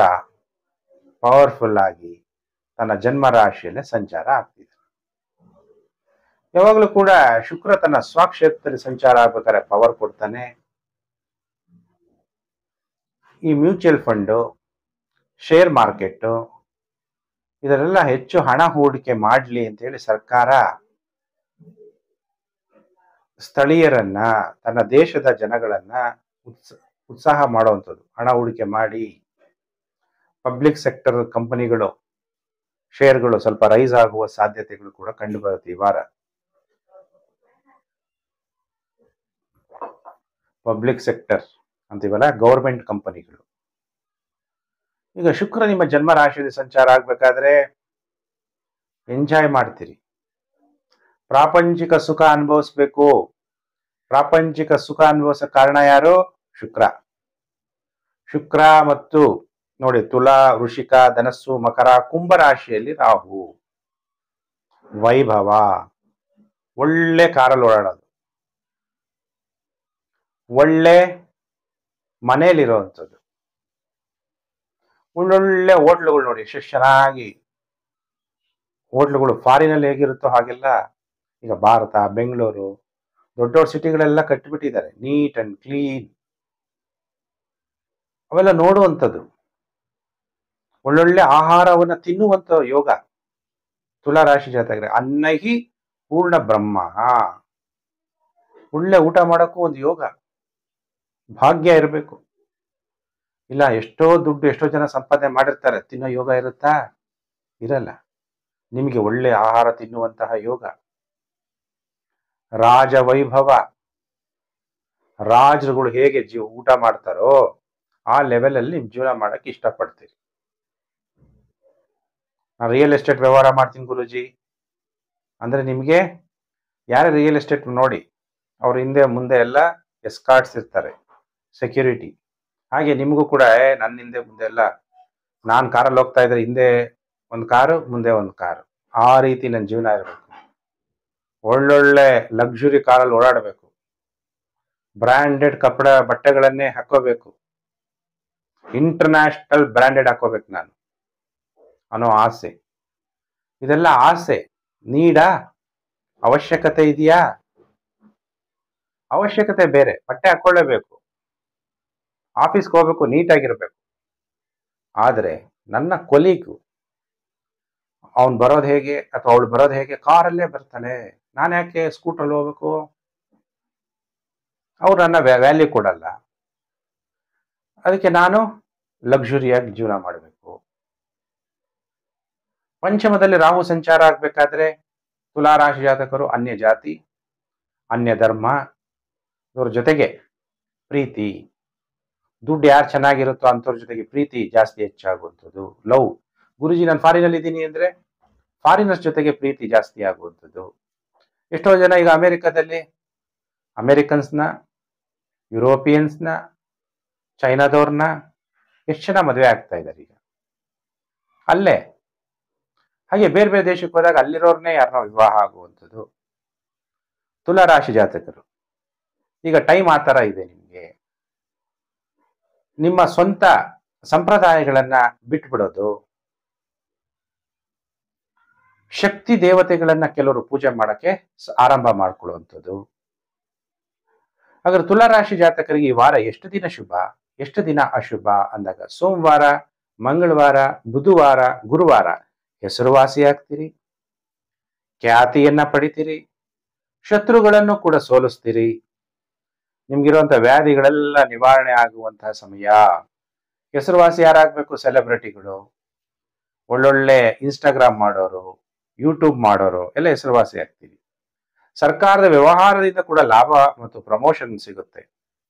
ಪವರ್ಫುಲ್ ಆಗಿ ತನ್ನ ಜನ್ಮ ರಾಶಿಯಲ್ಲೇ ಸಂಚಾರ ಆಗ್ತಿದೆ. ಯಾವಾಗಲೂ ಕೂಡ ಶುಕ್ರ ತನ್ನ ಸ್ವಕ್ಷೇತ್ರದಲ್ಲಿ ಸಂಚಾರ ಆಗ್ಬೇಕಾದ್ರೆ ಪವರ್ ಕೊಡ್ತಾನೆ. ಈ ಮ್ಯೂಚುವಲ್ ಫಂಡು, ಶೇರ್ ಮಾರ್ಕೆಟ್ ಇದರೆಲ್ಲ ಹೆಚ್ಚು ಹಣ ಹೂಡಿಕೆ ಮಾಡಲಿ ಅಂತೇಳಿ ಸರ್ಕಾರ ಸ್ಥಳೀಯರನ್ನ, ತನ್ನ ದೇಶದ ಜನಗಳನ್ನ ಉತ್ಸಾಹ ಮಾಡುವಂಥದ್ದು. ಹಣ ಹೂಡಿಕೆ ಮಾಡಿ ಪಬ್ಲಿಕ್ ಸೆಕ್ಟರ್ ಕಂಪನಿಗಳು ಶೇರ್ಗಳು ಸ್ವಲ್ಪ ರೈಸ್ ಆಗುವ ಸಾಧ್ಯತೆಗಳು ಕೂಡ ಕಂಡು ಬರುತ್ತೆ ಈ ವಾರ. ಪಬ್ಲಿಕ್ ಸೆಕ್ಟರ್ ಅಂತೀವಲ್ಲ, ಗೌರ್ಮೆಂಟ್ ಕಂಪನಿಗಳು ಈಗ ಶುಕ್ರ ನಿಮ್ಮ ಜನ್ಮ ರಾಶಿಯಲ್ಲಿ ಸಂಚಾರ ಆಗ್ಬೇಕಾದ್ರೆ ಎಂಜಾಯ್ ಮಾಡ್ತೀರಿ, ಪ್ರಾಪಂಚಿಕ ಸುಖ ಅನುಭವಿಸ್ಬೇಕು. ಪ್ರಾಪಂಚಿಕ ಸುಖ ಅನುಭವಿಸೋ ಕಾರಣ ಯಾರು? ಶುಕ್ರ. ಶುಕ್ರ ಮತ್ತು ನೋಡಿ, ತುಲಾ, ವೃಷಿಕ, ಧನಸ್ಸು, ಮಕರ, ಕುಂಭ ರಾಶಿಯಲ್ಲಿ ರಾಹು. ವೈಭವ, ಒಳ್ಳೆ ಕಾರಲ್ಲಿ ಓಡಾಡೋದು, ಒಳ್ಳೆ ಮನೆಯಲ್ಲಿರುವಂಥದ್ದು, ಒಳ್ಳೊಳ್ಳೆ ಹೋಟ್ಲುಗಳು ನೋಡಿ, ಎಷ್ಟು ಚೆನ್ನಾಗಿ ಹೋಟ್ಲುಗಳು ಫಾರಿನಲ್ಲಿ ಹೇಗಿರುತ್ತೋ ಹಾಗೆಲ್ಲ ಈಗ ಭಾರತ, ಬೆಂಗಳೂರು, ದೊಡ್ಡ ದೊಡ್ಡ ಸಿಟಿಗಳೆಲ್ಲ ಕಟ್ಟಿಬಿಟ್ಟಿದ್ದಾರೆ, ನೀಟ್ ಅಂಡ್ ಕ್ಲೀನ್. ಅವೆಲ್ಲ ನೋಡುವಂಥದ್ದು, ಒಳ್ಳೊಳ್ಳೆ ಆಹಾರವನ್ನ ತಿನ್ನುವಂತ ಯೋಗ ತುಲಾ ರಾಶಿ ಜಾತಕರಿಗೆ. ಅನ್ನಹಿ ಪೂರ್ಣ ಬ್ರಹ್ಮ, ಒಳ್ಳೆ ಊಟ ಮಾಡೋಕ್ಕೂ ಒಂದು ಯೋಗ, ಭಾಗ್ಯ ಇರಬೇಕು. ಇಲ್ಲ, ಎಷ್ಟೋ ದುಡ್ಡು ಎಷ್ಟೋ ಜನ ಸಂಪಾದನೆ ಮಾಡಿರ್ತಾರೆ, ತಿನ್ನೋ ಯೋಗ ಇರುತ್ತಾ? ಇರಲ್ಲ. ನಿಮಗೆ ಒಳ್ಳೆ ಆಹಾರ ತಿನ್ನುವಂತಹ ಯೋಗ. ರಾಜ ವೈಭವ, ರಾಜರುಗಳು ಹೇಗೆ ಊಟ ಮಾಡ್ತಾರೋ ಆ ಲೆವೆಲ್ ಅಲ್ಲಿ ನಿಮ್ ಜೀವನ ಮಾಡಕ್ಕೆ ಇಷ್ಟಪಡ್ತೀರಿ. ನಾನು ರಿಯಲ್ ಎಸ್ಟೇಟ್ ವ್ಯವಹಾರ ಮಾಡ್ತೀನಿ ಗುರುಜಿ ಅಂದ್ರೆ, ನಿಮಗೆ ಯಾರೇ ರಿಯಲ್ ಎಸ್ಟೇಟ್ ನೋಡಿ, ಅವ್ರ ಹಿಂದೆ ಮುಂದೆ ಎಲ್ಲ ಎಸ್ಕಾರ್ಟ್ಸ್ ಇರ್ತಾರೆ, ಸೆಕ್ಯೂರಿಟಿ. ಹಾಗೆ ನಿಮಗೂ ಕೂಡ ನನ್ನ ಹಿಂದೆ ಮುಂದೆ ಎಲ್ಲ, ನಾನು ಕಾರಲ್ಲಿ ಹೋಗ್ತಾ ಇದ್ರೆ ಹಿಂದೆ ಒಂದು ಕಾರು, ಮುಂದೆ ಒಂದು ಕಾರು, ಆ ರೀತಿ ನನ್ನ ಜೀವನ ಇರಬೇಕು. ಒಳ್ಳೊಳ್ಳೆ ಲಕ್ಸುರಿ ಕಾರಲ್ಲಿ ಓಡಾಡಬೇಕು, ಬ್ರ್ಯಾಂಡೆಡ್ ಬಟ್ಟೆಗಳನ್ನೇ ಹಾಕೋಬೇಕು, ಇಂಟರ್ನ್ಯಾಷನಲ್ ಬ್ರ್ಯಾಂಡೆಡ್ ಹಾಕೋಬೇಕು ನಾನು ಅನ್ನೋ ಆಸೆ. ಇದೆಲ್ಲ ಆಸೆ, ನೀಡಾ? ಅವಶ್ಯಕತೆ ಇದೆಯಾ? ಅವಶ್ಯಕತೆ ಬೇರೆ, ಬಟ್ಟೆ ಹಾಕೊಳ್ಳೇಬೇಕು, ಆಫೀಸ್ಗೆ ಹೋಗ್ಬೇಕು, ನೀಟಾಗಿರ್ಬೇಕು. ಆದರೆ ನನ್ನ ಕೊಲೀಗು ಅವನು ಬರೋದು ಹೇಗೆ ಅಥವಾ ಅವಳು ಬರೋದು ಹೇಗೆ? ಕಾರಲ್ಲೇ ಬರ್ತಾನೆ, ನಾನು ಯಾಕೆ ಸ್ಕೂಟ್ರಲ್ಲಿ ಹೋಗ್ಬೇಕು? ಅವ್ರು ನನ್ನ ವ್ಯಾಲ್ಯೂ ಕೊಡಲ್ಲ. ಅದಕ್ಕೆ ನಾನು ಲಕ್ಸುರಿಯಾಗಿ ಜೀವನ ಮಾಡಬೇಕು. ಪಂಚಮದಲ್ಲಿ ರಾಹು ಸಂಚಾರ ಆಗ್ಬೇಕಾದ್ರೆ ತುಲಾ ರಾಶಿ ಜಾತಕರು ಅನ್ಯ ಜಾತಿ, ಅನ್ಯ ಧರ್ಮ, ಇವ್ರ ಜೊತೆಗೆ ಪ್ರೀತಿ, ದುಡ್ಡು ಯಾರು ಚೆನ್ನಾಗಿರುತ್ತೋ ಅಂಥವ್ರ ಜೊತೆಗೆ ಪ್ರೀತಿ ಜಾಸ್ತಿ ಹೆಚ್ಚಾಗುವಂಥದ್ದು. ಲವ್, ಗುರುಜಿ ನಾನು ಫಾರಿನಲ್ಲಿ ಇದ್ದೀನಿ ಅಂದ್ರೆ ಫಾರಿನರ್ಸ್ ಜೊತೆಗೆ ಪ್ರೀತಿ ಜಾಸ್ತಿ ಆಗುವಂಥದ್ದು. ಎಷ್ಟೋ ಜನ ಈಗ ಅಮೆರಿಕದಲ್ಲಿ ಅಮೆರಿಕನ್ಸ್ನ, ಯುರೋಪಿಯನ್ಸ್ನ, ಚೈನಾದವ್ರನ್ನ ಎಷ್ಟು ಜನ ಮದುವೆ ಆಗ್ತಾ ಇದ್ದಾರೆ ಈಗ ಅಲ್ಲೇ. ಹಾಗೆ ಬೇರೆ ಬೇರೆ ದೇಶಕ್ಕೆ ಹೋದಾಗ ಅಲ್ಲಿರೋರ್ನೇ ಯಾರನ್ನೋ ವಿವಾಹ ಆಗುವಂಥದ್ದು. ತುಲಾ ರಾಶಿ ಜಾತಕರು ಈಗ ಟೈಮ್ ಆ ಥರ ಇದೆ. ನಿಮಗೆ ನಿಮ್ಮ ಸ್ವಂತ ಸಂಪ್ರದಾಯಗಳನ್ನ ಬಿಟ್ಬಿಡೋದು, ಶಕ್ತಿ ದೇವತೆಗಳನ್ನ ಕೆಲವರು ಪೂಜೆ ಮಾಡಕ್ಕೆ ಆರಂಭ ಮಾಡ್ಕೊಳ್ಳುವಂಥದ್ದು. ಹಾಗಾದ್ರೆ ತುಲಾ ರಾಶಿ ಜಾತಕರಿಗೆ ಈ ವಾರ ಎಷ್ಟು ದಿನ ಶುಭ, ಎಷ್ಟು ದಿನ ಅಶುಭ ಅಂದಾಗ, ಸೋಮವಾರ, ಮಂಗಳವಾರ, ಬುಧವಾರ, ಗುರುವಾರ ಹೆಸರುವಾಸಿಯಾಗ್ತೀರಿ, ಖ್ಯಾತಿಯನ್ನ ಪಡಿತೀರಿ, ಶತ್ರುಗಳನ್ನು ಕೂಡ ಸೋಲಿಸ್ತೀರಿ, ನಿಮ್ಗಿರುವಂತ ವ್ಯಾಧಿಗಳೆಲ್ಲ ನಿವಾರಣೆ ಆಗುವಂತಹ ಸಮಯ. ಹೆಸರುವಾಸಿ ಯಾರಾಗಬೇಕು? ಸೆಲೆಬ್ರಿಟಿಗಳು, ಒಳ್ಳೊಳ್ಳೆ ಇನ್ಸ್ಟಾಗ್ರಾಮ್ ಮಾಡೋರು, ಯೂಟ್ಯೂಬ್ ಮಾಡೋರು ಎಲ್ಲ ಹೆಸರುವಾಸಿ ಆಗ್ತೀರಿ. ಸರ್ಕಾರದ ವ್ಯವಹಾರದಿಂದ ಕೂಡ ಲಾಭ ಮತ್ತು ಪ್ರಮೋಷನ್ ಸಿಗುತ್ತೆ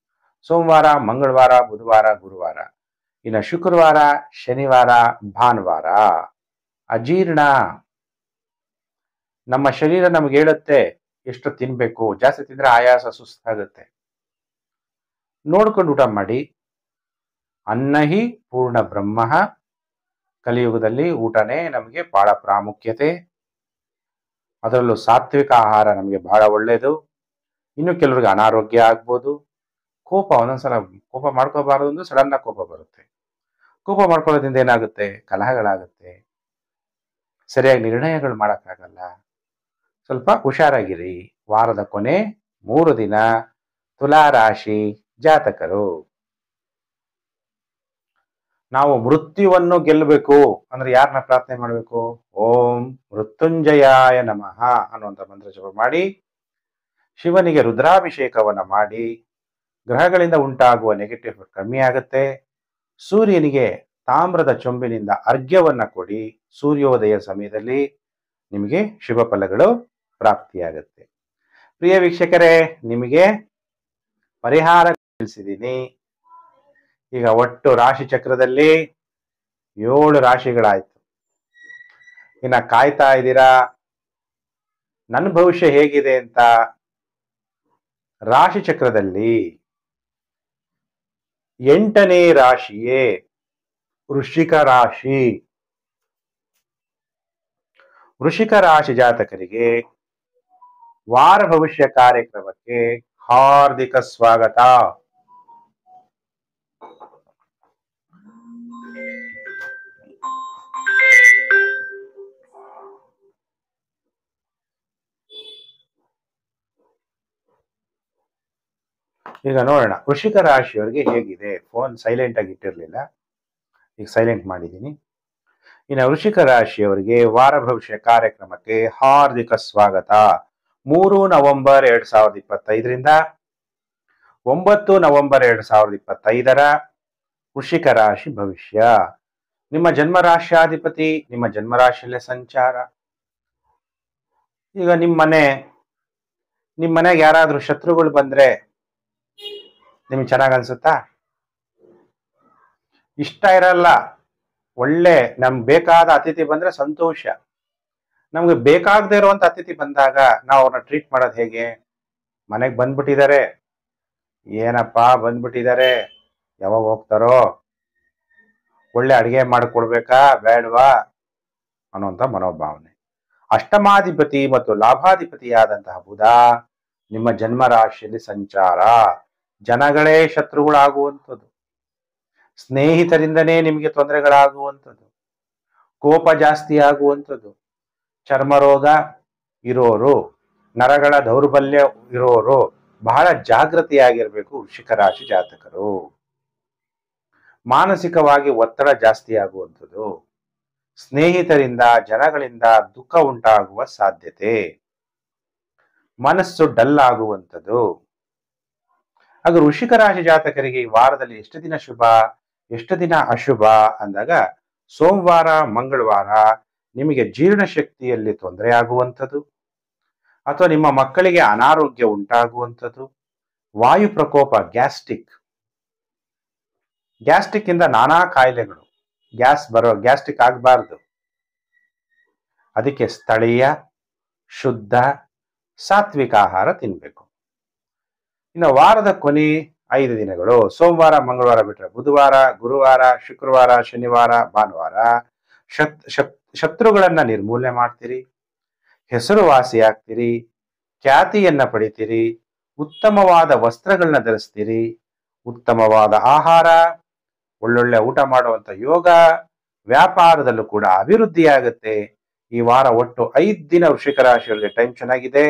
ಸೋಮವಾರ, ಮಂಗಳವಾರ, ಬುಧವಾರ, ಗುರುವಾರ. ಇನ್ನು ಶುಕ್ರವಾರ, ಶನಿವಾರ, ಭಾನುವಾರ ಅಜೀರ್ಣ. ನಮ್ಮ ಶರೀರ ನಮ್ಗೆ ಹೇಳುತ್ತೆ ಎಷ್ಟು ತಿನ್ಬೇಕು, ಜಾಸ್ತಿ ತಿಂದ್ರೆ ಆಯಾಸ, ಸುಸ್ತಾಗುತ್ತೆ. ನೋಡ್ಕೊಂಡು ಊಟ ಮಾಡಿ. ಅನ್ನಹಿ ಪೂರ್ಣ ಬ್ರಹ್ಮ. ಕಲಿಯುಗದಲ್ಲಿ ಊಟನೇ ನಮಗೆ ಬಹಳ ಪ್ರಾಮುಖ್ಯತೆ, ಅದರಲ್ಲೂ ಸಾತ್ವಿಕ ಆಹಾರ ನಮಗೆ ಬಹಳ ಒಳ್ಳೆಯದು. ಇನ್ನು ಕೆಲವ್ರಿಗೆ ಅನಾರೋಗ್ಯ ಆಗ್ಬೋದು. ಕೋಪ, ಒಂದೊಂದ್ಸಲ ಕೋಪ ಮಾಡ್ಕೋಬಾರದು ಅಂದ್ರೆ ಸಡನ್ ಆಗಿ ಕೋಪ ಬರುತ್ತೆ. ಕೋಪ ಮಾಡ್ಕೊಳ್ಳೋದ್ರಿಂದ ಏನಾಗುತ್ತೆ? ಕಲಹಗಳಾಗುತ್ತೆ, ಸರಿಯಾಗಿ ನಿರ್ಣಯಗಳು ಮಾಡೋಕ್ಕಾಗಲ್ಲ. ಸ್ವಲ್ಪ ಹುಷಾರಾಗಿರಿ. ವಾರದ ಕೊನೆ 3 ದಿನ ತುಲಾ ರಾಶಿ ಜಾತಕರು. ನಾವು ಮೃತ್ಯುವನ್ನು ಗೆಲ್ಲಬೇಕು ಅಂದ್ರೆ ಯಾರನ್ನ ಪ್ರಾರ್ಥನೆ ಮಾಡಬೇಕು? ಓಂ ಮೃತ್ಯುಂಜಯಾಯ ನಮಃ ಅನ್ನುವಂಥ ಮಂತ್ರ ಜಪ ಮಾಡಿ, ಶಿವನಿಗೆ ರುದ್ರಾಭಿಷೇಕವನ್ನ ಮಾಡಿ, ಗ್ರಹಗಳಿಂದ ಉಂಟಾಗುವ ನೆಗೆಟಿವ್ ಕಮ್ಮಿ ಆಗುತ್ತೆ. ಸೂರ್ಯನಿಗೆ ತಾಮ್ರದ ಚೊಂಬಿನಿಂದ ಅರ್ಘ್ಯವನ್ನ ಕೊಡಿ. ಸೂರ್ಯೋದಯ ಸಮಯದಲ್ಲಿ ನಿಮಗೆ ಶುಭ ಫಲಗಳು ಪ್ರಾಪ್ತಿಯಾಗುತ್ತೆ. ಪ್ರಿಯ ವೀಕ್ಷಕರೇ, ನಿಮಗೆ ಪರಿಹಾರ ತಿಳಿಸಿದ್ದೀನಿ. ಈಗ ಒಟ್ಟು ರಾಶಿ ಚಕ್ರದಲ್ಲಿ 7 ರಾಶಿಗಳಾಯ್ತು. ಇನ್ನ ಕಾಯ್ತಾ ಇದ್ದೀರಾ ನನ್ನ ಭವಿಷ್ಯ ಹೇಗಿದೆ ಅಂತ. ರಾಶಿ ಚಕ್ರದಲ್ಲಿ 8ನೇ ರಾಶಿಯೇ ವೃಶ್ಚಿಕ ರಾಶಿ. ವೃಶ್ಚಿಕ ರಾಶಿ ಜಾತಕರಿಗೆ ವಾರ ಭವಿಷ್ಯ ಕಾರ್ಯಕ್ರಮಕ್ಕೆ ಹಾರ್ದಿಕ ಸ್ವಾಗತ. ಈಗ ನೋಡೋಣ ವೃಶ್ಚಿಕ ರಾಶಿಯವರಿಗೆ ಹೇಗಿದೆ. ಫೋನ್ ಸೈಲೆಂಟ್ ಆಗಿ ಇಟ್ಟಿರ್ಲಿಲ್ಲ, ಈಗ ಸೈಲೆಂಟ್ ಮಾಡಿದ್ದೀನಿ. ಇನ್ನು ವೃಶ್ಚಿಕ ರಾಶಿಯವರಿಗೆ ವಾರ ಭವಿಷ್ಯ ಕಾರ್ಯಕ್ರಮಕ್ಕೆ ಹಾರ್ದಿಕ ಸ್ವಾಗತ. 3 ನವೆಂಬರ್ 2025ರಿಂದ 9 ನವೆಂಬರ್ 2025ರ ವೃಶ್ಚಿಕ ರಾಶಿ ಭವಿಷ್ಯ. ನಿಮ್ಮ ಜನ್ಮ ರಾಶ್ಯಾಧಿಪತಿ ನಿಮ್ಮ ಜನ್ಮ ರಾಶಿಯಲ್ಲೇ ಸಂಚಾರ. ಈಗ ನಿಮ್ಮ ಮನೆಗೆ ಯಾರಾದ್ರೂ ಶತ್ರುಗಳು ಬಂದ್ರೆ ನಿಮ್ಗೆ ಚೆನ್ನಾಗ್ ಅನ್ಸುತ್ತಾ? ಇಷ್ಟ ಇರಲ್ಲ. ಒಳ್ಳೆ ನಮ್ಗೆ ಬೇಕಾದ ಅತಿಥಿ ಬಂದ್ರೆ ಸಂತೋಷ. ನಮ್ಗೆ ಬೇಕಾಗದೇ ಇರುವಂತ ಅತಿಥಿ ಬಂದಾಗ ನಾವು ಅವ್ರನ್ನ ಟ್ರೀಟ್ ಮಾಡೋದು ಹೇಗೆ? ಮನೆಗೆ ಬಂದ್ಬಿಟ್ಟಿದ್ದಾರೆ, ಏನಪ್ಪಾ ಬಂದ್ಬಿಟ್ಟಿದ್ದಾರೆ, ಯಾವಾಗ ಹೋಗ್ತಾರೋ, ಒಳ್ಳೆ ಅಡಿಗೆ ಮಾಡಿಕೊಡ್ಬೇಕಾ ಬೇಡವಾ ಅನ್ನುವಂಥ ಮನೋಭಾವನೆ. ಅಷ್ಟಮಾಧಿಪತಿ ಮತ್ತು ಲಾಭಾಧಿಪತಿಯಾದಂತಹ ಬುಧ ನಿಮ್ಮ ಜನ್ಮ ರಾಶಿಯಲ್ಲಿ ಸಂಚಾರ. ಜನಗಳೇ ಶತ್ರುಗಳಾಗುವಂಥದ್ದು, ಸ್ನೇಹಿತರಿಂದನೇ ನಿಮಗೆ ತೊಂದರೆಗಳಾಗುವಂಥದ್ದು, ಕೋಪ ಜಾಸ್ತಿ ಆಗುವಂಥದ್ದು, ಚರ್ಮ ರೋಗ ಇರೋರು, ನರಗಳ ದೌರ್ಬಲ್ಯ ಇರೋರು ಬಹಳ ಜಾಗೃತಿಯಾಗಿರ್ಬೇಕು ವೃಶ್ಚಿಕ ರಾಶಿ ಜಾತಕರು. ಮಾನಸಿಕವಾಗಿ ಒತ್ತಡ ಜಾಸ್ತಿ ಆಗುವಂಥದ್ದು, ಸ್ನೇಹಿತರಿಂದ ಜನಗಳಿಂದ ದುಃಖ ಉಂಟಾಗುವ ಸಾಧ್ಯತೆ, ಮನಸ್ಸು ಡಲ್ ಆಗುವಂಥದ್ದು. ಹಾಗೆ ವೃಶ್ಚಿಕ ರಾಶಿ ಜಾತಕರಿಗೆ ಈ ವಾರದಲ್ಲಿ ಎಷ್ಟು ದಿನ ಶುಭ ಎಷ್ಟು ದಿನ ಅಶುಭ ಅಂದಾಗ, ಸೋಮವಾರ ಮಂಗಳವಾರ ನಿಮಗೆ ಜೀರ್ಣಶಕ್ತಿಯಲ್ಲಿ ತೊಂದರೆ ಆಗುವಂಥದ್ದು, ಅಥವಾ ನಿಮ್ಮ ಮಕ್ಕಳಿಗೆ ಅನಾರೋಗ್ಯ ಉಂಟಾಗುವಂಥದ್ದು, ವಾಯು ಪ್ರಕೋಪ, ಗ್ಯಾಸ್ಟ್ರಿಕ್ ಇಂದ ನಾನಾ ಕಾಯಿಲೆಗಳು, ಗ್ಯಾಸ್ಟ್ರಿಕ್ ಆಗಬಾರ್ದು. ಅದಕ್ಕೆ ಸ್ಥಳೀಯ ಶುದ್ಧ ಸಾತ್ವಿಕ ಆಹಾರ ತಿನ್ಬೇಕು. ಇನ್ನು ವಾರದ ಕೊನೆ 5 ದಿನಗಳು ಸೋಮವಾರ ಮಂಗಳವಾರ ಬಿಟ್ಟರೆ ಬುಧವಾರ ಗುರುವಾರ ಶುಕ್ರವಾರ ಶನಿವಾರ ಭಾನುವಾರ ಶತ್ರುಗಳನ್ನ ನಿರ್ಮೂಲನೆ ಮಾಡ್ತೀರಿ, ಹೆಸರುವಾಸಿಯಾಗ್ತೀರಿ, ಖ್ಯಾತಿಯನ್ನ ಪಡಿತೀರಿ, ಉತ್ತಮವಾದ ವಸ್ತ್ರಗಳನ್ನ ಧರಿಸ್ತೀರಿ, ಉತ್ತಮವಾದ ಆಹಾರ, ಒಳ್ಳೊಳ್ಳೆ ಊಟ ಮಾಡುವಂತ ಯೋಗ, ವ್ಯಾಪಾರದಲ್ಲೂ ಕೂಡ ಅಭಿವೃದ್ಧಿ ಆಗುತ್ತೆ. ಈ ವಾರ ಒಟ್ಟು 5 ದಿನ ವೃಶ್ಚಿಕ ರಾಶಿಯವರಿಗೆ ಟೈಮ್ ಚೆನ್ನಾಗಿದೆ.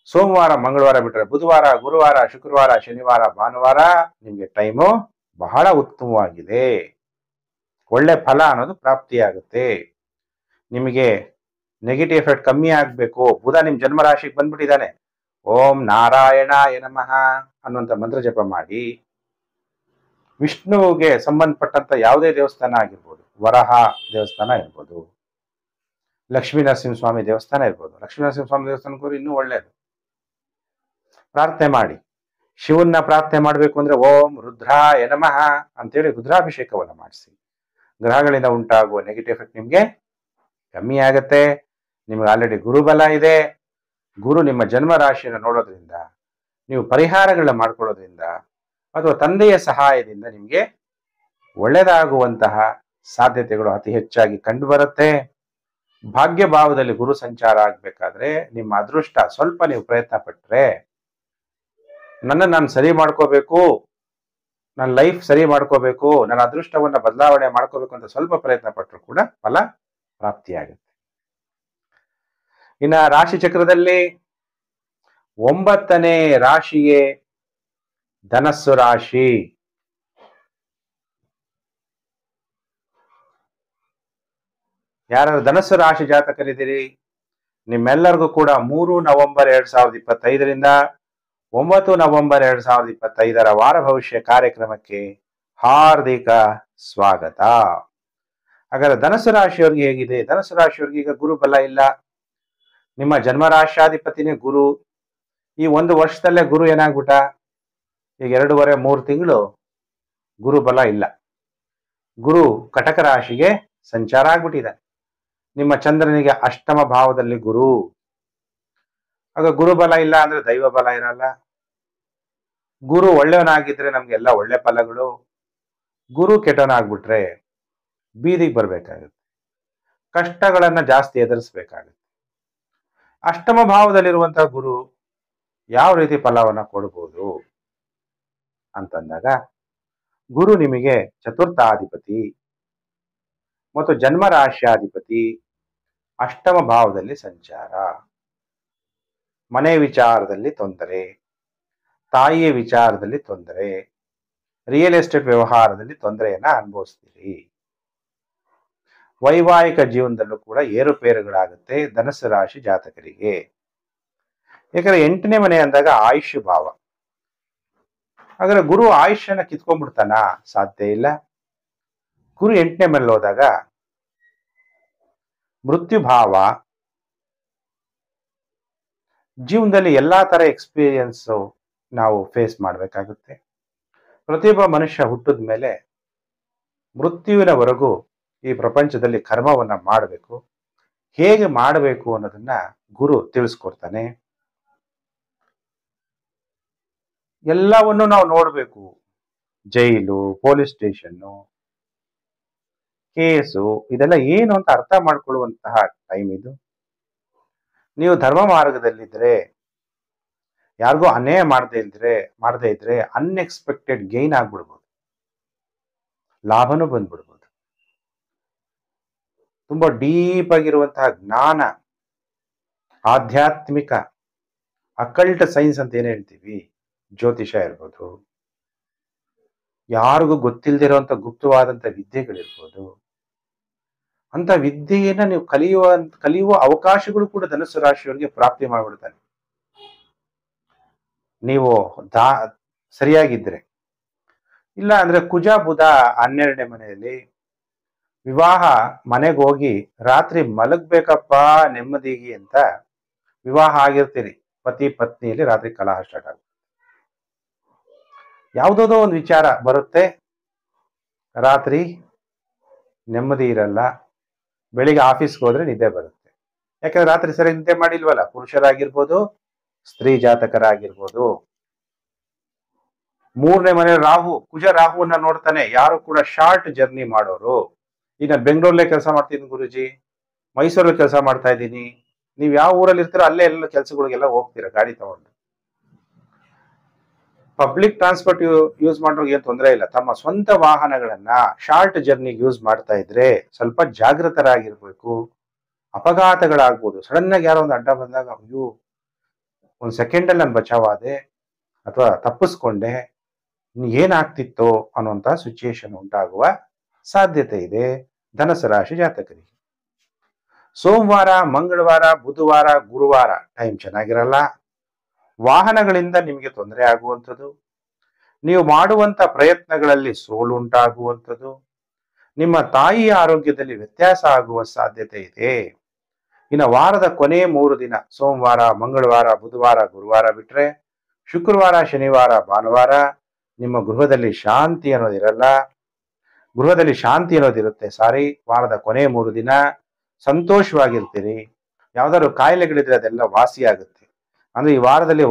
ಸೋಮವಾರ ಮಂಗಳವಾರ ಬಿಟ್ಟರೆ ಬುಧವಾರ ಗುರುವಾರ ಶುಕ್ರವಾರ ಶನಿವಾರ ಭಾನುವಾರ ನಿಮ್ಗೆ ಟೈಮು ಬಹಳ ಉತ್ತಮವಾಗಿದೆ. ಒಳ್ಳೆ ಫಲ ಅನ್ನೋದು ಪ್ರಾಪ್ತಿಯಾಗುತ್ತೆ. ನಿಮಗೆ ನೆಗೆಟಿವ್ ಎಫೆಕ್ಟ್ ಕಮ್ಮಿ ಆಗ್ಬೇಕು. ಬುಧ ನಿಮ್ ಜನ್ಮ ರಾಶಿಗೆ ಬಂದ್ಬಿಟ್ಟಿದ್ದಾನೆ. ಓಂ ನಾರಾಯಣಾಯ ನಮಃ ಅನ್ನುವಂಥ ಮಂತ್ರ ಜಪ ಮಾಡಿ, ವಿಷ್ಣುವಿಗೆ ಸಂಬಂಧಪಟ್ಟಂತ ಯಾವುದೇ ದೇವಸ್ಥಾನ ಆಗಿರ್ಬೋದು, ವರಹ ದೇವಸ್ಥಾನ ಇರ್ಬೋದು, ಲಕ್ಷ್ಮೀ ನರಸಿಂಹಸ್ವಾಮಿ ದೇವಸ್ಥಾನ ಇರ್ಬೋದು, ಲಕ್ಷ್ಮೀ ನರಸಿಂಹಸ್ವಾಮಿ ದೇವಸ್ಥಾನಕ್ಕೆ ಹೋಗಿ ಇನ್ನೂ ಒಳ್ಳೇದು. ಪ್ರಾರ್ಥನೆ ಮಾಡಿ. ಶಿವನ್ನ ಪ್ರಾರ್ಥನೆ ಮಾಡಬೇಕು ಅಂದ್ರೆ ಓಂ ರುದ್ರಾಯ ನಮಃ ಅಂತೇಳಿ ರುದ್ರಾಭಿಷೇಕವನ್ನು ಮಾಡಿಸಿ. ಗ್ರಹಗಳಿಂದ ಉಂಟಾಗುವ ನೆಗೆಟಿವ್ ಎಫೆಕ್ಟ್ ನಿಮ್ಗೆ ಕಮ್ಮಿ ಆಗತ್ತೆ. ನಿಮ್ಗೆ ಆಲ್ರೆಡಿ ಗುರುಬಲ ಇದೆ. ಗುರು ನಿಮ್ಮ ಜನ್ಮ ರಾಶಿಯನ್ನು ನೋಡೋದ್ರಿಂದ, ನೀವು ಪರಿಹಾರಗಳನ್ನ ಮಾಡ್ಕೊಳ್ಳೋದ್ರಿಂದ, ಅಥವಾ ತಂದೆಯ ಸಹಾಯದಿಂದ ನಿಮ್ಗೆ ಒಳ್ಳೆಯದಾಗುವಂತಹ ಸಾಧ್ಯತೆಗಳು ಅತಿ ಹೆಚ್ಚಾಗಿ ಕಂಡು ಬರುತ್ತೆ. ಭಾಗ್ಯ ಭಾವದಲ್ಲಿ ಗುರು ಸಂಚಾರ ಆಗ್ಬೇಕಾದ್ರೆ ನಿಮ್ಮ ಅದೃಷ್ಟ ಸ್ವಲ್ಪ ನೀವು ಪ್ರಯತ್ನ ಪಟ್ರೆ, ನಾನು ಸರಿ ಮಾಡ್ಕೋಬೇಕು, ನನ್ನ ಲೈಫ್ ಸರಿ ಮಾಡ್ಕೋಬೇಕು, ನನ್ನ ಅದೃಷ್ಟವನ್ನ ಬದಲಾವಣೆ ಮಾಡ್ಕೋಬೇಕು ಅಂತ ಸ್ವಲ್ಪ ಪ್ರಯತ್ನ ಪಟ್ಟರು ಕೂಡ ಫಲ ಪ್ರಾಪ್ತಿಯಾಗುತ್ತೆ. ಇನ್ನ ರಾಶಿ ಚಕ್ರದಲ್ಲಿ 9ನೇ ರಾಶಿಯೇ ಧನಸ್ಸು ರಾಶಿ. ಯಾರು ಧನಸ್ಸು ರಾಶಿ ಜಾತಕರಿದ್ದೀರಿ, ನಿಮ್ಮೆಲ್ಲರಿಗೂ ಕೂಡ 3 ನವೆಂಬರ್ 2025ರಿಂದ 9 ನವೆಂಬರ್ 2025ರ ವಾರ ಭವಿಷ್ಯ ಕಾರ್ಯಕ್ರಮಕ್ಕೆ ಹಾರ್ದಿಕ ಸ್ವಾಗತ. ಹಾಗಾದ್ರೆ ಧನಸ್ಸು ರಾಶಿಯವ್ರಿಗೆ ಹೇಗಿದೆ? ಧನಸ್ಸು ರಾಶಿಯವ್ರಿಗೆ ಈಗ ಗುರು ಬಲ ಇಲ್ಲ. ನಿಮ್ಮ ಜನ್ಮ ರಾಶ್ಯಾಧಿಪತಿನೇ ಗುರು. ಈ 1 ವರ್ಷದಲ್ಲೇ ಗುರು ಏನಾಗ್ಬಿಟ್ಟ, ಈಗ 2.5-3 ತಿಂಗಳು ಗುರು ಬಲ ಇಲ್ಲ. ಗುರು ಕಟಕ ರಾಶಿಗೆ ಸಂಚಾರ ಆಗ್ಬಿಟ್ಟಿದೆ. ನಿಮ್ಮ ಚಂದ್ರನಿಗೆ ಅಷ್ಟಮ ಭಾವದಲ್ಲಿ ಗುರು. ಆಗ ಗುರು ಬಲ ಇಲ್ಲ ಅಂದ್ರೆ ದೈವ ಬಲ ಇರಲ್ಲ. ಗುರು ಒಳ್ಳೆಯವನಾಗಿದ್ರೆ ನಮ್ಗೆಲ್ಲ ಒಳ್ಳೆ ಫಲಗಳು. ಗುರು ಕೆಟ್ಟವನಾಗ್ಬಿಟ್ರೆ ಬೀದಿಗೆ ಬರ್ಬೇಕಾಗುತ್ತೆ, ಕಷ್ಟಗಳನ್ನ ಜಾಸ್ತಿ ಎದುರಿಸ್ಬೇಕಾಗುತ್ತೆ. ಅಷ್ಟಮ ಭಾವದಲ್ಲಿರುವಂತಹ ಗುರು ಯಾವ ರೀತಿ ಫಲವನ್ನ ಕೊಡ್ಬೋದು ಅಂತಂದಾಗ, ಗುರು ನಿಮಗೆ ಚತುರ್ಥಾಧಿಪತಿ ಮತ್ತು ಜನ್ಮ ರಾಶ್ಯಾಧಿಪತಿ, ಅಷ್ಟಮ ಭಾವದಲ್ಲಿ ಸಂಚಾರ. ಮನೆ ವಿಚಾರದಲ್ಲಿ ತೊಂದರೆ, ತಾಯಿಯ ವಿಚಾರದಲ್ಲಿ ತೊಂದರೆ, ರಿಯಲ್ ಎಸ್ಟೇಟ್ ವ್ಯವಹಾರದಲ್ಲಿ ತೊಂದರೆಯನ್ನ ಅನುಭವಿಸ್ತೀರಿ. ವೈವಾಹಿಕ ಜೀವನದಲ್ಲೂ ಕೂಡ ಏರುಪೇರುಗಳಾಗುತ್ತೆ ಧನಸ್ಸು ರಾಶಿ ಜಾತಕರಿಗೆ. ಯಾಕಂದ್ರೆ 8ನೇ ಮನೆ ಅಂದಾಗ ಆಯುಷ್ಯ ಭಾವ. ಹಾಗಾದ್ರೆ ಗುರು ಆಯುಷ್ಯನ ಕಿತ್ಕೊಂಡ್ಬಿಡ್ತಾನ? ಸಾಧ್ಯ ಇಲ್ಲ. ಗುರು 8ನೇ ಮನೇಲಿ ಹೋದಾಗ ಮೃತ್ಯು ಭಾವ. ಜೀವನದಲ್ಲಿ ಎಲ್ಲಾ ತರ ಎಕ್ಸ್ಪೀರಿಯನ್ಸ್ ನಾವು ಫೇಸ್ ಮಾಡಬೇಕಾಗುತ್ತೆ. ಪ್ರತಿಯೊಬ್ಬ ಮನುಷ್ಯ ಹುಟ್ಟಿದ ಮೇಲೆ ಮೃತ್ಯುವಿನವರೆಗೂ ಈ ಪ್ರಪಂಚದಲ್ಲಿ ಕರ್ಮವನ್ನ ಮಾಡಬೇಕು. ಹೇಗೆ ಮಾಡಬೇಕು ಅನ್ನೋದನ್ನ ಗುರು ತಿಳಿಸ್ಕೊಡ್ತಾನೆ. ಎಲ್ಲವನ್ನು ನಾವು ನೋಡ್ಬೇಕು. ಜೈಲು, ಪೊಲೀಸ್ ಸ್ಟೇಷನ್ನು, ಕೇಸು, ಇದೆಲ್ಲ ಏನು ಅಂತ ಅರ್ಥ ಮಾಡ್ಕೊಳ್ಳುವಂತಹ ಟೈಮ್ ಇದು. ನೀವು ಧರ್ಮ ಮಾರ್ಗದಲ್ಲಿದ್ರೆ, ಯಾರಿಗೂ ಅನ್ಯಾಯ ಮಾಡದೇ ಇದ್ರೆ ಅನ್ಎಕ್ಸ್ಪೆಕ್ಟೆಡ್ ಗೈನ್ ಆಗ್ಬಿಡ್ಬೋದು, ಲಾಭನೂ ಬಂದ್ಬಿಡ್ಬೋದು. ತುಂಬಾ ಡೀಪ್ ಆಗಿರುವಂತಹ ಜ್ಞಾನ, ಆಧ್ಯಾತ್ಮಿಕ, ಅಕಲ್ಟ್ ಸೈನ್ಸ್ ಅಂತ ಏನ್ ಹೇಳ್ತೀವಿ, ಜ್ಯೋತಿಷ ಇರ್ಬೋದು, ಯಾರಿಗೂ ಗೊತ್ತಿಲ್ದಿರೋಂಥ ಗುಪ್ತವಾದಂಥ ವಿದ್ಯೆಗಳಿರ್ಬೋದು, ಅಂತ ವಿದ್ಯೆಯನ್ನ ನೀವು ಕಲಿಯುವ ಅವಕಾಶಗಳು ಕೂಡ ಧನುಸ್ಸು ರಾಶಿಯವರಿಗೆ ಪ್ರಾಪ್ತಿ ಮಾಡ್ಬಿಡ್ತಾನೆ. ನೀವು ಸರಿಯಾಗಿದ್ರೆ. ಇಲ್ಲ ಅಂದ್ರೆ ಕುಜ ಬುಧ 12ನೇ ಮನೆಯಲ್ಲಿ, ವಿವಾಹ ಮನೆಗೆ ಹೋಗಿ ರಾತ್ರಿ ಮಲಗ್ಬೇಕಪ್ಪ ನೆಮ್ಮದಿಗೆ ಅಂತ ವಿವಾಹ ಆಗಿರ್ತೀರಿ. ಪತಿ ಪತ್ನಿಯಲ್ಲಿ ರಾತ್ರಿ ಕಲಹ ಸ್ಟಾರ್ಟ್ ಆಗುತ್ತೆ. ಯಾವುದೋ ಒಂದು ವಿಚಾರ ಬರುತ್ತೆ, ರಾತ್ರಿ ನೆಮ್ಮದಿ ಇರಲ್ಲ. ಬೆಳಿಗ್ಗೆ ಆಫೀಸ್ಗೆ ಹೋದ್ರೆ ನಿದ್ದೆ ಬರುತ್ತೆ. ಯಾಕಂದ್ರೆ ರಾತ್ರಿ ಸರಿ ನಿದ್ದೆ ಮಾಡಿಲ್ವಲ್ಲ. ಪುರುಷರಾಗಿರ್ಬೋದು, ಸ್ತ್ರೀ ಜಾತಕರಾಗಿರ್ಬೋದು. 3ನೇ ಮನೆ ರಾಹು, ಕುಜ ರಾಹುವನ್ನ ನೋಡ್ತಾನೆ. ಯಾರು ಕೂಡ ಶಾರ್ಟ್ ಜರ್ನಿ ಮಾಡೋರು. ಈಗ ಬೆಂಗಳೂರಲ್ಲೇ ಕೆಲಸ ಮಾಡ್ತಿದ್ದೀನಿ ಗುರುಜಿ, ಮೈಸೂರಲ್ಲಿ ಕೆಲಸ ಮಾಡ್ತಾ ಇದ್ದೀನಿ. ನೀವು ಯಾವ ಊರಲ್ಲಿ ಇರ್ತೀರೋ ಅಲ್ಲೇ ಎಲ್ಲ ಕೆಲಸಗಳಿಗೆಲ್ಲ ಹೋಗ್ತೀರಾ ಗಾಡಿ ತಗೊಂಡು. ಪಬ್ಲಿಕ್ ಟ್ರಾನ್ಸ್ಪೋರ್ಟ್ ಯೂಸ್ ಮಾಡೋರಿಗೆ ಏನ್ ತೊಂದರೆ ಇಲ್ಲ. ತಮ್ಮ ಸ್ವಂತ ವಾಹನಗಳನ್ನ ಶಾರ್ಟ್ ಜರ್ನಿಗೆ ಯೂಸ್ ಮಾಡ್ತಾ ಇದ್ರೆ ಸ್ವಲ್ಪ ಜಾಗೃತರಾಗಿರ್ಬೇಕು. ಅಪಘಾತಗಳಾಗ್ಬೋದು. ಸಡನ್ ಆಗಿ ಯಾರೋ ಒಂದು ಅಡ್ಡ ಬಂದಾಗ ಅಯ್ಯೋ ಒಂದು ಸೆಕೆಂಡಲ್ಲಿ ನಾನು ಬಚಾವಾದೆ ಅಥವಾ ತಪ್ಪಿಸ್ಕೊಂಡೆ, ಏನಾಗ್ತಿತ್ತೋ ಅನ್ನುವಂತ ಸಿಚುಯೇಷನ್ ಉಂಟಾಗುವ ಸಾಧ್ಯತೆ ಇದೆ ಧನುಸ್ಸು ರಾಶಿ ಜಾತಕರಿಗೆ. ಸೋಮವಾರ, ಮಂಗಳವಾರ, ಬುಧವಾರ, ಗುರುವಾರ ಟೈಮ್ ಚೆನ್ನಾಗಿರಲ್ಲ. ವಾಹನಗಳಿಂದ ನಿಮಗೆ ತೊಂದರೆ ಆಗುವಂಥದ್ದು, ನೀವು ಮಾಡುವಂತ ಪ್ರಯತ್ನಗಳಲ್ಲಿ ಸೋಲು ಉಂಟಾಗುವಂಥದ್ದು, ನಿಮ್ಮ ತಾಯಿಯ ಆರೋಗ್ಯದಲ್ಲಿ ವ್ಯತ್ಯಾಸ ಆಗುವ ಸಾಧ್ಯತೆ ಇದೆ. ಇನ್ನು ವಾರದ ಕೊನೆ 3 ದಿನ, ಸೋಮವಾರ, ಮಂಗಳವಾರ, ಬುಧವಾರ, ಗುರುವಾರ ಬಿಟ್ರೆ ಶುಕ್ರವಾರ, ಶನಿವಾರ, ಭಾನುವಾರ ನಿಮ್ಮ ಗೃಹದಲ್ಲಿ ಶಾಂತಿ ಅನ್ನೋದಿರಲ್ಲ. ಗೃಹದಲ್ಲಿ ಶಾಂತಿ ಅನ್ನೋದಿರುತ್ತೆ. ವಾರದ ಕೊನೆ 3 ದಿನ ಸಂತೋಷವಾಗಿರ್ತೀರಿ. ಯಾವ್ದಾದ್ರು ಕಾಯಿಲೆಗಳಿದ್ರೆ ಅದೆಲ್ಲ ವಾಸಿ ಆಗುತ್ತೆ. ಅಂದ್ರೆ ಈ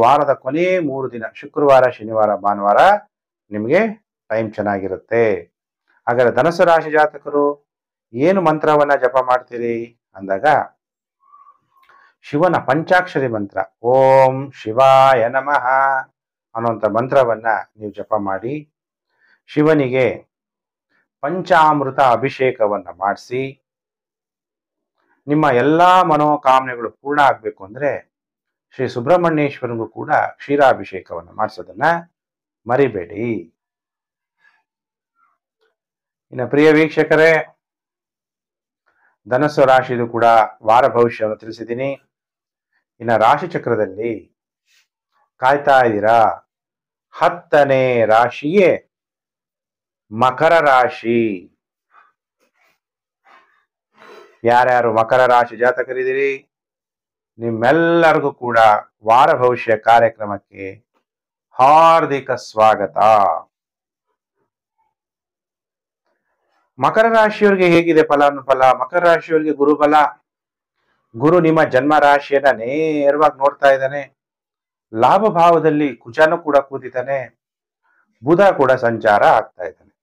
ವಾರದ ಕೊನೆ 3 ದಿನ, ಶುಕ್ರವಾರ, ಶನಿವಾರ, ಭಾನುವಾರ ನಿಮ್ಗೆ ಟೈಮ್ ಚೆನ್ನಾಗಿರುತ್ತೆ. ಹಾಗಾದ್ರೆ ಧನುಸ್ಸು ರಾಶಿ ಜಾತಕರು ಏನು ಮಂತ್ರವನ್ನ ಜಪ ಮಾಡ್ತೀರಿ ಅಂದಾಗ, ಶಿವನ ಪಂಚಾಕ್ಷರಿ ಮಂತ್ರ ಓಂ ಶಿವಾಯ ನಮಃ ಅನ್ನುವಂಥ ಮಂತ್ರವನ್ನ ನೀವು ಜಪ ಮಾಡಿ, ಶಿವನಿಗೆ ಪಂಚಾಮೃತ ಅಭಿಷೇಕವನ್ನ ಮಾಡಿಸಿ, ನಿಮ್ಮ ಎಲ್ಲಾ ಮನೋಕಾಮನೆಗಳು ಪೂರ್ಣ ಆಗ್ಬೇಕು ಅಂದ್ರೆ ಶ್ರೀ ಸುಬ್ರಹ್ಮಣ್ಯೇಶ್ವರನಿಗೂ ಕೂಡ ಕ್ಷೀರಾಭಿಷೇಕವನ್ನು ಮಾಡಿಸೋದನ್ನ ಮರಿಬೇಡಿ. ಇನ್ನು ಪ್ರಿಯ ವೀಕ್ಷಕರೇ, ಧನುಸ್ಸು ರಾಶಿದು ಕೂಡ ವಾರ ಭವಿಷ್ಯವನ್ನು ತಿಳಿಸಿದ್ದೀನಿ. ಇನ್ನು ರಾಶಿ ಚಕ್ರದಲ್ಲಿ ಕಾಯ್ತಾ ಇದ್ದೀರಾ. 10ನೇ ರಾಶಿಯೇ ಮಕರ ರಾಶಿ. ಯಾರ್ಯಾರು ಮಕರ ರಾಶಿ ಜಾತಕರಿದ್ದೀರಿ, ನಿಮ್ಮೆಲ್ಲರಿಗೂ ಕೂಡ ವಾರ ಭವಿಷ್ಯ ಕಾರ್ಯಕ್ರಮಕ್ಕೆ ಹಾರ್ದಿಕ ಸ್ವಾಗತ. ಮಕರ ರಾಶಿಯವರಿಗೆ ಹೇಗಿದೆ ಫಲಾನುಫಲ? ಮಕರ ರಾಶಿಯವರಿಗೆ ಗುರುಬಲ. ಗುರು ನಿಮ್ಮ ಜನ್ಮ ರಾಶಿಯನ್ನ ನೇರವಾಗಿ ನೋಡ್ತಾ ಇದ್ದಾನೆ. ಲಾಭ ಭಾವದಲ್ಲಿ ಕುಜನು ಕೂಡ ಕೂತಿದ್ದಾನೆ. ಬುಧ ಕೂಡ ಸಂಚಾರ ಆಗ್ತಾ ಇದ್ದಾನೆ.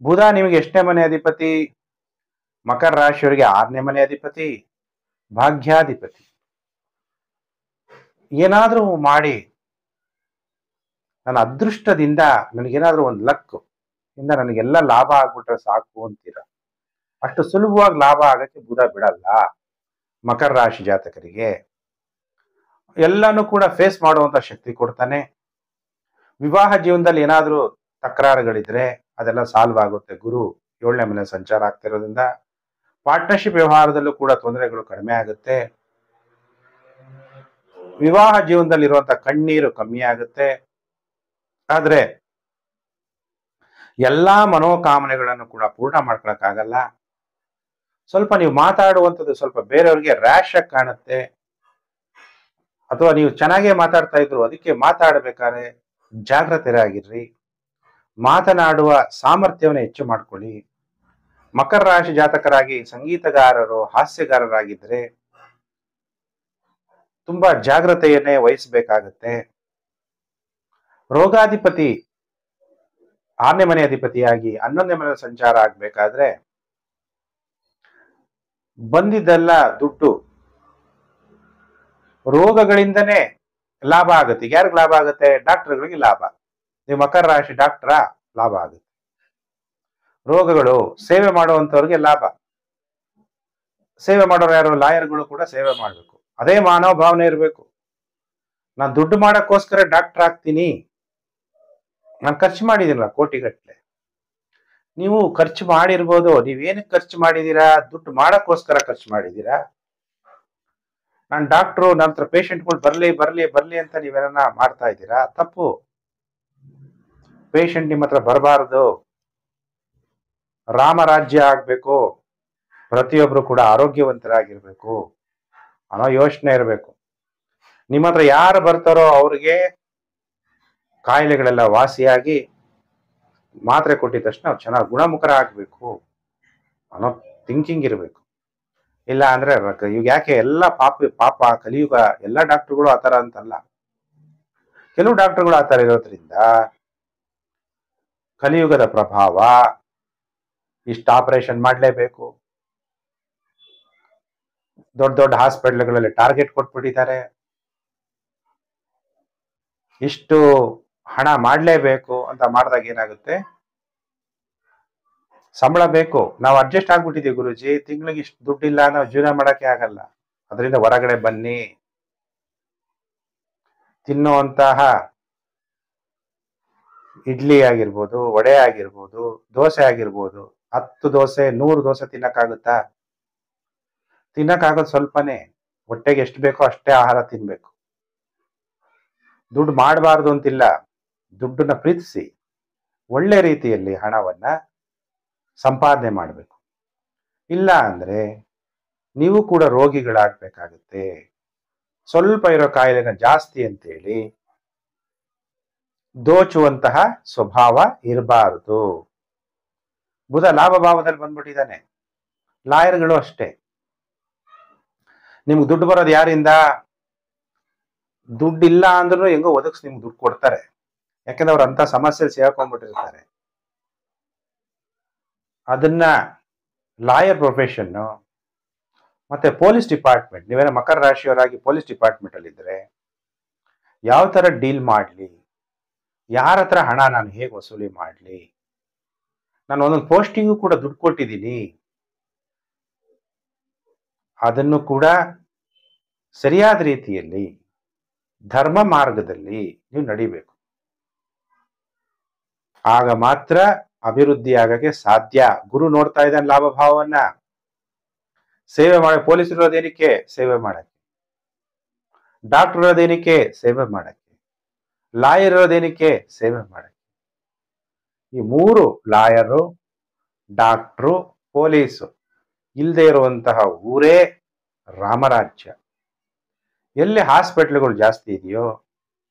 ಬುಧ ನಿಮಗೆ ಎಷ್ಟನೇ ಮನೆ ಅಧಿಪತಿ? ಮಕರ ರಾಶಿಯವರಿಗೆ 6ನೇ ಮನೆ ಅಧಿಪತಿ, ಭಾಗ್ಯಾಧಿಪತಿ. ಏನಾದ್ರೂ ಮಾಡಿ ನನ್ನ ಅದೃಷ್ಟದಿಂದ ನನಗೇನಾದ್ರೂ ಒಂದು ಲಕ್ ಇಂದ ನನಗೆಲ್ಲ ಲಾಭ ಆಗ್ಬಿಟ್ರೆ ಸಾಕು ಅಂತೀರ. ಅಷ್ಟು ಸುಲಭವಾಗಿ ಲಾಭ ಆಗಕ್ಕೆ ಬುಧ ಬಿಡಲ್ಲ ಮಕರ ರಾಶಿ ಜಾತಕರಿಗೆ. ಎಲ್ಲಾನು ಕೂಡ ಫೇಸ್ ಮಾಡುವಂತ ಶಕ್ತಿ ಕೊಡ್ತಾನೆ. ವಿವಾಹ ಜೀವನದಲ್ಲಿ ಏನಾದ್ರೂ ತಕರಾರುಗಳಿದ್ರೆ ಅದೆಲ್ಲ ಸಾಲ್ವ್ ಆಗುತ್ತೆ. ಗುರು 7ನೇ ಮನೆ ಸಂಚಾರ ಆಗ್ತಿರೋದ್ರಿಂದ ಪಾರ್ಟ್ನರ್ಶಿಪ್ ವ್ಯವಹಾರದಲ್ಲೂ ಕೂಡ ತೊಂದರೆಗಳು ಕಡಿಮೆ ಆಗುತ್ತೆ. ವಿವಾಹ ಜೀವನದಲ್ಲಿ ಇರುವಂತ ಕಣ್ಣೀರು ಕಮ್ಮಿ ಆಗುತ್ತೆ. ಆದ್ರೆ ಎಲ್ಲಾ ಮನೋಕಾಮನೆಗಳನ್ನು ಕೂಡ ಪೂರ್ಣ ಮಾಡ್ಕೊಳಕ್ಕಾಗಲ್ಲ. ಸ್ವಲ್ಪ ನೀವು ಮಾತಾಡುವಂಥದ್ದು ಸ್ವಲ್ಪ ಬೇರೆಯವ್ರಿಗೆ ರ್ಯಾಶ್ ಆಗಿ ಕಾಣುತ್ತೆ. ಅಥವಾ ನೀವು ಚೆನ್ನಾಗೇ ಮಾತಾಡ್ತಾ ಇದ್ರು, ಅದಕ್ಕೆ ಮಾತಾಡ್ಬೇಕಾದ್ರೆ ಜಾಗೃತರಾಗಿರ್ರಿ. ಮಾತನಾಡುವ ಸಾಮರ್ಥ್ಯವನ್ನು ಹೆಚ್ಚು ಮಾಡ್ಕೊಳ್ಳಿ. ಮಕರ ರಾಶಿ ಜಾತಕರಾಗಿ ಸಂಗೀತಗಾರರು, ಹಾಸ್ಯಗಾರರಾಗಿದ್ರೆ ತುಂಬಾ ಜಾಗ್ರತೆಯನ್ನೇ ವಹಿಸಬೇಕಾಗತ್ತೆ. ರೋಗಾಧಿಪತಿ 6ನೇ ಮನೆ ಅಧಿಪತಿಯಾಗಿ 11ನೇ ಮನೆ ಸಂಚಾರ ಆಗ್ಬೇಕಾದ್ರೆ ಬಂದಿದ್ದೆಲ್ಲ ದುಡ್ಡು ರೋಗಗಳಿಂದನೇ ಲಾಭ ಆಗುತ್ತೆ. ಯಾರಿಗೆ ಲಾಭ ಆಗುತ್ತೆ? ಡಾಕ್ಟರ್ಗಳಿಗೆ ಲಾಭ. ನೀವು ಮಕರ ರಾಶಿ ಡಾಕ್ಟರ, ಲಾಭ ಆಗುತ್ತೆ. ರೋಗಗಳು ಸೇವೆ ಮಾಡುವಂತವ್ರಿಗೆ ಲಾಭ. ಸೇವೆ ಮಾಡೋರು ಯಾರು? ಲಾಯರ್ಗಳು ಕೂಡ ಸೇವೆ ಮಾಡಬೇಕು. ಅದೇ ಮಾನವ ಭಾವನೆ ಇರಬೇಕು. ನಾನು ದುಡ್ಡು ಮಾಡಕ್ಕೋಸ್ಕರ ಡಾಕ್ಟರ್ ಆಗ್ತೀನಿ, ನಾನು ಖರ್ಚು ಮಾಡಿದಿಲ್ಲ ಕೋಟಿಗಟ್ಟಲೆ. ನೀವು ಖರ್ಚು ಮಾಡಿರ್ಬೋದು, ನೀವೇನಕ್ಕೆ ಖರ್ಚು ಮಾಡಿದೀರಾ? ದುಡ್ಡು ಮಾಡಕ್ಕೋಸ್ಕರ ಖರ್ಚು ಮಾಡಿದೀರಾ? ನಾನು ಡಾಕ್ಟ್ರು, ನನ್ನ ಹತ್ರ ಪೇಷಂಟ್ಗಳು ಬರ್ಲಿ ಬರ್ಲಿ ಬರ್ಲಿ ಅಂತ ನೀವೇನ ಮಾಡ್ತಾ ಇದ್ದೀರಾ? ತಪ್ಪು. ಪೇಷಂಟ್ ನಿಮ್ಮ ಹತ್ರ ಬರಬಾರದು. ರಾಮರಾಜ್ಯ ಆಗ್ಬೇಕು. ಪ್ರತಿಯೊಬ್ರು ಕೂಡ ಆರೋಗ್ಯವಂತರಾಗಿರ್ಬೇಕು ಅನ್ನೋ ಯೋಚನೆ ಇರಬೇಕು. ನಿಮ್ಮ ಹತ್ರ ಯಾರು ಬರ್ತಾರೋ ಅವ್ರಿಗೆ ಕಾಯಿಲೆಗಳೆಲ್ಲ ವಾಸಿಯಾಗಿ ಮಾತ್ರೆ ಕೊಟ್ಟಿದ ತಕ್ಷಣ ಅವ್ರು ಚೆನ್ನಾಗಿ ಗುಣಮುಖರಾಗಬೇಕು ಅನ್ನೋ ಥಿಂಕಿಂಗ್ ಇರಬೇಕು. ಇಲ್ಲ ಅಂದ್ರೆ ಈಗ ಯಾಕೆ ಎಲ್ಲ ಪಾಪ ಕಲಿಯುಗ ಎಲ್ಲ ಡಾಕ್ಟರ್ಗಳು ಆತರ ಅಂತಲ್ಲ. ಕೆಲವು ಡಾಕ್ಟರ್ಗಳು ಆತರ ಇರೋದ್ರಿಂದ ಕಲಿಯುಗದ ಪ್ರಭಾವ, ಇಷ್ಟು ಆಪರೇಷನ್ ಮಾಡಲೇಬೇಕು, ದೊಡ್ಡ ದೊಡ್ಡ ಹಾಸ್ಪಿಟಲ್ಗಳಲ್ಲಿ ಟಾರ್ಗೆಟ್ ಕೊಟ್ಬಿಟ್ಟಿದ್ದಾರೆ, ಇಷ್ಟು ಹಣ ಮಾಡಲೇಬೇಕು ಅಂತ ಮಾಡಿದಾಗ ಏನಾಗುತ್ತೆ? ಸಂಬಳ ಬೇಕು, ನಾವು ಅಡ್ಜಸ್ಟ್ ಆಗ್ಬಿಟ್ಟಿದೀವಿ ಗುರುಜಿ, ತಿಂಗಳಿಗೆ ಇಷ್ಟು ದುಡ್ಡಿಲ್ಲ, ನಾವು ಜೀವನ ಮಾಡಕ್ಕೆ ಆಗಲ್ಲ, ಅದರಿಂದ ಹೊರಗಡೆ ಬನ್ನಿ. ತಿನ್ನುವಂತಹ ಇಡ್ಲಿ ಆಗಿರ್ಬೋದು, ವಡೆ ಆಗಿರ್ಬೋದು, ದೋಸೆ ಆಗಿರ್ಬೋದು, 10 ದೋಸೆ 100 ದೋಸೆ ತಿನ್ನಕ್ಕಾಗುತ್ತಾ? ತಿನ್ನಕ್ಕಾಗೋದು ಸ್ವಲ್ಪನೇ. ಹೊಟ್ಟೆಗೆ ಎಷ್ಟು ಬೇಕೋ ಅಷ್ಟೇ ಆಹಾರ ತಿನ್ಬೇಕು. ದುಡ್ಡು ಮಾಡಬಾರ್ದು ಅಂತಿಲ್ಲ, ದುಡ್ಡನ್ನ ಪ್ರೀತಿಸಿ ಒಳ್ಳೆ ರೀತಿಯಲ್ಲಿ ಹಣವನ್ನ ಸಂಪಾದನೆ ಮಾಡಬೇಕು. ಇಲ್ಲ ಅಂದ್ರೆ ನೀವು ಕೂಡ ರೋಗಿಗಳಾಗಬೇಕಾಗುತ್ತೆ. ಸ್ವಲ್ಪ ಇರೋ ಕಾಯಿಲೆನ ಜಾಸ್ತಿ ಅಂತೇಳಿ ದೋಚುವಂತಹ ಸ್ವಭಾವ ಇರಬಾರದು. ಬುಧ ಲಾಭ ಭಾವದಲ್ಲಿ ಬಂದ್ಬಿಟ್ಟಿದ್ದಾನೆ. ಲಾಯರ್ಗಳು ಅಷ್ಟೇ. ನಿಮ್ಗೆ ದುಡ್ಡು ಬರೋದು ಯಾರಿಂದ? ದುಡ್ಡಿಲ್ಲ ಅಂದ್ರೂ ಹೆಂಗೋ ಒದಗಿಸಿ ನಿಮ್ಗೆ ದುಡ್ಡು ಕೊಡ್ತಾರೆ. ಯಾಕಂದ್ರೆ ಅವ್ರು ಅಂತ ಸಮಸ್ಯೆ ಸೇರ್ಕೊಂಡ್ಬಿಟ್ಟಿರ್ತಾರೆ. ಅದನ್ನ ಲಾಯರ್ ಪ್ರೊಫೆಷನ್ ಮತ್ತೆ ಪೊಲೀಸ್ ಡಿಪಾರ್ಟ್ಮೆಂಟ್, ನೀವೇನೋ ಮಕರ ರಾಶಿಯವರಾಗಿ ಪೊಲೀಸ್ ಡಿಪಾರ್ಟ್ಮೆಂಟ್ ಅಲ್ಲಿ ಇದ್ರೆ ಯಾವ ತರ ಡೀಲ್ ಮಾಡ್ಲಿ, ಯಾರ ಹತ್ರ ಹಣ ನಾನು ಹೇಗೆ ವಸೂಲಿ ಮಾಡ್ಲಿ, ನಾನು ಒಂದೊಂದು ಪೋಸ್ಟಿಂಗು ಕೂಡ ದುಡ್ಡು ಕೊಟ್ಟಿದ್ದೀನಿ, ಅದನ್ನು ಕೂಡ ಸರಿಯಾದ ರೀತಿಯಲ್ಲಿ ಧರ್ಮ ಮಾರ್ಗದಲ್ಲಿ ನೀವು ನಡಿಬೇಕು. ಆಗ ಮಾತ್ರ ಅಭಿವೃದ್ಧಿ ಆಗಕ್ಕೆ ಸಾಧ್ಯ. ಗುರು ನೋಡ್ತಾ ಇದ್ದಾನೆ ಲಾಭ ಭಾವವನ್ನ. ಸೇವೆ ಮಾಡಿ, ಪೊಲೀಸ್ ಇರೋದೇನಕ್ಕೆ? ಸೇವೆ ಮಾಡಕ್ಕೆ. ಡಾಕ್ಟರ್ ಇರೋದೇನಕ್ಕೆ? ಸೇವೆ ಮಾಡಕ್ಕೆ. ಲಾಯರ್ ಇರೋದೇನಕ್ಕೆ? ಸೇವೆ ಮಾಡಕ್ಕೆ. ಈ 3 ಲಾಯರು, ಡಾಕ್ಟ್ರು, ಪೊಲೀಸು ಇಲ್ಲದೆ ಇರುವಂತಹ ಊರೇ ರಾಮರಾಜ್ಯ. ಎಲ್ಲಿ ಹಾಸ್ಪಿಟ್ಲ್ಗಳು ಜಾಸ್ತಿ ಇದೆಯೋ,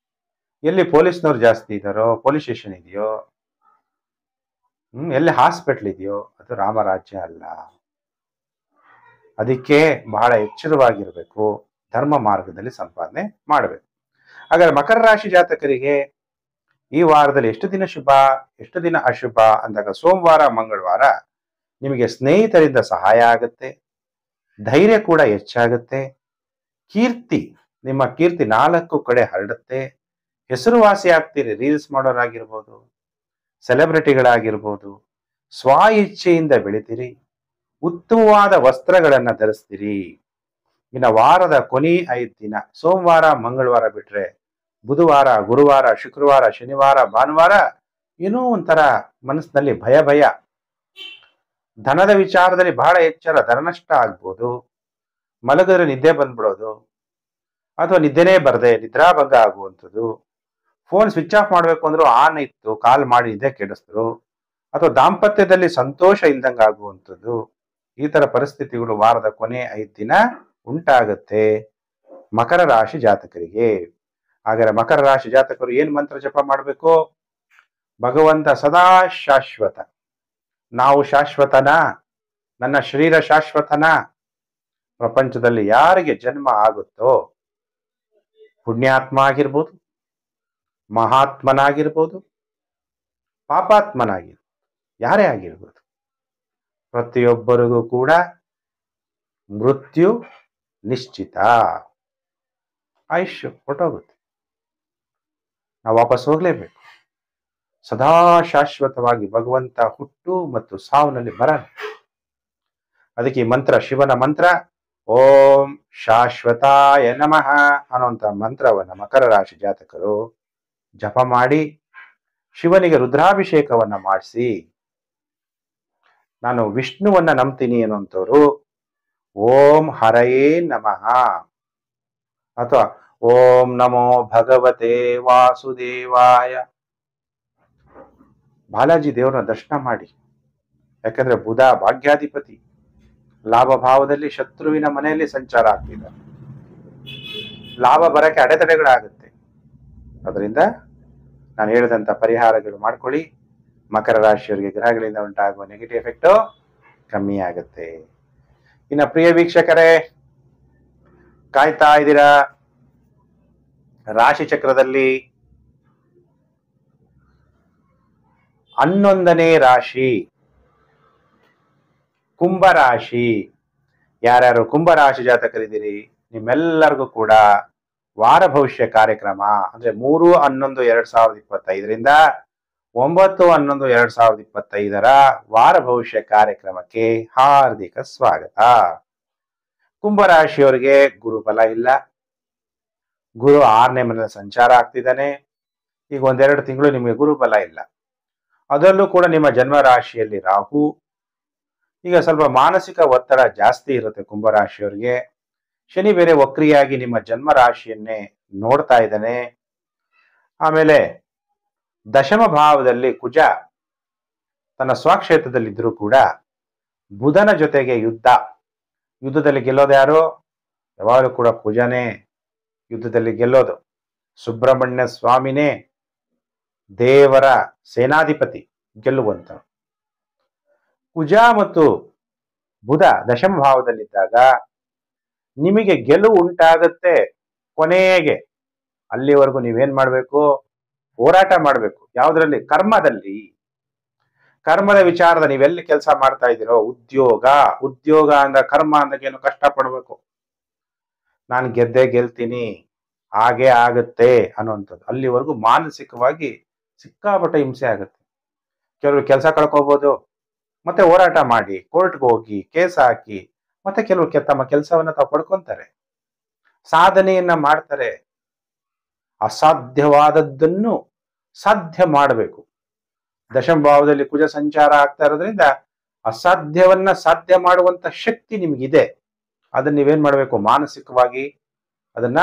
ಎಲ್ಲಿ ಪೊಲೀಸ್ನವ್ರು ಜಾಸ್ತಿ ಇದ್ದಾರೋ, ಪೊಲೀಸ್ ಸ್ಟೇಷನ್ ಇದೆಯೋ, ಎಲ್ಲಿ ಹಾಸ್ಪಿಟ್ಲ್ ಇದೆಯೋ ಅದು ರಾಮರಾಜ್ಯ ಅಲ್ಲ. ಅದಕ್ಕೆ ಬಹಳ ಎಚ್ಚರವಾಗಿರಬೇಕು, ಧರ್ಮ ಮಾರ್ಗದಲ್ಲಿ ಸಂಪಾದನೆ ಮಾಡಬೇಕು. ಹಾಗಾದ್ರೆ ಮಕರ ರಾಶಿ ಜಾತಕರಿಗೆ ಈ ವಾರದಲ್ಲಿ ಎಷ್ಟು ದಿನ ಶುಭ, ಎಷ್ಟು ದಿನ ಅಶುಭ ಅಂದಾಗ ಸೋಮವಾರ ಮಂಗಳವಾರ ನಿಮಗೆ ಸ್ನೇಹಿತರಿಂದ ಸಹಾಯ ಆಗುತ್ತೆ, ಧೈರ್ಯ ಕೂಡ ಹೆಚ್ಚಾಗುತ್ತೆ, ಕೀರ್ತಿ ನಿಮ್ಮ ಕೀರ್ತಿ 4 ಕಡೆ ಹರಡುತ್ತೆ, ಹೆಸರುವಾಸಿ ಆಗ್ತೀರಿ. ರೀಲ್ಸ್ ಮಾಡೋರಾಗಿರ್ಬೋದು, ಸೆಲೆಬ್ರಿಟಿಗಳಾಗಿರ್ಬೋದು, ಸ್ವ ಇಚ್ಛೆಯಿಂದ ಬೆಳಿತೀರಿ, ಉತ್ತಮವಾದ ವಸ್ತ್ರಗಳನ್ನ ಧರಿಸ್ತೀರಿ. ಇನ್ನು ವಾರದ ಕೊನೆ 5 ದಿನ ಸೋಮವಾರ ಮಂಗಳವಾರ ಬಿಟ್ರೆ ಬುಧವಾರ, ಗುರುವಾರ, ಶುಕ್ರವಾರ, ಶನಿವಾರ, ಭಾನುವಾರ ಏನೋ ಒಂಥರ ಮನಸ್ಸಿನಲ್ಲಿ ಭಯ, ಧನದ ವಿಚಾರದಲ್ಲಿ ಬಹಳ ಎಚ್ಚರ, ಧನ ನಷ್ಟ ಆಗ್ಬೋದು, ಮಲಗಿದ್ರೆ ನಿದ್ದೆ ಬಂದ್ಬಿಡೋದು, ಅಥವಾ ನಿದ್ದೆನೇ ಬರದೆ ನಿದ್ರಾಭಂಗ ಆಗುವಂಥದ್ದು, ಫೋನ್ ಸ್ವಿಚ್ ಆಫ್ ಮಾಡಬೇಕು ಅಂದ್ರೂ ಆನ್ ಇತ್ತು ಕಾಲ್ ಮಾಡಿ ನಿದ್ದೆ ಕೆಡಿಸಿದ್ರು, ಅಥವಾ ದಾಂಪತ್ಯದಲ್ಲಿ ಸಂತೋಷ ಇಲ್ದಂಗೆ ಆಗುವಂಥದ್ದು, ಈ ತರ ಪರಿಸ್ಥಿತಿಗಳು ವಾರದ ಕೊನೆ 5 ದಿನ ಉಂಟಾಗುತ್ತೆ ಮಕರ ರಾಶಿ ಜಾತಕರಿಗೆ. ಹಾಗಾದ್ರೆ ಮಕರ ರಾಶಿ ಜಾತಕರು ಏನ್ ಮಂತ್ರ ಜಪ ಮಾಡಬೇಕು? ಭಗವಂತ ಸದಾ ಶಾಶ್ವತ, ನಾವು ಶಾಶ್ವತನ, ನನ್ನ ಶರೀರ ಶಾಶ್ವತನ. ಪ್ರಪಂಚದಲ್ಲಿ ಯಾರಿಗೆ ಜನ್ಮ ಆಗುತ್ತೋ, ಪುಣ್ಯಾತ್ಮ ಆಗಿರ್ಬೋದು, ಮಹಾತ್ಮನಾಗಿರ್ಬೋದು, ಪಾಪಾತ್ಮನಾಗಿರ್ಬೋದು, ಯಾರೇ ಆಗಿರ್ಬೋದು, ಪ್ರತಿಯೊಬ್ಬರಿಗೂ ಕೂಡ ಮೃತ್ಯು ನಿಶ್ಚಿತ. ಆಯುಷ್ಯ ಹೊರಟೋಗುತ್ತೆ, ನಾವು ವಾಪಸ್ ಹೋಗ್ಲೇಬೇಕು. ಸದಾ ಶಾಶ್ವತವಾಗಿ ಭಗವಂತ ಹುಟ್ಟು ಮತ್ತು ಸಾವಿನಲ್ಲಿ ಬರಲ್ಲ. ಅದಕ್ಕೆ ಈ ಮಂತ್ರ, ಶಿವನ ಮಂತ್ರ, ಓಂ ಶಾಶ್ವತಾಯ ನಮಃ ಅನ್ನುವಂಥ ಮಂತ್ರವನ್ನ ಮಕರ ರಾಶಿ ಜಾತಕರು ಜಪ ಮಾಡಿ ಶಿವನಿಗೆ ರುದ್ರಾಭಿಷೇಕವನ್ನ ಮಾಡಿಸಿ, ನಾನು ವಿಷ್ಣುವನ್ನ ನಂಬ್ತೀನಿ ಅನ್ನುವಂಥವ್ರು ಓಂ ಹರಯೇ ನಮಃ ಅಥವಾ ಓಂ ನಮೋ ಭಗವತೆ ವಾಸುದೇವಾಯ, ಬಾಲಾಜಿ ದೇವರನ್ನ ದರ್ಶನ ಮಾಡಿ. ಯಾಕಂದ್ರೆ ಬುಧ ಭಾಗ್ಯಾಧಿಪತಿ, ಲಾಭ ಭಾವದಲ್ಲಿ ಶತ್ರುವಿನ ಮನೆಯಲ್ಲಿ ಸಂಚಾರ ಆಗ್ತಿದೆ, ಲಾಭ ಬರಕ್ಕೆ ಅಡೆತಡೆಗಳಾಗುತ್ತೆ. ಅದರಿಂದ ನಾನು ಹೇಳಿದಂತ ಪರಿಹಾರಗಳು ಮಾಡ್ಕೊಳ್ಳಿ. ಮಕರ ರಾಶಿಯವರಿಗೆ ಗ್ರಹಗಳಿಂದ ಉಂಟಾಗುವ ನೆಗೆಟಿವ್ ಎಫೆಕ್ಟ್ ಕಮ್ಮಿ ಆಗುತ್ತೆ. ಇನ್ನು ಪ್ರಿಯ ವೀಕ್ಷಕರೇ, ಕಾಯ್ತಾ ಇದ್ದೀರಾ ರಾಶಿ ಚಕ್ರದಲ್ಲಿ 11ನೇ ರಾಶಿ ಕುಂಭರಾಶಿ. ಯಾರ್ಯಾರು ಕುಂಭರಾಶಿ ಜಾತಕರಿದ್ದೀರಿ ನಿಮ್ಮೆಲ್ಲರಿಗೂ ಕೂಡ ವಾರ ಭವಿಷ್ಯ ಕಾರ್ಯಕ್ರಮ ಅಂದ್ರೆ 3/11/2025ರಿಂದ 9/11/2025 ವಾರ ಭವಿಷ್ಯ ಕಾರ್ಯಕ್ರಮಕ್ಕೆ ಹಾರ್ದಿಕ ಸ್ವಾಗತ. ಕುಂಭರಾಶಿಯವರಿಗೆ ಗುರುಬಲ ಇಲ್ಲ, ಗುರು 6ನೇ ಮನೆಯಲ್ಲಿ ಸಂಚಾರ ಆಗ್ತಿದ್ದಾನೆ. ಈಗ 1-2 ತಿಂಗಳು ನಿಮಗೆ ಗುರುಬಲ ಇಲ್ಲ. ಅದರಲ್ಲೂ ಕೂಡ ನಿಮ್ಮ ಜನ್ಮ ರಾಶಿಯಲ್ಲಿ ರಾಹು. ಈಗ ಸ್ವಲ್ಪ ಮಾನಸಿಕ ಒತ್ತಡ ಜಾಸ್ತಿ ಇರುತ್ತೆ ಕುಂಭರಾಶಿಯವರಿಗೆ. ಶನಿ ಬೇರೆ ವಕ್ರಿಯಾಗಿ ನಿಮ್ಮ ಜನ್ಮ ರಾಶಿಯನ್ನೇ ನೋಡ್ತಾ ಇದ್ದಾನೆ. ಆಮೇಲೆ ದಶಮ ಭಾವದಲ್ಲಿ ಕುಜ ತನ್ನ ಸ್ವಕ್ಷೇತ್ರದಲ್ಲಿದ್ದರೂ ಕೂಡ ಬುಧನ ಜೊತೆಗೆ ಯುದ್ಧದಲ್ಲಿ ಗೆಲ್ಲೋದು ಯಾರು? ಯಾವಾಗಲೂ ಕೂಡ ಕುಜನೇ ಯುದ್ಧದಲ್ಲಿ ಗೆಲ್ಲೋದು. ಸುಬ್ರಹ್ಮಣ್ಯ ಸ್ವಾಮಿನೇ ದೇವರ ಸೇನಾಧಿಪತಿ ಗೆಲ್ಲುವಂತ. ಕುಜ ಮತ್ತು ಬುಧ ದಶಮ ಭಾವದಲ್ಲಿದ್ದಾಗ ನಿಮಗೆ ಗೆಲುವು ಉಂಟಾಗತ್ತೆ. ಕೊನೆಗೆ ಅಲ್ಲಿವರೆಗೂ ನೀವೇನ್ ಮಾಡ್ಬೇಕು? ಹೋರಾಟ ಮಾಡ್ಬೇಕು. ಯಾವುದರಲ್ಲಿ? ಕರ್ಮದ ವಿಚಾರದ ನೀವೆಲ್ಲಿ ಕೆಲಸ ಮಾಡ್ತಾ ಇದ್ದೀರೋ, ಉದ್ಯೋಗ ಅಂದ ಕರ್ಮ ಅಂದಕ್ಕೇನು ಕಷ್ಟ ಪಡ್ಬೇಕು. ನಾನು ಗೆಲ್ತೀನಿ, ಹಾಗೆ ಆಗತ್ತೆ ಅನ್ನುವಂಥದ್ದು. ಅಲ್ಲಿವರೆಗೂ ಮಾನಸಿಕವಾಗಿ ಸಿಕ್ಕಾಪಟ್ಟೆ ಹಿಂಸೆ ಆಗುತ್ತೆ. ಕೆಲವರು ಕೆಲಸ ಕಳ್ಕೋಬಹುದು, ಮತ್ತೆ ಹೋರಾಟ ಮಾಡಿ ಕೋರ್ಟ್ಗೆ ಹೋಗಿ ಕೇಸ್ ಹಾಕಿ ಮತ್ತೆ ಕೆಲವರು ತಮ್ಮ ಕೆಲಸವನ್ನ ತಾವು ಪಡ್ಕೊಂತಾರೆ, ಸಾಧನೆಯನ್ನ ಮಾಡ್ತಾರೆ. ಅಸಾಧ್ಯವಾದದ್ದನ್ನು ಸಾಧ್ಯ ಮಾಡಬೇಕು. ದಶಮ ಭಾವದಲ್ಲಿ ಕುಜ ಸಂಚಾರ ಆಗ್ತಾ ಇರೋದ್ರಿಂದ ಅಸಾಧ್ಯವನ್ನ ಸಾಧ್ಯ ಮಾಡುವಂತ ಶಕ್ತಿ ನಿಮ್ಗಿದೆ. ಅದನ್ನ ನೀವೇನ್ ಮಾಡ್ಬೇಕು? ಮಾನಸಿಕವಾಗಿ ಅದನ್ನ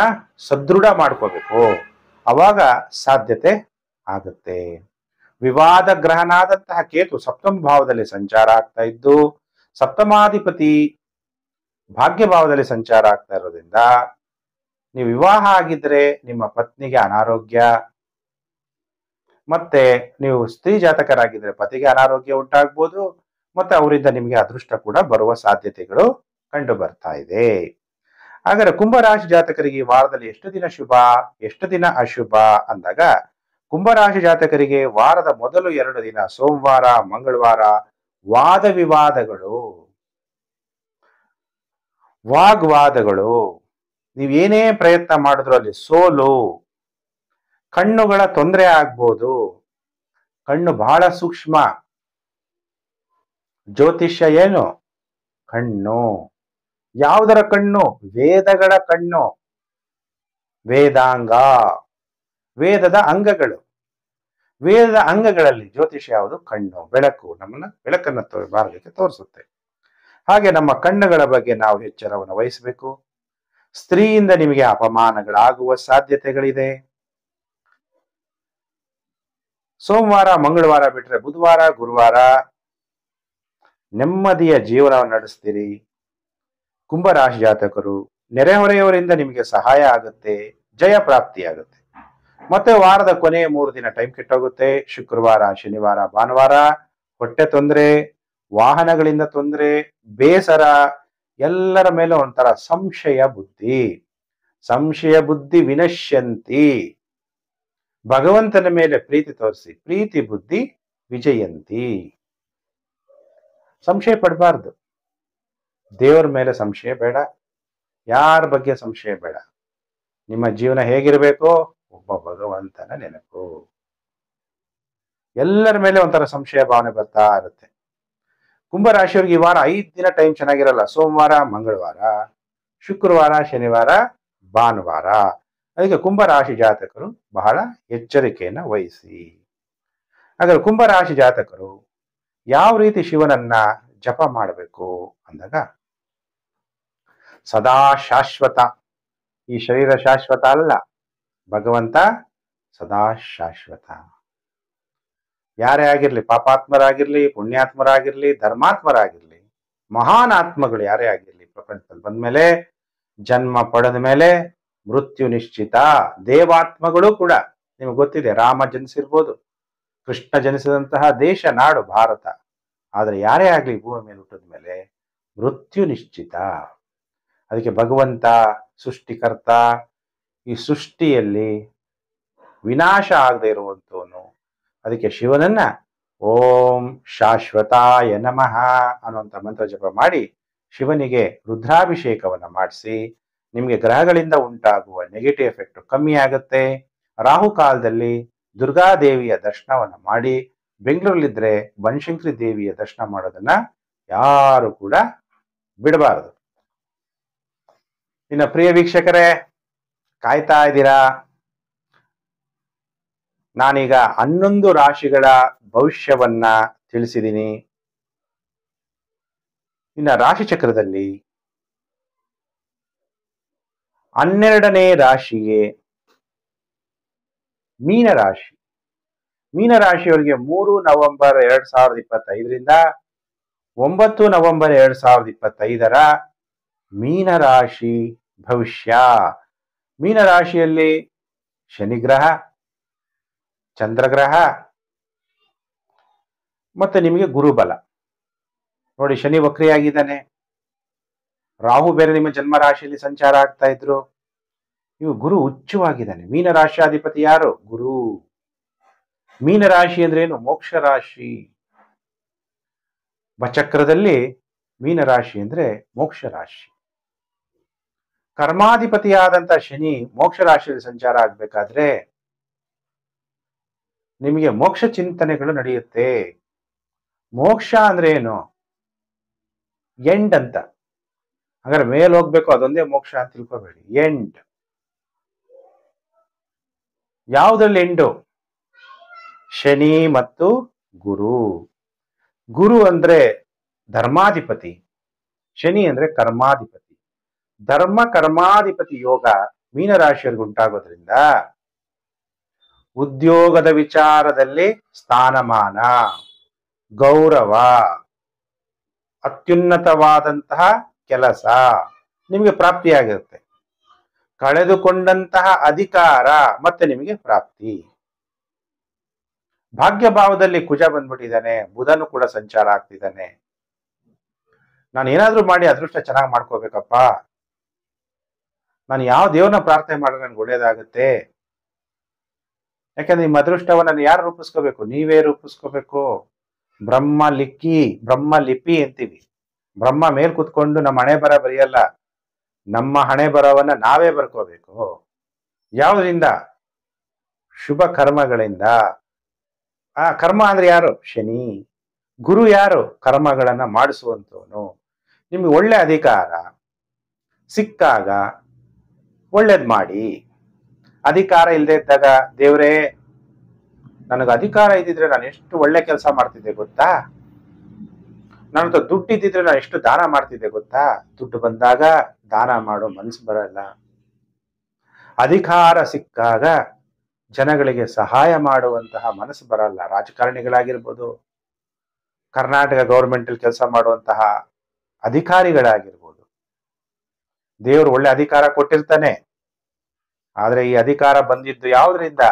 ಸದೃಢ ಮಾಡ್ಕೋಬೇಕು. ಅವಾಗ ಸಾಧ್ಯತೆ ಆಗುತ್ತೆ. ವಿವಾದ ಗ್ರಹನಾದಂತಹ ಕೇತು ಸಪ್ತಮ ಭಾವದಲ್ಲಿ ಸಂಚಾರ ಆಗ್ತಾ ಇದ್ದು, ಸಪ್ತಮಾಧಿಪತಿ ಭಾಗ್ಯ ಭಾವದಲ್ಲಿ ಸಂಚಾರ ಆಗ್ತಾ ಇರೋದ್ರಿಂದ ನೀವು ವಿವಾಹ ಆಗಿದ್ರೆ ನಿಮ್ಮ ಪತ್ನಿಗೆ ಅನಾರೋಗ್ಯ, ಮತ್ತೆ ನೀವು ಸ್ತ್ರೀ ಜಾತಕರಾಗಿದ್ರೆ ಪತಿಗೆ ಅನಾರೋಗ್ಯ ಉಂಟಾಗ್ಬೋದು, ಮತ್ತೆ ಅವರಿಂದ ನಿಮಗೆ ಅದೃಷ್ಟ ಕೂಡ ಬರುವ ಸಾಧ್ಯತೆಗಳು ಕಂಡು ಬರ್ತಾ ಇದೆ. ಹಾಗಾದ್ರೆ ಕುಂಭರಾಶಿ ಜಾತಕರಿಗೆ ಈ ವಾರದಲ್ಲಿ ಎಷ್ಟು ದಿನ ಶುಭ, ಎಷ್ಟು ದಿನ ಅಶುಭ ಅಂದಾಗ, ಕುಂಭರಾಶಿ ಜಾತಕರಿಗೆ ವಾರದ ಮೊದಲು 2 ದಿನ ಸೋಮವಾರ ಮಂಗಳವಾರ ವಾದ ವಿವಾದಗಳು, ವಾಗ್ವಾದಗಳು, ನೀವೇನೇ ಪ್ರಯತ್ನ ಮಾಡಿದ್ರು ಅಲ್ಲಿ ಸೋಲು, ಕಣ್ಣುಗಳ ತೊಂದರೆ ಆಗ್ಬೋದು. ಕಣ್ಣು ಬಹಳ ಸೂಕ್ಷ್ಮ. ಜ್ಯೋತಿಷ್ಯ ಏನು? ಕಣ್ಣು. ಯಾವುದರ ಕಣ್ಣು? ವೇದಗಳ ಕಣ್ಣು. ವೇದಾಂಗ, ವೇದದ ಅಂಗಗಳು. ವೇದದ ಅಂಗಗಳಲ್ಲಿ ಜ್ಯೋತಿಷ್ಯ ಯಾವುದು? ಕಣ್ಣು, ಬೆಳಕು. ನಮ್ಮನ್ನ ಬೆಳಕನ್ನು ಮಾರ್ಗಕ್ಕೆ ತೋರಿಸುತ್ತೆ. ಹಾಗೆ ನಮ್ಮ ಕಣ್ಣುಗಳ ಬಗ್ಗೆ ನಾವು ಎಚ್ಚರವನ್ನು ವಹಿಸಬೇಕು. ಸ್ತ್ರೀಯಿಂದ ನಿಮಗೆ ಅಪಮಾನಗಳಾಗುವ ಸಾಧ್ಯತೆಗಳಿದೆ. ಸೋಮವಾರ ಮಂಗಳವಾರ ಬಿಟ್ಟರೆ ಬುಧವಾರ ಗುರುವಾರ ನೆಮ್ಮದಿಯ ಜೀವನವನ್ನು ನಡೆಸ್ತೀರಿ. ಕುಂಭರಾಶಿ ಜಾತಕರು ನೆರೆಹೊರೆಯವರಿಂದ ನಿಮಗೆ ಸಹಾಯ ಆಗುತ್ತೆ, ಜಯ ಪ್ರಾಪ್ತಿಯಾಗುತ್ತೆ. ಮತ್ತೆ ವಾರದ ಕೊನೆಯ 3 ದಿನ ಟೈಮ್ ಕೆಟ್ಟೋಗುತ್ತೆ. ಶುಕ್ರವಾರ ಶನಿವಾರ ಭಾನುವಾರ ಹೊಟ್ಟೆ ತೊಂದರೆ, ವಾಹನಗಳಿಂದ ತೊಂದರೆ, ಬೇಸರ, ಎಲ್ಲರ ಮೇಲೆ ಒಂಥರ ಸಂಶಯ ಬುದ್ಧಿ. ಸಂಶಯ ಬುದ್ಧಿ ವಿನಶ್ಯಂತಿ. ಭಗವಂತನ ಮೇಲೆ ಪ್ರೀತಿ ತೋರಿಸಿ, ಪ್ರೀತಿ ಬುದ್ಧಿ ವಿಜಯಂತಿ. ಸಂಶಯ ಪಡಬಾರ್ದು. ದೇವರ ಮೇಲೆ ಸಂಶಯ ಬೇಡ, ಯಾರ ಬಗ್ಗೆ ಸಂಶಯ ಬೇಡ. ನಿಮ್ಮ ಜೀವನ ಹೇಗಿರಬೇಕು? ಒಬ್ಬ ಭಗವಂತನ ನೆನಪು. ಎಲ್ಲರ ಮೇಲೆ ಒಂಥರ ಸಂಶಯ ಭಾವನೆ ಬರ್ತಾ ಇರುತ್ತೆ. ಕುಂಭರಾಶಿಯವರಿಗೆ ಈ ವಾರ 5 ದಿನ ಟೈಮ್ ಚೆನ್ನಾಗಿರಲ್ಲ. ಸೋಮವಾರ ಮಂಗಳವಾರ, ಶುಕ್ರವಾರ ಶನಿವಾರ ಭಾನುವಾರ. ಅದಕ್ಕೆ ಕುಂಭರಾಶಿ ಜಾತಕರು ಬಹಳ ಎಚ್ಚರಿಕೆಯನ್ನು ವಹಿಸಿ. ಹಾಗಾದ್ರೆ ಕುಂಭರಾಶಿ ಜಾತಕರು ಯಾವ ರೀತಿ ಶಿವನನ್ನ ಜಪ ಮಾಡಬೇಕು ಅಂದಾಗ, ಸದಾ ಶಾಶ್ವತ. ಈ ಶರೀರ ಶಾಶ್ವತ ಅಲ್ಲ, ಭಗವಂತ ಸದಾ ಶಾಶ್ವತ. ಯಾರೇ ಆಗಿರ್ಲಿ, ಪಾಪಾತ್ಮರಾಗಿರ್ಲಿ, ಪುಣ್ಯಾತ್ಮರಾಗಿರ್ಲಿ, ಧರ್ಮಾತ್ಮರಾಗಿರ್ಲಿ, ಮಹಾನ್ ಆತ್ಮಗಳು ಯಾರೇ ಆಗಿರ್ಲಿ, ಪ್ರಪಂಚದಲ್ಲಿ ಬಂದ್ಮೇಲೆ ಜನ್ಮ ಪಡೆದ ಮೇಲೆ ಮೃತ್ಯು ನಿಶ್ಚಿತ. ದೇವಾತ್ಮಗಳು ಕೂಡ ನಿಮ್ಗೆ ಗೊತ್ತಿದೆ, ರಾಮ ಜನಿಸಿರ್ಬೋದು, ಕೃಷ್ಣ ಜನಿಸಿದಂತಹ ದೇಶ ನಾಡು ಭಾರತ. ಆದರೆ ಯಾರೇ ಆಗ್ಲಿ ಭೂಮಿ ಮೇಲೆ ಹುಟ್ಟಿದ ಮೇಲೆ ಮೃತ್ಯು ನಿಶ್ಚಿತ. ಅದಕ್ಕೆ ಭಗವಂತ ಸೃಷ್ಟಿಕರ್ತ. ಈ ಸೃಷ್ಟಿಯಲ್ಲಿ ವಿನಾಶ ಆಗದೆ ಇರುವಂತವನು. ಅದಕ್ಕೆ ಶಿವನನ್ನ ಓಂ ಶಾಶ್ವತಾಯ ನಮಃ ಅನ್ನುವಂಥ ಮಂತ್ರ ಜಪ ಮಾಡಿ ಶಿವನಿಗೆ ರುದ್ರಾಭಿಷೇಕವನ್ನ ಮಾಡಿಸಿ, ನಿಮಗೆ ಗ್ರಹಗಳಿಂದ ಉಂಟಾಗುವ ನೆಗೆಟಿವ್ ಎಫೆಕ್ಟ್ ಕಮ್ಮಿ ಆಗುತ್ತೆ. ರಾಹುಕಾಲದಲ್ಲಿ ದುರ್ಗಾದೇವಿಯ ದರ್ಶನವನ್ನ ಮಾಡಿ, ಬೆಂಗಳೂರಲ್ಲಿದ್ರೆ ಬನಶಂಕರಿ ದೇವಿಯ ದರ್ಶನ ಮಾಡೋದನ್ನ ಯಾರು ಕೂಡ ಬಿಡಬಾರದು. ಇನ್ನು ಪ್ರಿಯ ವೀಕ್ಷಕರೇ, ಕಾಯ್ತಾ ಇದ್ದೀರಾ? ನಾನೀಗ 11 ರಾಶಿಗಳ ಭವಿಷ್ಯವನ್ನ ತಿಳಿಸಿದ್ದೀನಿ. ಇನ್ನು ರಾಶಿ ಚಕ್ರದಲ್ಲಿ 12ನೇ ರಾಶಿಗೆ ಮೀನರಾಶಿ. ಮೀನರಾಶಿಯವರಿಗೆ 3 ನವೆಂಬರ್ 2025ರಿಂದ 9 ನವೆಂಬರ್ 2025 ಮೀನರಾಶಿ ಭವಿಷ್ಯ. ಮೀನರಾಶಿಯಲ್ಲಿ ಶನಿಗ್ರಹ, ಚಂದ್ರಗ್ರಹ ಮತ್ತೆ ನಿಮಗೆ ಗುರುಬಲ. ನೋಡಿ, ಶನಿ ವಕ್ರಿಯಾಗಿದ್ದಾನೆ, ರಾಹು ಬೇರೆ ನಿಮ್ಮ ಜನ್ಮ ರಾಶಿಯಲ್ಲಿ ಸಂಚಾರ ಆಗ್ತಾ ಇದ್ರು. ಇವು ಗುರು ಉಚ್ಚವಾಗಿದ್ದಾನೆ. ಮೀನರಾಶಿಯಾಧಿಪತಿ ಯಾರು? ಗುರು. ಮೀನರಾಶಿ ಅಂದ್ರೆ ಏನು? ಮೋಕ್ಷ ರಾಶಿ. ಬಚಕ್ರದಲ್ಲಿ ಮೀನರಾಶಿ ಅಂದ್ರೆ ಮೋಕ್ಷ ರಾಶಿ. ಕರ್ಮಾಧಿಪತಿಯಾದಂತ ಶನಿ ಮೋಕ್ಷ ರಾಶಿಯಲ್ಲಿ ಸಂಚಾರ ಆಗ್ಬೇಕಾದ್ರೆ ನಿಮಗೆ ಮೋಕ್ಷ ಚಿಂತನೆಗಳು ನಡೆಯುತ್ತೆ. ಮೋಕ್ಷ ಅಂದ್ರೆ ಏನು? ಎಂಡ್ ಅಂತ. ಹಾಗಾದ್ರೆ ಮೇಲೆ ಹೋಗ್ಬೇಕು ಅದೊಂದೇ ಮೋಕ್ಷ ಅಂತ ತಿಳ್ಕೋಬೇಡಿ. ಎಂಡ್. ಯಾವುದ್ರಲ್ಲಿ ಎಂಡು? ಶನಿ ಮತ್ತು ಗುರು. ಗುರು ಅಂದ್ರೆ ಧರ್ಮಾಧಿಪತಿ, ಶನಿ ಅಂದ್ರೆ ಕರ್ಮಾಧಿಪತಿ. ಧರ್ಮ ಕರ್ಮಾಧಿಪತಿ ಯೋಗ ಮೀನರಾಶಿಯವರಿಗೆ ಉಂಟಾಗೋದ್ರಿಂದ ಉದ್ಯೋಗದ ವಿಚಾರದಲ್ಲಿ ಸ್ಥಾನಮಾನ, ಗೌರವ, ಅತ್ಯುನ್ನತವಾದಂತಹ ಕೆಲಸ ನಿಮಗೆ ಪ್ರಾಪ್ತಿಯಾಗಿರುತ್ತೆ. ಕಳೆದುಕೊಂಡಂತಹ ಅಧಿಕಾರ ಮತ್ತೆ ನಿಮಗೆ ಪ್ರಾಪ್ತಿ. ಭಾಗ್ಯ ಭಾವದಲ್ಲಿ ಕುಜ ಬಂದ್ಬಿಟ್ಟಿದ್ದಾನೆ, ಬುಧನು ಕೂಡ ಸಂಚಾರ ಆಗ್ತಿದ್ದಾನೆ. ನಾನು ಏನಾದ್ರೂ ಮಾಡಿ ಅದೃಷ್ಟ ಚೆನ್ನಾಗಿ ಮಾಡ್ಕೋಬೇಕಪ್ಪ, ನಾನು ಯಾವ ದೇವ್ರನ್ನ ಪ್ರಾರ್ಥನೆ ಮಾಡಿದ್ರೆ ನನ್ಗೆ ಒಳ್ಳೇದಾಗುತ್ತೆ. ಯಾಕಂದ್ರೆ ನಿಮ್ಮ ಅದೃಷ್ಟವನ್ನ ಯಾರು ರೂಪಿಸ್ಕೋಬೇಕು? ನೀವೇ ರೂಪಿಸ್ಕೋಬೇಕು. ಬ್ರಹ್ಮ ಲಿಪಿ ಅಂತೀವಿ. ಬ್ರಹ್ಮ ಮೇಲ್ ಕುತ್ಕೊಂಡು ನಮ್ಮ ಹಣೆ ಬರ ಬರೆಯಲ್ಲ, ನಮ್ಮ ಹಣೆ ಬರವನ್ನ ನಾವೇ ಬರ್ಕೋಬೇಕು. ಯಾವುದರಿಂದ? ಶುಭ ಕರ್ಮಗಳಿಂದ. ಆ ಕರ್ಮ ಅಂದ್ರೆ ಯಾರು? ಶನಿ. ಗುರು ಯಾರು? ಕರ್ಮಗಳನ್ನ ಮಾಡಿಸುವಂತವನು. ನಿಮ್ಗೆ ಒಳ್ಳೆ ಅಧಿಕಾರ ಸಿಕ್ಕಾಗ ಒಳ್ಳೇದ್ ಮಾಡಿ. ಅಧಿಕಾರ ಇಲ್ಲದೆ ಇದ್ದಾಗ, ದೇವ್ರೇ ನನಗೆ ಅಧಿಕಾರ ಇದ್ದಿದ್ರೆ ನಾನು ಎಷ್ಟು ಒಳ್ಳೆ ಕೆಲಸ ಮಾಡ್ತಿದ್ದೆ ಗೊತ್ತಾ, ನನ್ನ ಹತ್ರ ದುಡ್ಡು ಇದ್ದಿದ್ರೆ ನಾನು ಎಷ್ಟು ದಾನ ಮಾಡ್ತಿದ್ದೆ ಗೊತ್ತಾ. ದುಡ್ಡು ಬಂದಾಗ ದಾನ ಮಾಡೋ ಮನ್ಸು ಬರಲ್ಲ. ಅಧಿಕಾರ ಸಿಕ್ಕಾಗ ಜನಗಳಿಗೆ ಸಹಾಯ ಮಾಡುವಂತಹ ಮನಸ್ಸು ಬರಲ್ಲ. ರಾಜಕಾರಣಿಗಳಾಗಿರ್ಬೋದು, ಕರ್ನಾಟಕ ಗೌರ್ಮೆಂಟ್ ಅಲ್ಲಿ ಕೆಲಸ ಮಾಡುವಂತಹ ಅಧಿಕಾರಿಗಳಾಗಿರ್ಬೋದು, ದೇವರು ಒಳ್ಳೆ ಅಧಿಕಾರ ಕೊಟ್ಟಿರ್ತಾನೆ. ಆದ್ರೆ ಈ ಅಧಿಕಾರ ಬಂದಿದ್ದು ಯಾವುದರಿಂದ?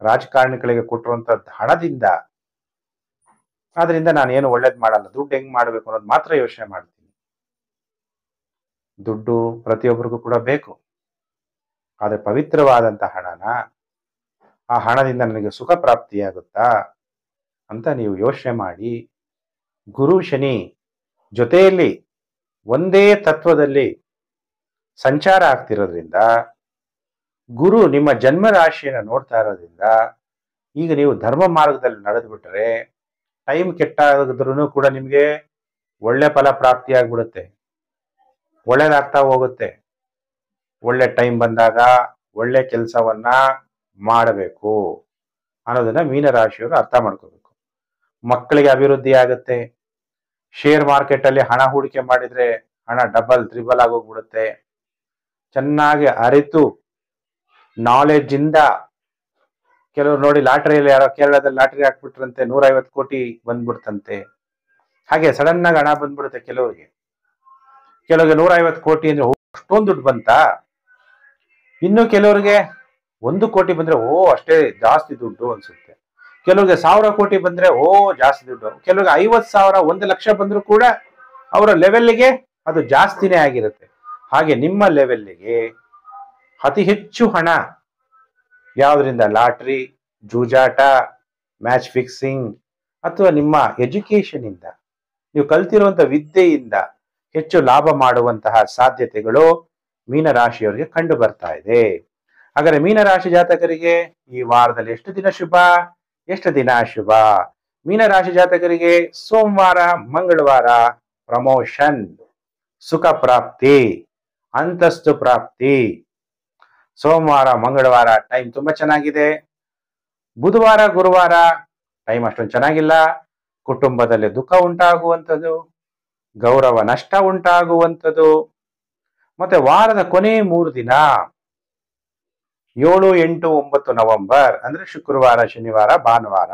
ರಾಜಕಾರಣಿಗಳಿಗೆ ಕೊಟ್ಟಿರುವಂತ ಹಣದಿಂದ. ಆದ್ರಿಂದ ನಾನು ಏನು ಒಳ್ಳೇದ್ ಮಾಡಲ್ಲ. ದುಡ್ಡು ಹೆಂಗ್ ಮಾಡ್ಬೇಕು ಅನ್ನೋದು ಮಾತ್ರ ಯೋಚನೆ ಮಾಡ್ತೀನಿ. ದುಡ್ಡು ಪ್ರತಿಯೊಬ್ಬರಿಗೂ ಕೂಡ ಬೇಕು. ಆದ್ರೆ ಪವಿತ್ರವಾದಂತ ಹಣನ, ಆ ಹಣದಿಂದ ನನಗೆ ಸುಖ ಪ್ರಾಪ್ತಿಯಾಗುತ್ತಾ ಅಂತ ನೀವು ಯೋಚನೆ ಮಾಡಿ. ಗುರು ಶನಿ ಜೊತೆಯಲ್ಲಿ ಒಂದೇ ತತ್ವದಲ್ಲಿ ಸಂಚಾರ ಆಗ್ತಿರೋದ್ರಿಂದ, ಗುರು ನಿಮ್ಮ ಜನ್ಮ ರಾಶಿಯನ್ನು ನೋಡ್ತಾ ಇರೋದ್ರಿಂದ, ಈಗ ನೀವು ಧರ್ಮ ಮಾರ್ಗದಲ್ಲಿ ನಡೆದು ಬಿಟ್ಟರೆ ಟೈಮ್ ಕೆಟ್ಟಾದ್ರೂ ಕೂಡ ನಿಮ್ಗೆ ಒಳ್ಳೆ ಫಲ ಪ್ರಾಪ್ತಿಯಾಗ್ಬಿಡುತ್ತೆ, ಒಳ್ಳೇದಾಗ್ತಾ ಹೋಗುತ್ತೆ. ಒಳ್ಳೆ ಟೈಮ್ ಬಂದಾಗ ಒಳ್ಳೆ ಕೆಲಸವನ್ನ ಮಾಡಬೇಕು ಅನ್ನೋದನ್ನ ಮೀನರಾಶಿಯವರು ಅರ್ಥ ಮಾಡ್ಕೋಬೇಕು. ಮಕ್ಕಳಿಗೆ ಅಭಿವೃದ್ಧಿ ಆಗುತ್ತೆ. ಶೇರ್ ಮಾರ್ಕೆಟ್ ಅಲ್ಲಿ ಹಣ ಹೂಡಿಕೆ ಮಾಡಿದ್ರೆ ಹಣ ಡಬಲ್ ತ್ರಿಬಲ್ ಆಗೋಗ್ಬಿಡುತ್ತೆ. ಚೆನ್ನಾಗಿ ಅರಿತು ನಾಲೆಡ್ಜ್ ಇಂದ, ಕೆಲವರು ನೋಡಿ ಲಾಟರಿಯಲ್ಲಿ ಯಾರೋ ಕೇರಳದಲ್ಲಿ ಲಾಟರಿ ಹಾಕ್ಬಿಟ್ರಂತೆ, 150 ಕೋಟಿ ಬಂದ್ಬಿಡ್ತಂತೆ. ಹಾಗೆ ಸಡನ್ ಆಗಿ ಹಣ ಬಂದ್ಬಿಡುತ್ತೆ ಕೆಲವರಿಗೆ. 150 ಕೋಟಿ ಅಂದ್ರೆ ಅಷ್ಟೊಂದು ದುಡ್ಡು ಬಂತಾ? ಇನ್ನು ಕೆಲವರಿಗೆ 1 ಕೋಟಿ ಬಂದ್ರೆ ಓ ಅಷ್ಟೇ ಜಾಸ್ತಿ ದುಡ್ಡು ಅನ್ಸುತ್ತೆ. ಕೆಲವರಿಗೆ 1000 ಕೋಟಿ ಬಂದ್ರೆ ಓ ಜಾಸ್ತಿ ದುಡ್ಡು. ಕೆಲವರಿಗೆ 50,000 1 ಲಕ್ಷ ಬಂದ್ರು ಕೂಡ ಅವರ ಲೆವೆಲ್ಗೆ ಅದು ಜಾಸ್ತಿನೇ ಆಗಿರುತ್ತೆ. ಹಾಗೆ ನಿಮ್ಮ ಲೆವೆಲ್ಗೆ ಅತಿ ಹೆಚ್ಚು ಹಣ ಯಾವುದರಿಂದ? ಲಾಟ್ರಿ, ಜೂಜಾಟ, ಮ್ಯಾಚ್ ಫಿಕ್ಸಿಂಗ್, ಅಥವಾ ನಿಮ್ಮ ಎಜುಕೇಶನ್ ಇಂದ, ನೀವು ಕಲ್ತಿರುವಂತಹ ವಿದ್ಯೆಯಿಂದ ಹೆಚ್ಚು ಲಾಭ ಮಾಡುವಂತಹ ಸಾಧ್ಯತೆಗಳು ಮೀನರಾಶಿಯವರಿಗೆ ಕಂಡು ಬರ್ತಾ ಇದೆ. ಹಾಗಾದ್ರೆ ಮೀನರಾಶಿ ಜಾತಕರಿಗೆ ಈ ವಾರದಲ್ಲಿ ಎಷ್ಟು ದಿನ ಶುಭ, ಎಷ್ಟು ದಿನ ಅಶುಭ? ಮೀನರಾಶಿ ಜಾತಕರಿಗೆ ಸೋಮವಾರ, ಮಂಗಳವಾರ ಪ್ರಮೋಷನ್, ಸುಖ ಪ್ರಾಪ್ತಿ, ಅಂತಸ್ತು ಪ್ರಾಪ್ತಿ. ಸೋಮವಾರ, ಮಂಗಳವಾರ ಟೈಮ್ ತುಂಬಾ ಚೆನ್ನಾಗಿದೆ. ಬುಧವಾರ, ಗುರುವಾರ ಟೈಮ್ ಅಷ್ಟೊಂದು ಚೆನ್ನಾಗಿಲ್ಲ. ಕುಟುಂಬದಲ್ಲಿ ದುಃಖ ಉಂಟಾಗುವಂಥದ್ದು, ಗೌರವ ನಷ್ಟ ಉಂಟಾಗುವಂಥದ್ದು. ಮತ್ತೆ ವಾರದ ಕೊನೆ 3 ದಿನ 7, 8, 9 ನವೆಂಬರ್ ಅಂದ್ರೆ ಶುಕ್ರವಾರ, ಶನಿವಾರ, ಭಾನುವಾರ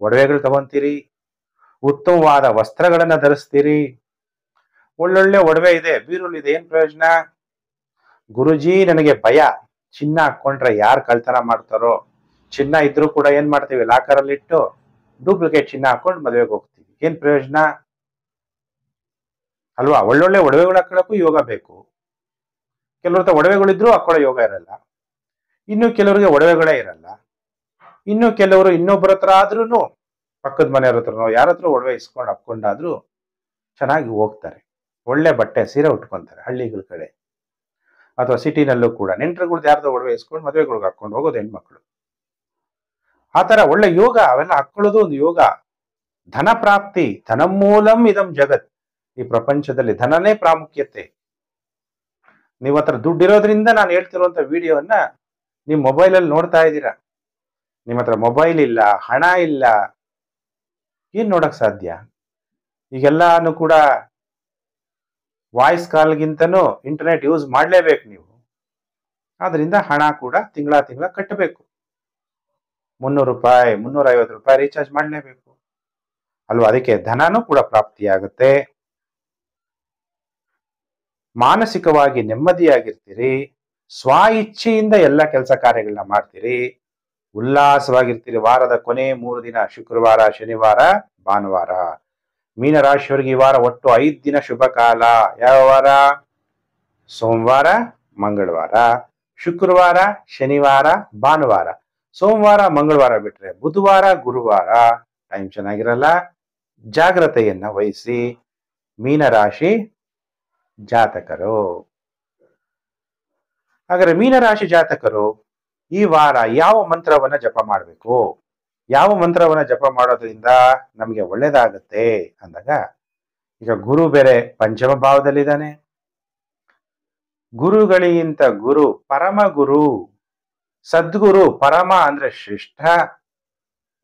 ಒಡವೆಗಳು ತಗೊಂತೀರಿ, ಉತ್ತಮವಾದ ವಸ್ತ್ರಗಳನ್ನ ಧರಿಸ್ತೀರಿ. ಒಳ್ಳೊಳ್ಳೆ ಒಡವೆ ಇದೆ, ಬೀರುಲಿದೆ, ಏನ್ ಪ್ರಯೋಜನ? ಗುರುಜಿ ನನಗೆ ಭಯ, ಚಿನ್ನ ಹಾಕೊಂಡ್ರೆ ಯಾರು ಕಳ್ತನ ಮಾಡ್ತಾರೋ. ಚಿನ್ನ ಇದ್ರೂ ಕೂಡ ಏನ್ ಮಾಡ್ತೀವಿ? ಲಾಕರಲ್ಲಿ ಇಟ್ಟು ಡೂಪ್ಲಿಕೇಟ್ ಚಿನ್ನ ಹಾಕೊಂಡು ಮದುವೆಗೆ ಹೋಗ್ತೀವಿ. ಏನ್ ಪ್ರಯೋಜನ ಅಲ್ವಾ? ಒಳ್ಳೊಳ್ಳೆ ಒಡವೆಗಳು ಹಾಕೊಳ್ಳೋಕ್ಕೂ ಯೋಗ ಬೇಕು. ಕೆಲವ್ರ ಒಡವೆಗಳಿದ್ರು ಹಾಕೊಳ್ಳೋ ಯೋಗ ಇರಲ್ಲ. ಇನ್ನು ಕೆಲವರಿಗೆ ಒಡವೆಗಳೇ ಇರಲ್ಲ. ಇನ್ನು ಕೆಲವರು ಇನ್ನೊಬ್ಬರ ಹತ್ರ ಆದ್ರೂ, ಪಕ್ಕದ ಮನೆಯವ್ರ ಹತ್ರನೋ ಯಾರ ಹತ್ರ ಒಡವೆ ಇಸ್ಕೊಂಡು ಹಾಕೊಂಡಾದ್ರೂ ಚೆನ್ನಾಗಿ ಹೋಗ್ತಾರೆ. ಒಳ್ಳೆ ಬಟ್ಟೆ ಸೀರೆ ಉಟ್ಕೊಂತಾರೆ ಹಳ್ಳಿಗಳ ಕಡೆ ಅಥವಾ ಸಿಟಿನಲ್ಲೂ ಕೂಡ. ನೆಂಟರುಗಳ್ದು ಯಾರ್ದೋ ಒಡವೆ ಇಸ್ಕೊಂಡು ಮದುವೆಗಳಿಗೆ ಹಾಕೊಂಡು ಹೋಗೋದು ಹೆಣ್ಮಕ್ಳು. ಆ ತರ ಒಳ್ಳೆ ಯೋಗ, ಅವೆಲ್ಲ ಹಾಕೊಳ್ಳೋದು ಒಂದು ಯೋಗ. ಧನ ಪ್ರಾಪ್ತಿ, ಧನಮೂಲಂ ಇದಂ ಜಗತ್. ಈ ಪ್ರಪಂಚದಲ್ಲಿ ಧನನೇ ಪ್ರಾಮುಖ್ಯತೆ. ನೀವು ಹತ್ರ ದುಡ್ಡಿರೋದ್ರಿಂದ ನಾನು ಹೇಳ್ತಿರುವಂತ ವಿಡಿಯೋವನ್ನ ನೀವು ಮೊಬೈಲಲ್ಲಿ ನೋಡ್ತಾ ಇದ್ದೀರಾ. ನಿಮ್ಮ ಹತ್ರ ಮೊಬೈಲ್ ಇಲ್ಲ, ಹಣ ಇಲ್ಲ, ಏನ್ ನೋಡಕ್ ಸಾಧ್ಯ? ಈಗೆಲ್ಲಾನು ಕೂಡ ವಾಯ್ಸ್ ಕಾಲ್ಗಿಂತನೂ ಇಂಟರ್ನೆಟ್ ಯೂಸ್ ಮಾಡ್ಲೇಬೇಕು ನೀವು. ಆದ್ರಿಂದ ಹಣ ಕೂಡ ತಿಂಗಳ ಕಟ್ಟಬೇಕು. 300 ರೂಪಾಯಿ, 350 ರೂಪಾಯಿ ರೀಚಾರ್ಜ್ ಮಾಡ್ಲೇಬೇಕು ಅಲ್ವಾ? ಅದಕ್ಕೆ ಧನನೂ ಕೂಡ ಪ್ರಾಪ್ತಿಯಾಗುತ್ತೆ. ಮಾನಸಿಕವಾಗಿ ನೆಮ್ಮದಿಯಾಗಿರ್ತೀರಿ. ಸ್ವ ಇಚ್ಛೆಯಿಂದ ಎಲ್ಲ ಕೆಲಸ ಕಾರ್ಯಗಳನ್ನ ಮಾಡ್ತೀರಿ. ಉಲ್ಲಾಸವಾಗಿರ್ತೀರಿ. ವಾರದ ಕೊನೆ 3 ದಿನ, ಶುಕ್ರವಾರ, ಶನಿವಾರ, ಭಾನುವಾರ. ಮೀನರಾಶಿಯವರಿಗೆ ಈ ವಾರ ಒಟ್ಟು 5 ದಿನ ಶುಭ ಕಾಲ. ಯಾವ ವಾರ? ಸೋಮವಾರ, ಮಂಗಳವಾರ, ಶುಕ್ರವಾರ, ಶನಿವಾರ, ಭಾನುವಾರ. ಸೋಮವಾರ, ಮಂಗಳವಾರ ಬಿಟ್ರೆ ಬುಧವಾರ, ಗುರುವಾರ ಟೈಮ್ ಚೆನ್ನಾಗಿರಲ್ಲ. ಜಾಗ್ರತೆಯನ್ನ ವಹಿಸಿ ಮೀನರಾಶಿ ಜಾತಕರು. ಹಾಗಾದ್ರೆ ಮೀನರಾಶಿ ಜಾತಕರು ಈ ವಾರ ಯಾವ ಮಂತ್ರವನ್ನ ಜಪ ಮಾಡಬೇಕು, ಯಾವ ಮಂತ್ರವನ್ನ ಜಪ ಮಾಡೋದ್ರಿಂದ ನಮಗೆ ಒಳ್ಳೇದಾಗತ್ತೆ ಅಂದಾಗ, ಈಗ ಗುರು ಬೇರೆ ಪಂಚಮ ಭಾವದಲ್ಲಿದ್ದಾನೆ. ಗುರುಗಳಿಗಿಂತ ಗುರು ಪರಮ ಗುರು, ಸದ್ಗುರು. ಪರಮ ಅಂದ್ರೆ ಶ್ರೇಷ್ಠ.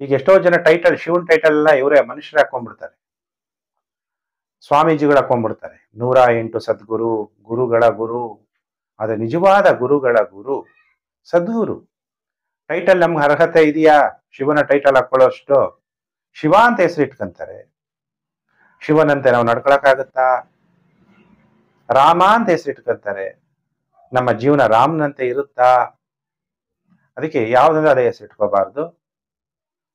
ಈಗ ಎಷ್ಟೋ ಜನ ಟೈಟಲ್, ಶಿವನ್ ಟೈಟಲ್ ಎಲ್ಲ ಇವರೇ ಮನುಷ್ಯರು ಹಾಕೊಂಡ್ಬಿಡ್ತಾರೆ, ಸ್ವಾಮೀಜಿಗಳು ಹಾಕೊಂಡ್ಬಿಡ್ತಾರೆ. 108 ಸದ್ಗುರು, ಗುರುಗಳ ಗುರು. ಆದ್ರೆ ನಿಜವಾದ ಗುರುಗಳ ಗುರು ಸದ್ಗುರು. ಟೈಟಲ್ ನಮ್ಗೆ ಅರ್ಹತೆ ಇದೆಯಾ ಶಿವನ ಟೈಟಲ್ ಹಾಕೊಳ್ಳೋಷ್ಟು? ಶಿವ ಅಂತ ಹೆಸರು ಇಟ್ಕೊಂತಾರೆ. ಶಿವನಂತೆ ನಾವು ನಡ್ಕೊಳಕ್ಕಾಗತ್ತಾ? ರಾಮ ಅಂತ ಹೆಸರು ಇಟ್ಕೊಂತಾರೆ. ನಮ್ಮ ಜೀವನ ರಾಮನಂತೆ ಇರುತ್ತಾ? ಅದಕ್ಕೆ ಯಾವ್ದಂದ್ರೆ ಅದೇ ಹೆಸರು ಇಟ್ಕೋಬಾರ್ದು.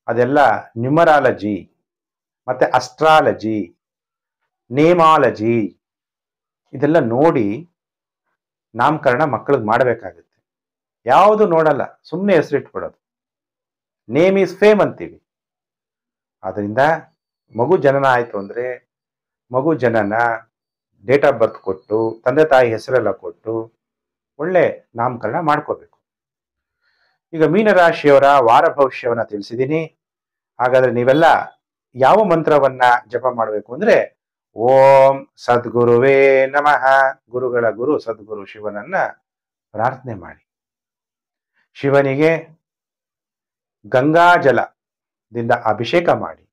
ಅದೆಲ್ಲ ನ್ಯೂಮರಾಲಜಿ, ಮತ್ತೆ ಅಸ್ಟ್ರಾಲಜಿ, ನೇಮಾಲಜಿ, ಇದೆಲ್ಲ ನೋಡಿ ನಾಮಕರಣ ಮಕ್ಕಳಿಗೆ ಮಾಡಬೇಕಾಗುತ್ತೆ. ಯಾವುದು ನೋಡಲ್ಲ, ಸುಮ್ಮನೆ ಹೆಸರು ಇಟ್ಬಿಡೋದು. ನೇಮ್ ಈಸ್ ಫೇಮ್ ಅಂತೀವಿ. ಆದ್ರಿಂದ ಮಗು ಜನನ ಆಯ್ತು ಅಂದ್ರೆ ಮಗು ಜನನ ಡೇಟ್ ಆಫ್ ಬರ್ತ್ ಕೊಟ್ಟು, ತಂದೆ ತಾಯಿ ಹೆಸರೆಲ್ಲ ಕೊಟ್ಟು ಒಳ್ಳೆ ನಾಮಕರಣ ಮಾಡ್ಕೋಬೇಕು. ಈಗ ಮೀನರಾಶಿಯವರ ವಾರ ಭವಿಷ್ಯವನ್ನ ತಿಳಿಸಿದ್ದೀನಿ. ಹಾಗಾದ್ರೆ ನೀವೆಲ್ಲ ಯಾವ ಮಂತ್ರವನ್ನ ಜಪ ಮಾಡಬೇಕು ಅಂದ್ರೆ, ಓಂ ಸದ್ಗುರುವೇ ನಮಃ. ಗುರುಗಳ ಗುರು ಸದ್ಗುರು ಶಿವನನ್ನ ಪ್ರಾರ್ಥನೆ ಮಾಡಿ. ಶಿವನಿಗೆ ಗಂಗಾಜಲದಿಂದ ಅಭಿಷೇಕ ಮಾಡಿ.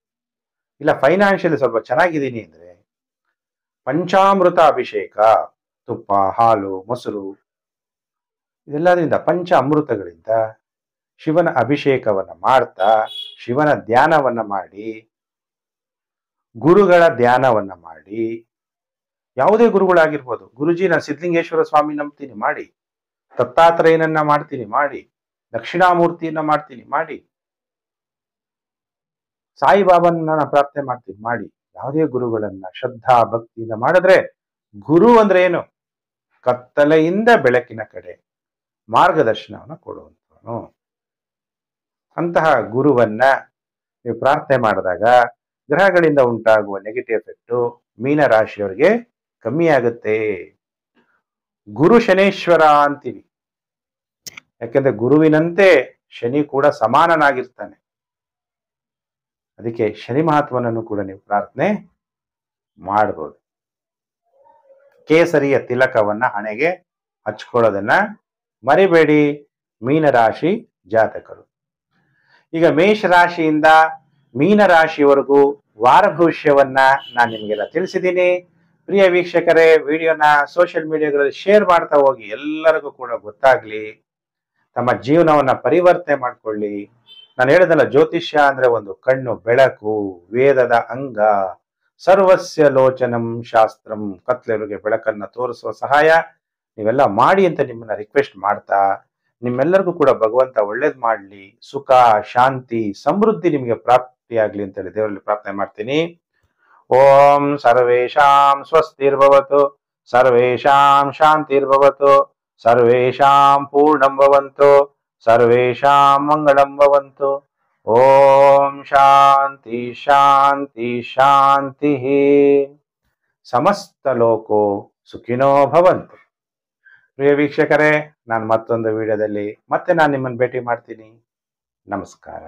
ಇಲ್ಲ ಫೈನಾನ್ಷಿಯಲಿ ಸ್ವಲ್ಪ ಚೆನ್ನಾಗಿದ್ದೀನಿ ಅಂದ್ರೆ ಪಂಚಾಮೃತ ಅಭಿಷೇಕ, ತುಪ್ಪ, ಹಾಲು, ಮೊಸರು, ಇದೆಲ್ಲದರಿಂದ ಪಂಚ ಅಮೃತಗಳಿಂದ ಶಿವನ ಅಭಿಷೇಕವನ್ನ ಮಾಡ್ತಾ ಶಿವನ ಧ್ಯಾನವನ್ನ ಮಾಡಿ, ಗುರುಗಳ ಧ್ಯಾನವನ್ನ ಮಾಡಿ. ಯಾವುದೇ ಗುರುಗಳಾಗಿರ್ಬೋದು. ಗುರುಜಿ ನಾನು ಸಿದ್ಧಲಿಂಗೇಶ್ವರ ಸ್ವಾಮಿ ನಂಬ್ತೀನಿ ಮಾಡಿ, ದತ್ತಾತ್ರೇಯನನ್ನ ಮಾಡ್ತೀನಿ ಮಾಡಿ, ದಕ್ಷಿಣಾಮೂರ್ತಿಯನ್ನ ಮಾಡ್ತೀನಿ ಮಾಡಿ, ಸಾಯಿಬಾಬಾನ ನಾನು ಪ್ರಾರ್ಥನೆ ಮಾಡ್ತೀನಿ ಮಾಡಿ. ಯಾವುದೇ ಗುರುಗಳನ್ನ ಶ್ರದ್ಧಾ ಭಕ್ತಿಯಿಂದ ಮಾಡಿದ್ರೆ, ಗುರು ಅಂದ್ರೆ ಏನು? ಕತ್ತಲೆಯಿಂದ ಬೆಳಕಿನ ಕಡೆ ಮಾರ್ಗದರ್ಶನವನ್ನು ಕೊಡುವಂಥವನು. ಅಂತಹ ಗುರುವನ್ನ ನೀವು ಪ್ರಾರ್ಥನೆ ಮಾಡಿದಾಗ ಗ್ರಹಗಳಿಂದ ಉಂಟಾಗುವ ನೆಗೆಟಿವ್ ಎಫೆಕ್ಟು ಮೀನರಾಶಿಯವರಿಗೆ ಕಮ್ಮಿ ಆಗುತ್ತೆ. ಗುರು ಶನೇಶ್ವರ ಅಂತೀವಿ. ಯಾಕೆಂದ್ರೆ ಗುರುವಿನಂತೆ ಶನಿ ಕೂಡ ಸಮಾನನಾಗಿರ್ತಾನೆ. ಅದಕ್ಕೆ ಶನಿ ಮಹತ್ವನನ್ನು ಕೂಡ ನೀವು ಪ್ರಾರ್ಥನೆ ಮಾಡಬಹುದು. ಕೇಸರಿಯ ತಿಲಕವನ್ನ ಹಣೆಗೆ ಹಚ್ಕೊಳ್ಳೋದನ್ನ ಮರಿಬೇಡಿ ಮೀನರಾಶಿ ಜಾತಕರು. ಈಗ ಮೇಷರಾಶಿಯಿಂದ ಮೀನರಾಶಿಯವರೆಗೂ ವಾರ ಭವಿಷ್ಯವನ್ನ ನಾನು ನಿಮಗೆಲ್ಲ ತಿಳಿಸಿದ್ದೀನಿ. ಪ್ರಿಯ ವೀಕ್ಷಕರೇ, ವಿಡಿಯೋನ ಸೋಷಿಯಲ್ ಮೀಡಿಯಾಗಳಲ್ಲಿ ಶೇರ್ ಮಾಡ್ತಾ ಹೋಗಿ, ಎಲ್ಲರಿಗೂ ಕೂಡ ಗೊತ್ತಾಗ್ಲಿ, ತಮ್ಮ ಜೀವನವನ್ನ ಪರಿವರ್ತನೆ ಮಾಡ್ಕೊಳ್ಳಿ. ನಾನು ಹೇಳಿದಲ್ಲ, ಜ್ಯೋತಿಷ್ಯ ಅಂದ್ರೆ ಒಂದು ಕಣ್ಣು ಬೆಳಕು, ವೇದದ ಅಂಗ, ಸರ್ವಸ್ಯ ಲೋಚನಂ ಶಾಸ್ತ್ರಂ, ಕತ್ಲೆಯವರಿಗೆ ಬೆಳಕನ್ನ ತೋರಿಸುವ ಸಹಾಯ ನೀವೆಲ್ಲ ಮಾಡಿ ಅಂತ ನಿಮ್ಮನ್ನ ರಿಕ್ವೆಸ್ಟ್ ಮಾಡ್ತಾ, ನಿಮ್ಮೆಲ್ಲರಿಗೂ ಕೂಡ ಭಗವಂತ ಒಳ್ಳೇದ್ ಮಾಡ್ಲಿ, ಸುಖ, ಶಾಂತಿ, ಸಮೃದ್ಧಿ ನಿಮಗೆ ಪ್ರಾಪ್ತಿಯಾಗ್ಲಿ ಅಂತೇಳಿ ದೇವರಲ್ಲಿ ಪ್ರಾರ್ಥನೆ ಮಾಡ್ತೀನಿ. ಓಂ ಸರ್ವೇಷಾಂ ಸ್ವಸ್ತಿರ್ಭವತು, ಸರ್ವೇಷಾಂ ಶಾಂತಿರ್ಭವತು, ಸರ್ವೇಷಾಂ ಪೂರ್ಣಂ ಭವಂತು, ಸರ್ವೇಷಾಂ ಮಂಗಳಂ ಭವಂತು. ಓಂ ಶಾಂತಿ ಶಾಂತಿ ಶಾಂತಿ. ಸಮಸ್ತ ಲೋಕೋ ಸುಖಿನೋ ಭವಂತು. ಪ್ರಿಯ ವೀಕ್ಷಕರೇ, ನಾನು ಮತ್ತೊಂದು ವಿಡಿಯೋದಲ್ಲಿ ಮತ್ತೆ ನಾನು ನಿಮ್ಮನ್ನು ಭೇಟಿ ಮಾಡ್ತೀನಿ. ನಮಸ್ಕಾರ.